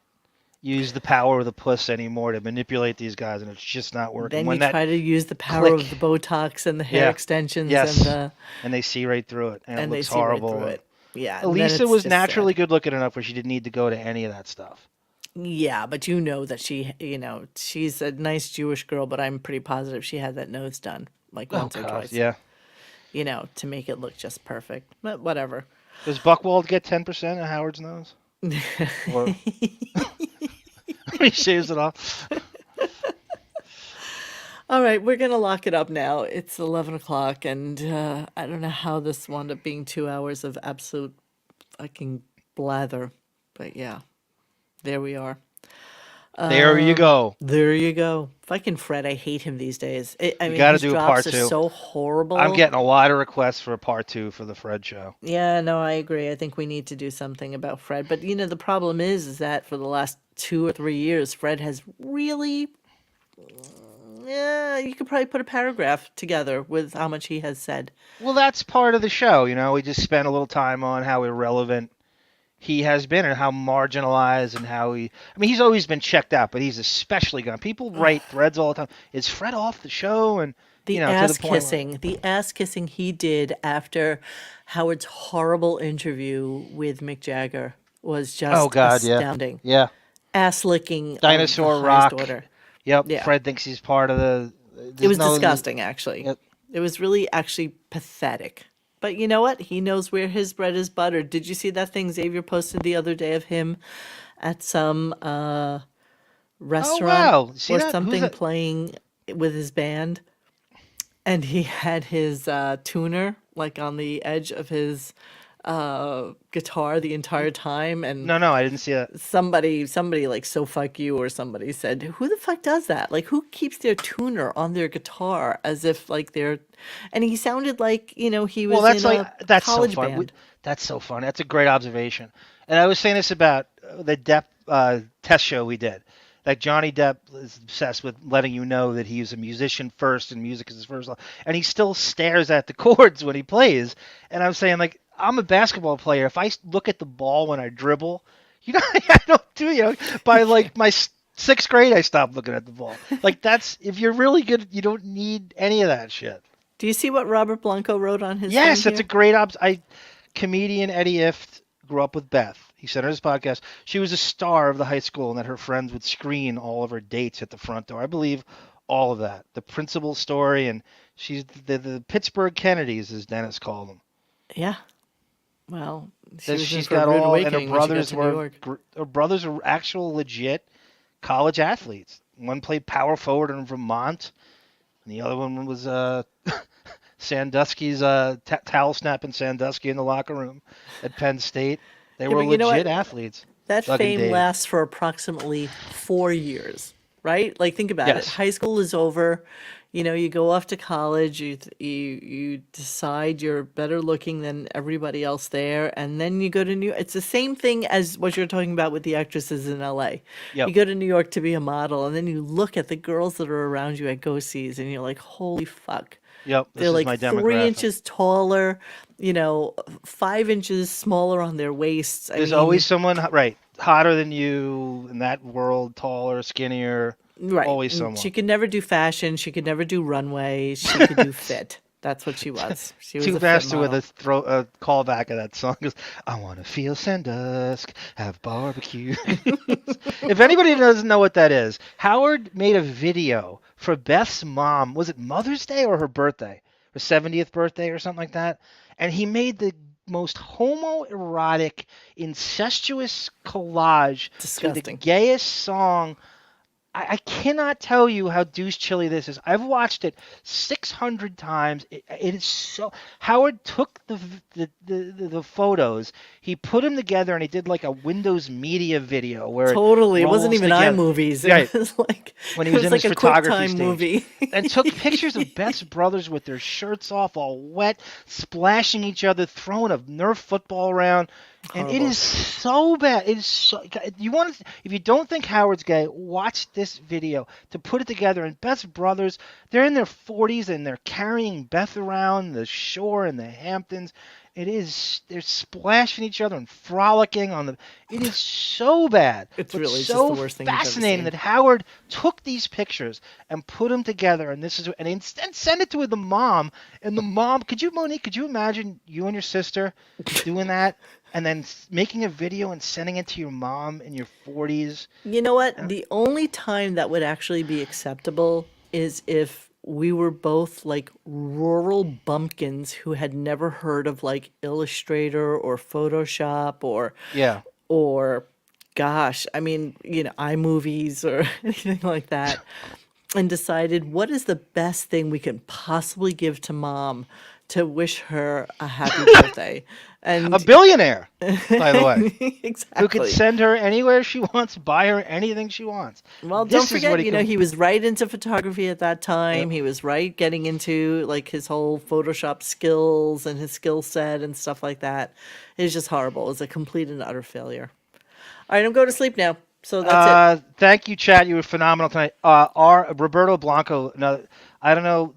use the power of the puss anymore to manipulate these guys, and it's just not working? Then when you try to use the power of the Botox and the hair extensions and they see right through it, and it they looks see right horrible. through it. Yeah, and then Elisa it's was just naturally sad. good looking enough where she didn't need to go to any of that stuff. Yeah, but that she, she's a nice Jewish girl, but I'm pretty positive she had that nose done like once or twice. Yeah. To make it look just perfect. But whatever. Does Buckwald get 10% of Howard's nose? Or he shaves it off. All right, we're going to lock it up now. It's 11 o'clock, and I don't know how this wound up being 2 hours of absolute fucking blather. But yeah, there we are. There you go. There you go. Fucking Fred, I hate him these days. I mean, gotta his do a drops part are two. so horrible. I'm getting a lot of requests for a part 2 for the Fred show. Yeah, no, I agree. I think we need to do something about Fred. But, the problem is that for the last 2 or 3 years, Fred has really... Yeah, you could probably put a paragraph together with how much he has said. Well, that's part of the show. We just spent a little time on how irrelevant he has been and how marginalized and how he's always been checked out, but he's especially gone. People write threads all the time. Is Fred off the show? And The ass kissing, he did after Howard's horrible interview with Mick Jagger was just astounding. Yeah. Ass licking. Dinosaur of the Rock. highest order. Yep. Yeah. Fred thinks he's part of the. It was disgusting, actually. Yep. It was really actually pathetic. But you know what? He knows where his bread is buttered. Did you see that thing Xavier posted the other day of him at some restaurant See or that? something playing with his band? And he had his tuner like on the edge of his guitar the entire time. And No, I didn't see that. somebody like So Fuck You or somebody said, who the fuck does that? Like, who keeps their tuner on their guitar as if like they're... And he sounded like, he was in a college so fun. band. That's so fun. That's a great observation. And I was saying this about the Depp test show we did. Like, Johnny Depp is obsessed with letting you know that he's a musician first and music is his first love. And he still stares at the chords when he plays. And I'm saying, like, I'm a basketball player. If I look at the ball when I dribble, I don't do, by like my 6th grade, I stopped looking at the ball. Like, if you're really good, you don't need any of that shit. Do you see what Robert Blanco wrote on his Yes, thing it's a here? great comedian Eddie Ifft grew up with Beth. He said on his podcast she was a star of the high school and that her friends would screen all of her dates at the front door. I believe all of that. The principal story, and she's the Pittsburgh Kennedys, as Dennis called them. Yeah. Well, She's got all, and her brothers were actual legit college athletes. One played power forward in Vermont, and the other one was Sandusky's towel snapping Sandusky in the locker room at Penn State. They were but you know legit what? athletes. That Doug and fame Dave. lasts for approximately 4 years, right? Like, think about it. Yes. High school is over. You know, you go off to college. You decide you're better looking than everybody else there, and then you go to New. It's the same thing as what you're talking about with the actresses in L.A. Yep. You go to New York to be a model, and then you look at the girls that are around you at go-sees, and you're like, holy fuck. Yep, this They're is like my 3 demographic. inches taller, 5 inches smaller on their waists. There's always someone hotter than you in that world, taller, skinnier. Right. Always And someone. she could never do fashion. She could never do runway. She could do fit. That's what she was. She was Too a fast fit with model. a callback of that song. Goes, I want to feel Sandusk, have barbecue. If anybody doesn't know what that is, Howard made a video for Beth's mom. Was it Mother's Day or her birthday? Her 70th birthday or something like that? And he made the most homoerotic, incestuous collage to the gayest song. I cannot tell you how douche chilly this is. I've watched it 600 times. It is so. Howard took the photos, he put them together, and he did like a Windows Media video where Totally. It wasn't rolls even together. iMovies. It Right. was like When he was it in like his a quick photography time stage. movie. And took pictures of Beth's brothers with their shirts off, all wet, splashing each other, throwing a Nerf football around. And it Horrible. is so bad. It is so. You want to? If you don't think Howard's gay, watch this video to put it together. And Beth's brothers, they're in their 40s and they're carrying Beth around the shore in the Hamptons. They're splashing each other and frolicking on the. It is so bad. It's but really just so the worst thing you've ever fascinating seen. that Howard took these pictures and put them together, and and sent it to the mom. And the mom, Monique, could you imagine you and your sister doing that, and then making a video and sending it to your mom in your 40s? You know what? The only time that would actually be acceptable is if we were both like rural bumpkins who had never heard of like Illustrator or Photoshop Yeah. or gosh, I mean, iMovies or anything like that, and decided what is the best thing we can possibly give to mom to wish her a happy birthday. And A billionaire, by the way, exactly. who could send her anywhere she wants, buy her anything she wants. Well, This don't is forget, what he was right into photography at that time. Yep. He was right getting into like his whole Photoshop skills and his skill set and stuff like that. It was just horrible. It was a complete and utter failure. All right, I'm going to sleep now. So that's it. Thank you, Chad. You were phenomenal tonight. Our Roberto Blanco. No, I don't know.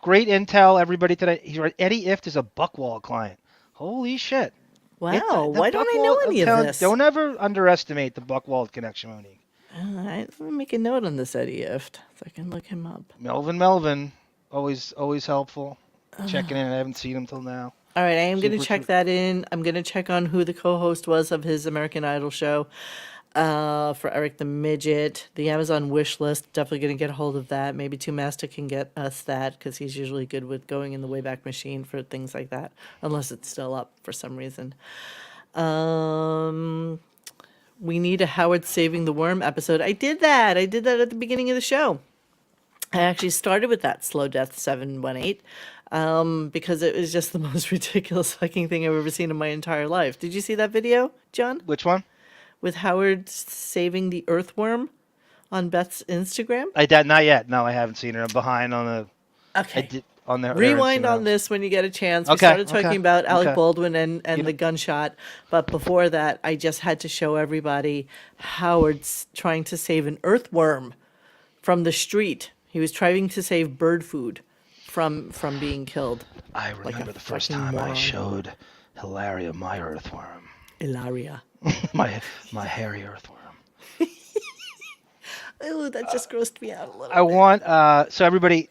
Great intel, everybody today. He's right. Eddie Ift is a Buckwald client. Holy shit! Wow, why don't I know any of this? Don't ever underestimate the Buckwald connection, Monique. All right, let me make a note on this Eddie Ift so I can look him up. Melvin, always helpful. Checking in. I haven't seen him till now. All right, I am going to Super check that in. I'm going to check on who the co-host was of his American Idol show for Eric the Midget. The Amazon wish list, definitely going to get a hold of that. Maybe Two Master can get us that because he's usually good with going in the Wayback Machine for things like that, unless it's still up for some reason. We need a Howard Saving the Worm episode. I did that at the beginning of the show. I actually started with that Slow Death 718 because it was just the most ridiculous fucking thing I've ever seen in my entire life. Did you see that video, John? Which one? With Howard saving the earthworm on Beth's Instagram? Not yet. No, I haven't seen her. I'm behind on the. Okay. On the Rewind on this when you get a chance. We Okay, started talking okay, about Alec okay. Baldwin and the gunshot, but before that, I just had to show everybody Howard's trying to save an earthworm from the street. He was trying to save bird food from being killed. I remember the first time I showed Hilaria my earthworm. Hilaria. my hairy earthworm. Oh, that just grossed me out a little. I want so everybody,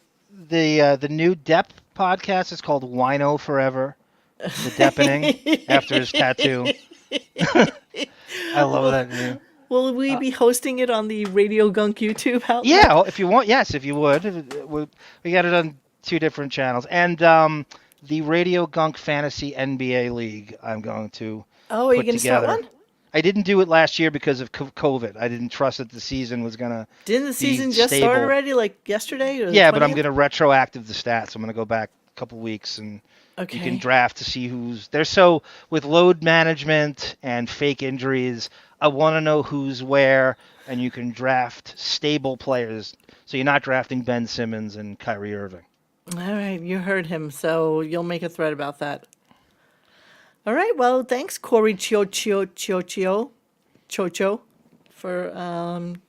the new Depp podcast is called Wino Forever. The Deppening after his tattoo. I love that name. Will we be hosting it on the Radio Gunk YouTube outlet? Yeah, if you want. Yes, if you would. We got it on 2 different channels, and the Radio Gunk Fantasy NBA League. I'm going to. Oh, are you put going to together. start one? I didn't do it last year because of COVID. I didn't trust that the season was gonna. Didn't the season be just stable. start already, like yesterday? Or the Yeah, but I'm 20th? gonna retroactive the stats. I'm gonna go back a couple weeks, and you Okay. can draft to see who's there. So with load management and fake injuries, I want to know who's where, and you can draft stable players. So you're not drafting Ben Simmons and Kyrie Irving. All right, you heard him, so you'll make a thread about that. All right, well, thanks, Corey Chocho, for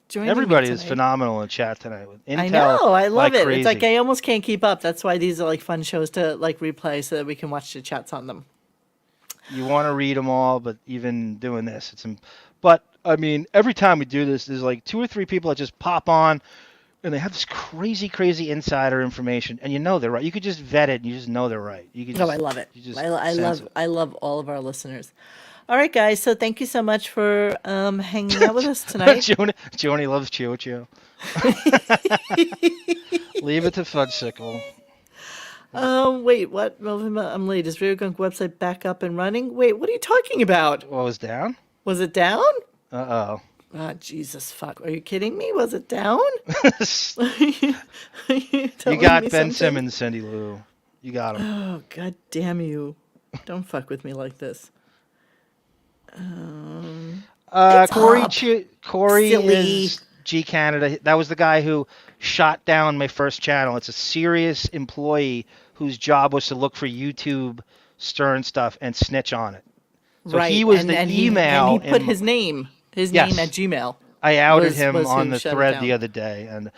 joining Everybody me is tonight. phenomenal in chat tonight with intel. I know, I love it. Crazy. It's like I almost can't keep up. That's why these are like fun shows to like replay so that we can watch the chats on them. You want to read them all, but even doing this, But I mean, every time we do this, there's like 2 or 3 people that just pop on, and they have this crazy insider information, and you know they're right. You could just vet it, and you just know they're right. You could. I love it. I love all of our listeners. All right, guys. So thank you so much for hanging out with us tonight. Joni loves Chio. Leave it to Fudsicle. Wait, what? I'm late. Is Radio Gunk website back up and running? Wait, what are you talking about? What was down? Was it down? Uh-oh. Ah, Jesus fuck. Are you kidding me? Was it down? You got Ben Simmons, Cindy Lou. You got him. Oh, God damn you. Don't fuck with me like this. Corey Silly. is G Canada. That was the guy who shot down my first channel. It's a serious employee whose job was to look for YouTube Stern stuff and snitch on it. So right. he was the email. And he put his name at Gmail. I outed him on the shut it thread down. the other day. And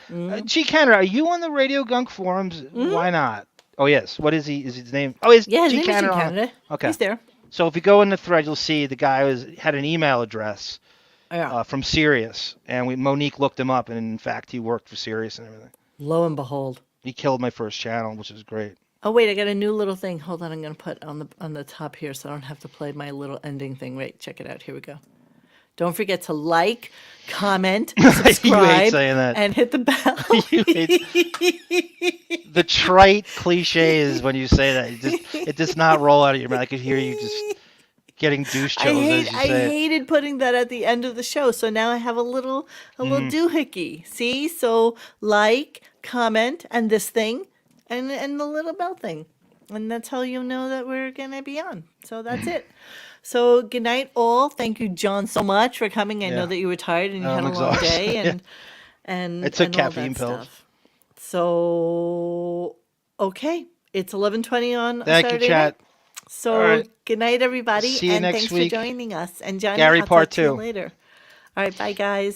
G Canada, are you on the Radio Gunk forums? Why not? Oh yes. What is he? Is his name? Oh, is Yeah, his G name is G Canada. Canada. Okay. He's there. So if you go in the thread, you'll see the guy had an email address Yeah. from Sirius, and Monique looked him up, and in fact, he worked for Sirius and everything. Lo and behold. He killed my first channel, which is great. Oh wait, I got a new little thing. Hold on, I'm gonna put on the top here so I don't have to play my little ending thing. Wait, check it out. Here we go. Don't forget to like, comment, subscribe, saying that. and hit the bell. The trite cliche is when you say that. It does not roll out of your mouth. I could hear you just getting douche chills as you I say it. hated putting that at the end of the show, so now I have a little doohickey. See, so like, comment, and this thing, and the little bell thing, and that's how you know that we're gonna be on. So that's it. So good night, all. Thank you, John, so much for coming. I know that you were tired and you had a long day, and I took and all caffeine that pills. stuff. So okay, it's 11:20 on Thank Saturday you, chat. night. So All right. good night, everybody, See you and next thanks week. for joining us. And Johnny, Gary, I'll part talk to you 2. later. All right, bye, guys.